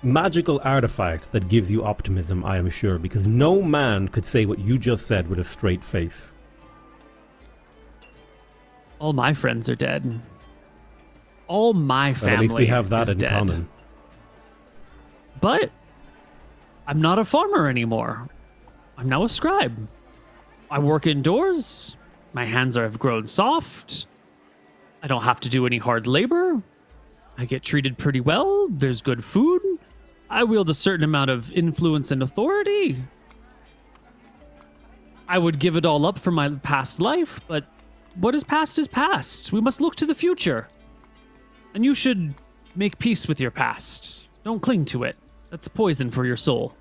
magical artifact that gives you optimism, I am sure, because no man could say what you just said with a straight face. All my friends are dead. All my family at least we have that is in dead. common. But I'm not a farmer anymore. I'm now a scribe. I work indoors. My hands have grown soft. I don't have to do any hard labor. I get treated pretty well. There's good food. I wield a certain amount of influence and authority. I would give it all up for my past life, but what is past is past. We must look to the future. And you should make peace with your past. Don't cling to it. That's poison for your soul.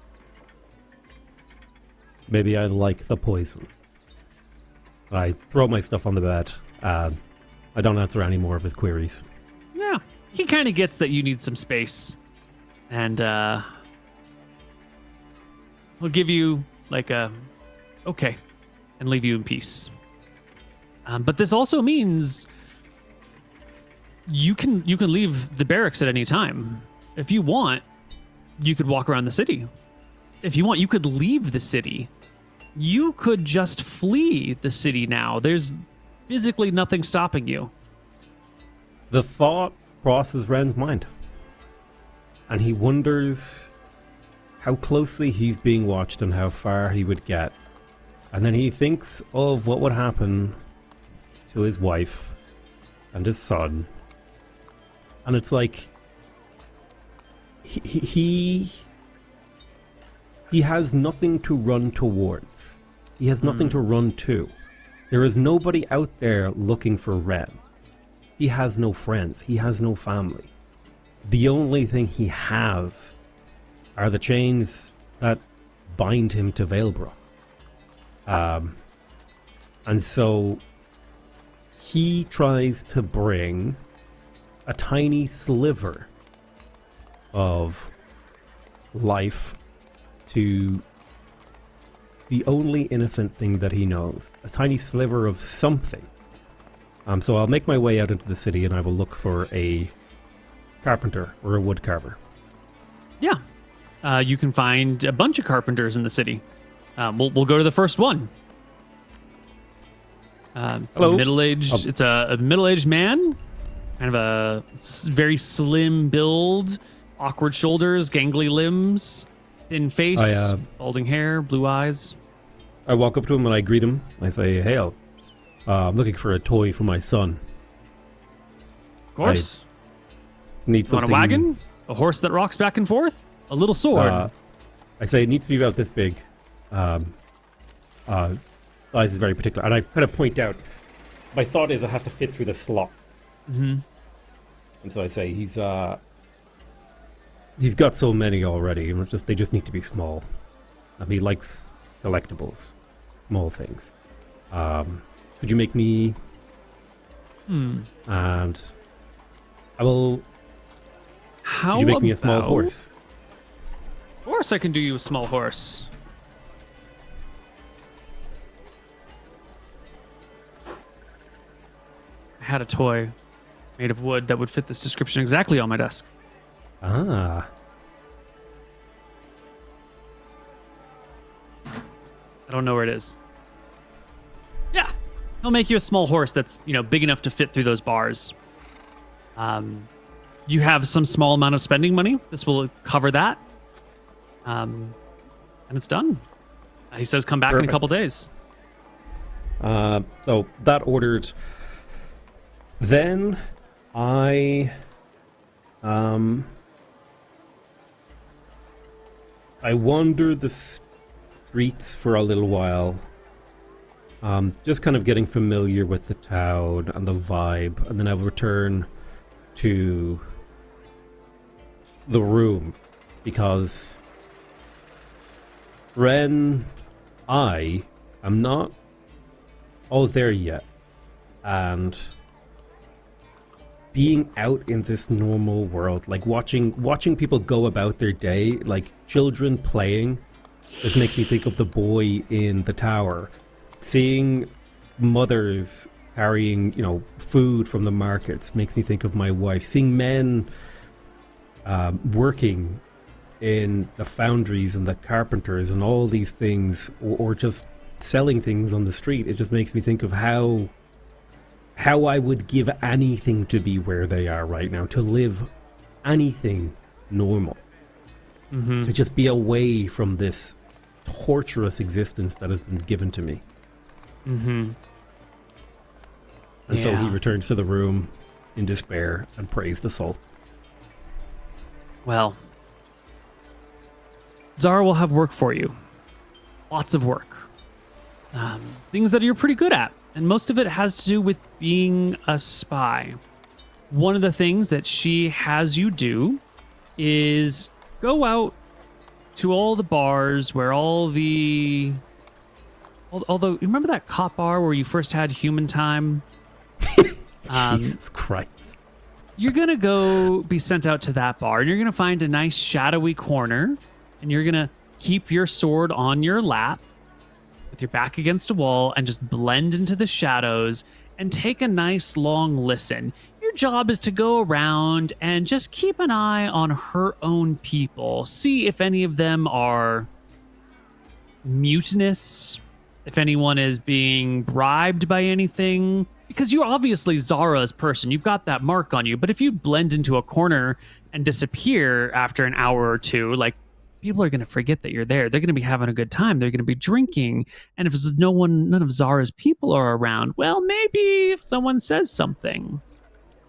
Maybe I like the poison. I throw my stuff on the bed. I don't answer any more of his queries. Yeah, he kind of gets that you need some space. And he'll give you like a okay and leave you in peace. But this also means you can leave the barracks at any time. If you want, you could walk around the city. If you want, you could leave the city. You could just flee the city now. There's physically nothing stopping you. The thought crosses Ren's mind. And he wonders how closely he's being watched and how far he would get. And then he thinks of what would happen to his wife and his son. And it's like he has nothing to run towards. He has nothing to run to. There is nobody out there looking for Ren. He has no friends. He has no family. The only thing he has are the chains that bind him to Veilbrook. And so he tries to bring a tiny sliver of life to the only innocent thing that he knows. A tiny sliver of something. So I'll make my way out into the city and I will look for a carpenter or a wood carver. Yeah. You can find a bunch of carpenters in the city. We'll go to the first one. Hello. Middle-aged. It's a middle-aged man, kind of a very slim build, awkward shoulders, gangly limbs, thin face, balding hair, blue eyes. I walk up to him and I greet him. I say, "Hail. I'm looking for a toy for my son." Of course. I need something. Want a wagon? A horse that rocks back and forth? A little sword? I say it needs to be about this big. Size is very particular. And I kind of point out, my thought is it has to fit through the slot. Mm-hmm. And so I say, he's got so many already. And they just need to be small. He likes collectibles. Small things. Could you make me... And I will... Could you make me a small horse? Of course I can do you a small horse. I had a toy made of wood that would fit this description exactly on my desk. Ah. I don't know where it is. Yeah. I'll make you a small horse that's, big enough to fit through those bars. You have some small amount of spending money. This will cover that. And it's done. He says come back in a couple days. So that ordered. Then I wander the streets for a little while. Just kind of getting familiar with the town and the vibe, and then I'll return to the room because I am not all there yet, and being out in this normal world, like watching people go about their day, like children playing, just makes me think of the boy in the tower. Seeing mothers carrying, food from the markets makes me think of my wife. Seeing men working in the foundries and the carpenters and all these things, or just selling things on the street, it just makes me think of how I would give anything to be where they are right now, to live anything normal, to just be away from this torturous existence that has been given to me. And so he returns to the room in despair and prays to Sol. Well, Zara will have work for you. Lots of work. Things that you're pretty good at. And most of it has to do with being a spy. One of the things that she has you do is go out to all the bars where you remember that cop bar where you first had human time? Jesus Christ. You're going to go be sent out to that bar, and you're going to find a nice shadowy corner, and you're going to keep your sword on your lap with your back against a wall and just blend into the shadows and take a nice long listen. Your job is to go around and just keep an eye on her own people. See if any of them are mutinous, if anyone is being bribed by anything. Because you're obviously Zara's person. You've got that mark on you. But if you blend into a corner and disappear after an hour or two, like, people are going to forget that you're there. They're going to be having a good time. They're going to be drinking. And if none of Zara's people are around, well, maybe if someone says something.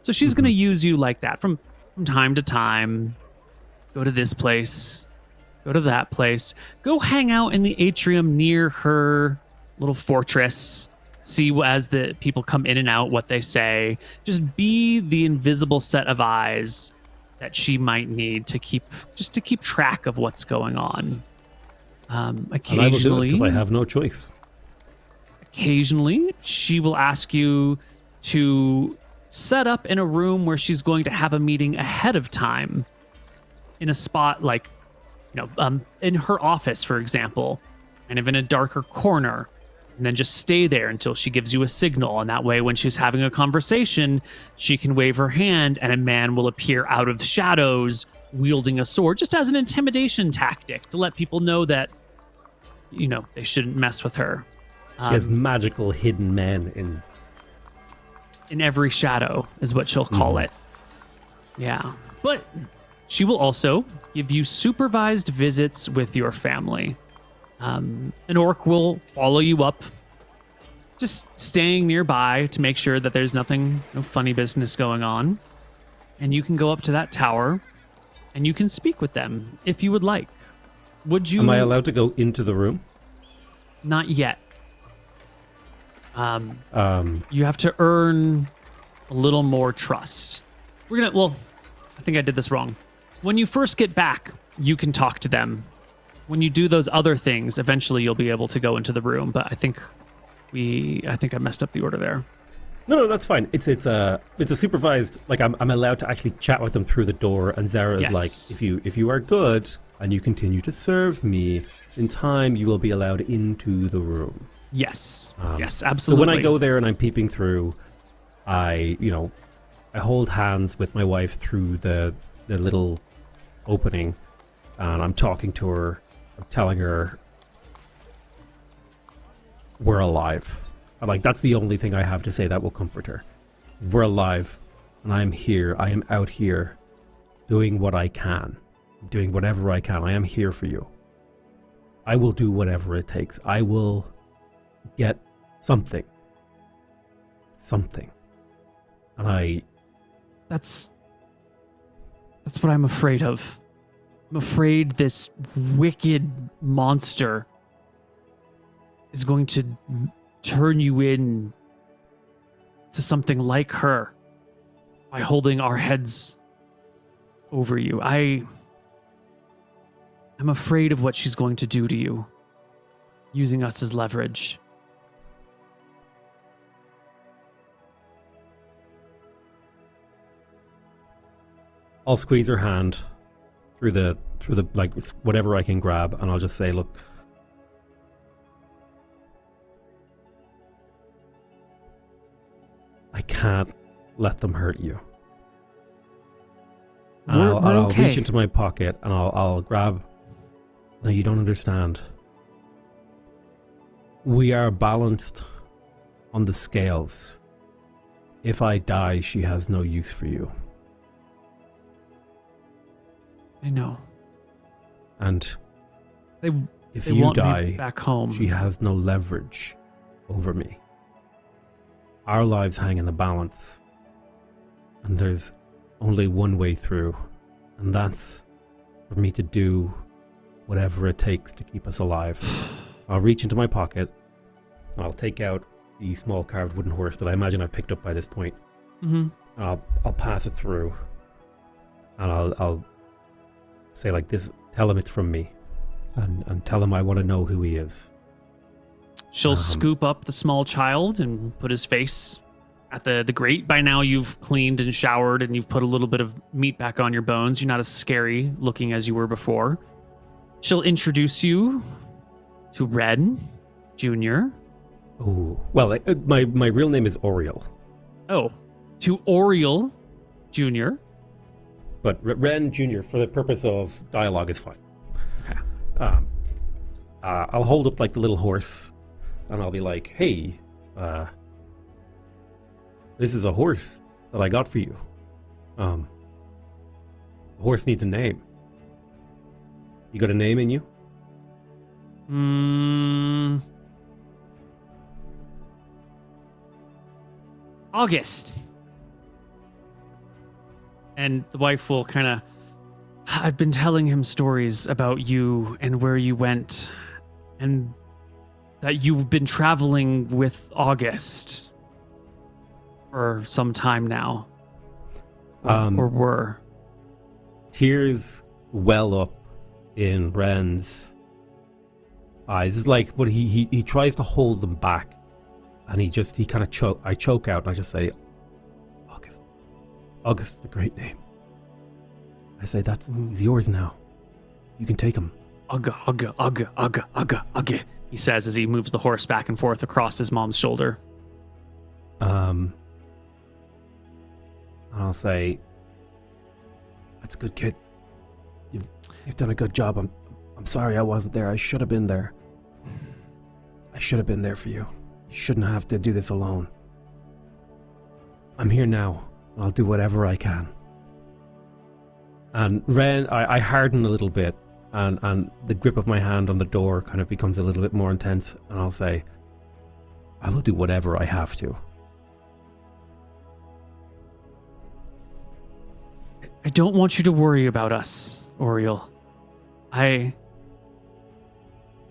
So she's going to use you like that from time to time. Go to this place. Go to that place. Go hang out in the atrium near her little fortress. See as the people come in and out what they say. Just be the invisible set of eyes that she might need to keep track of what's going on. Occasionally, and I will do it because I have no choice. Occasionally, she will ask you to set up in a room where she's going to have a meeting ahead of time, in a spot like, in her office, for example, kind of in a darker corner. And then just stay there until she gives you a signal. And that way, when she's having a conversation, she can wave her hand and a man will appear out of the shadows wielding a sword, just as an intimidation tactic to let people know that, they shouldn't mess with her. She has magical hidden men in every shadow is what she'll call it. Yeah. But she will also give you supervised visits with your family. An orc will follow you up, just staying nearby to make sure that there's no funny business going on. And you can go up to that tower and you can speak with them if you would like. Would you? Am I allowed to go into the room? Not yet. You have to earn a little more trust. I think I did this wrong. When you first get back, you can talk to them. When you do those other things, eventually you'll be able to go into the room. But I think I messed up the order there. No, that's fine. It's a supervised. Like I'm allowed to actually chat with them through the door. And Zara is like, if you are good and you continue to serve me, in time you will be allowed into the room. Yes. Yes, absolutely. So when I go there and I'm peeping through, I hold hands with my wife through the little opening, and I'm talking to her. I'm telling her we're alive. That's the only thing I have to say that will comfort her. We're alive, and I am here. I am out here doing what I can, doing whatever I can. I am here for you. I will do whatever it takes. I will get something. And That's what I'm afraid of. I'm afraid this wicked monster is going to turn you in to something like her by holding our heads over you. I'm afraid of what she's going to do to you, using us as leverage. I'll squeeze her hand through the like whatever I can grab, and I'll just say, look, I can't let them hurt you. And I'll okay. reach into my pocket and I'll grab. No, you don't understand. We are balanced on the scales. If I die, she has no use for you. I know. And if they you want me die, back home. she has no leverage over me. Our lives hang in the balance. And there's only one way through. And that's for me to do whatever it takes to keep us alive. I'll reach into my pocket. And I'll take out the small carved wooden horse that I imagine I've picked up by this point. Mm-hmm. And I'll pass it through. And I'll say like this, tell him it's from me. And tell him I want to know who he is. She'll scoop up the small child and put his face at the grate. By now you've cleaned and showered and you've put a little bit of meat back on your bones. You're not as scary looking as you were before. She'll introduce you to Ren Jr. Oh, well, my real name is Oriel. Oh, to Oriel Jr. But Ren Jr., for the purpose of dialogue, is fine. Okay. I'll hold up like the little horse, and I'll be like, "Hey, this is a horse that I got for you. The horse needs a name. You got a name in you?" August. And the wife will kind of, I've been telling him stories about you and where you went, and that you've been traveling with August for some time now. Or were. Tears well up in Ren's eyes. It's like, but he tries to hold them back, and he kind of I choke out, and I just say, August. August is a great name. I say, he's yours now. You can take him. Ugga, he says as he moves the horse back and forth across his mom's shoulder. And I'll say, that's a good kid. You've done a good job. I'm sorry I wasn't there. I should have been there. I should have been there for you. You shouldn't have to do this alone. I'm here now, and I'll do whatever I can. And Ren, I harden a little bit, and the grip of my hand on the door kind of becomes a little bit more intense, and I'll say, I will do whatever I have to. I don't want you to worry about us, Oriel.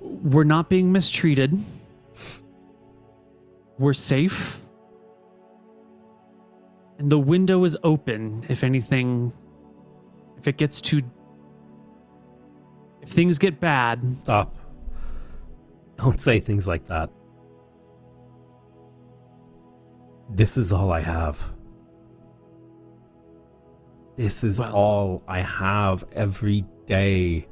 We're not being mistreated. We're safe. And the window is open if anything, if things get bad. Stop. Don't say things like that. This is all I have. This is all I have every day.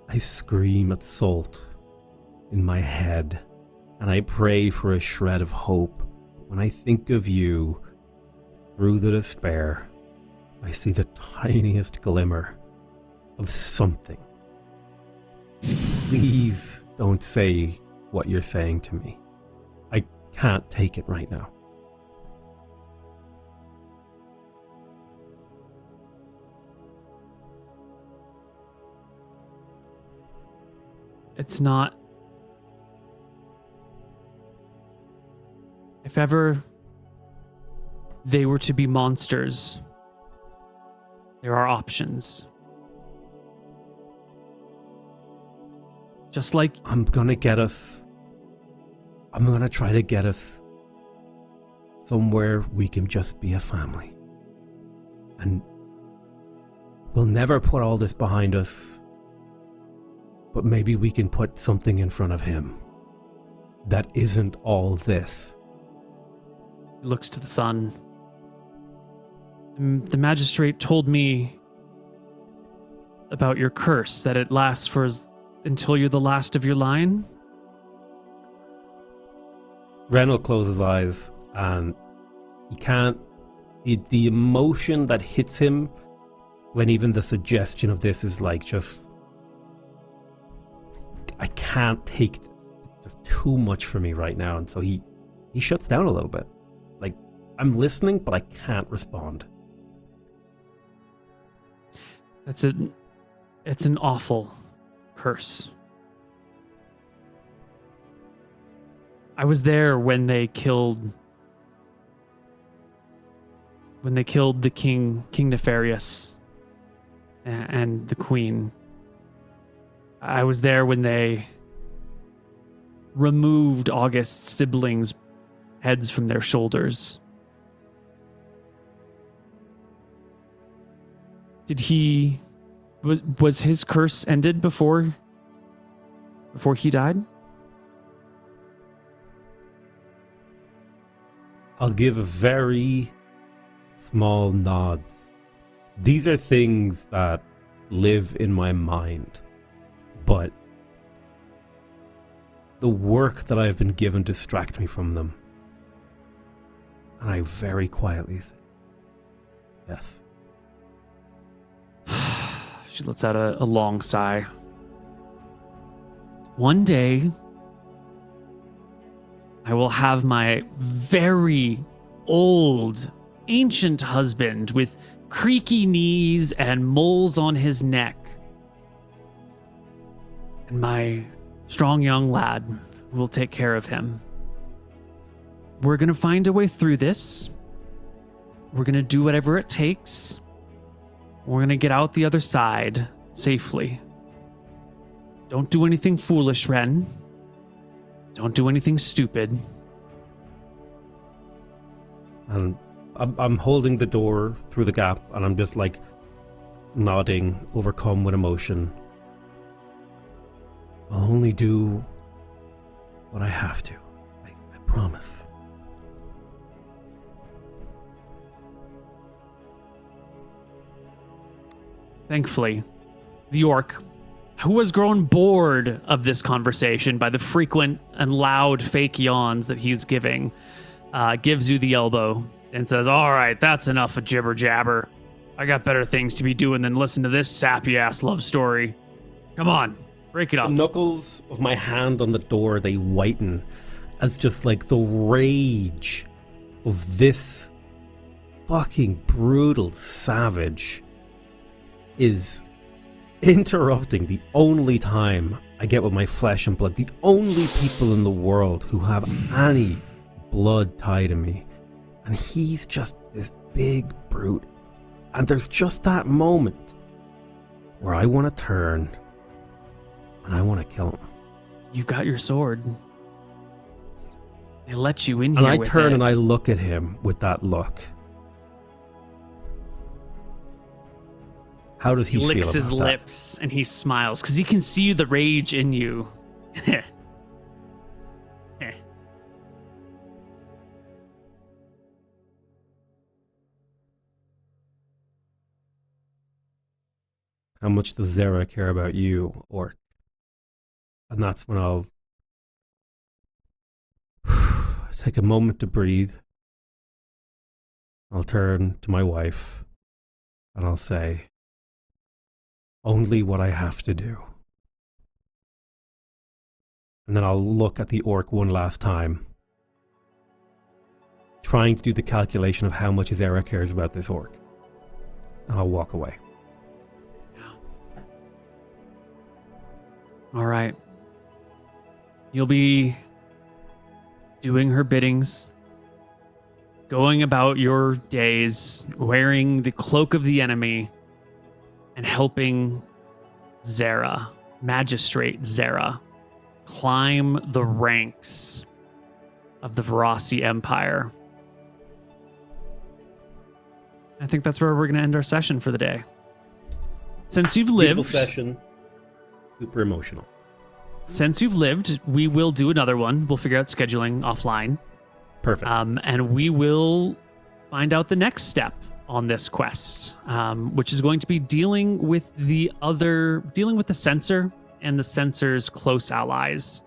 I scream at salt in my head, and I pray for a shred of hope. When I think of you, through the despair, I see the tiniest glimmer of something. Please don't say what you're saying to me. I can't take it right now. It's not. If ever they were to be monsters, there are options. Just like I'm gonna try to get us somewhere we can just be a family. And we'll never put all this behind us, but maybe we can put something in front of him that isn't all this. looks to the sun. The magistrate told me about your curse, that it lasts until you're the last of your line. Ren will close his eyes, and he can't. The emotion that hits him when even the suggestion of this is like just, I can't take this. It's just too much for me right now, and so he shuts down a little bit. Like, I'm listening, but I can't respond. It's an awful curse. I was there when they killed the King Nefarious and the Queen. I was there when they removed August's siblings' heads from their shoulders. Was his curse ended before he died? I'll give a very small nods. These are things that live in my mind, but the work that I've been given distracts me from them. And I very quietly say, yes. She lets out a long sigh. One day, I will have my very old, ancient husband with creaky knees and moles on his neck, and my strong young lad who will take care of him. We're going to find a way through this. We're going to do whatever it takes. We're going to get out the other side safely. Don't do anything foolish, Ren. Don't do anything stupid. And I'm holding the door through the gap, and I'm just like nodding, overcome with emotion. I'll only do what I have to. I promise. Thankfully, the orc, who has grown bored of this conversation by the frequent and loud fake yawns that he's giving, gives you the elbow and says, "All right, that's enough of jibber jabber. I got better things to be doing than listen to this sappy ass love story. Come on, break it up." The knuckles of my hand on the door, they whiten as just like the rage of this fucking brutal savage is interrupting the only time I get with my flesh and blood, the only people in the world who have any blood tied to me. And he's just this big brute. And there's just that moment where I want to turn and I want to kill him. You've got your sword. They let you in And here I with turn it. and I look at him with that look. How does he feel licks about his that? lips and he smiles because he can see the rage in you. How much does Zera care about you, Orc? And that's when I'll take a moment to breathe. I'll turn to my wife and I'll say, only what I have to do. And then I'll look at the orc one last time, trying to do the calculation of how much Zera cares about this orc. And I'll walk away. All right. You'll be doing her biddings, going about your days, wearing the cloak of the enemy, and helping Zera, Magistrate Zera, climb the ranks of the Verasi Empire. I think that's where we're going to end our session for the day. Since you've lived... Beautiful session. Super emotional. Since you've lived, we will do another one. We'll figure out scheduling offline. Perfect. And we will find out the next step on this quest, which is going to be dealing with the sensor and the sensor's close allies.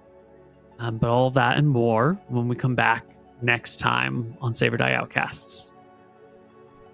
But all of that and more when we come back next time on Save or Die Outcasts.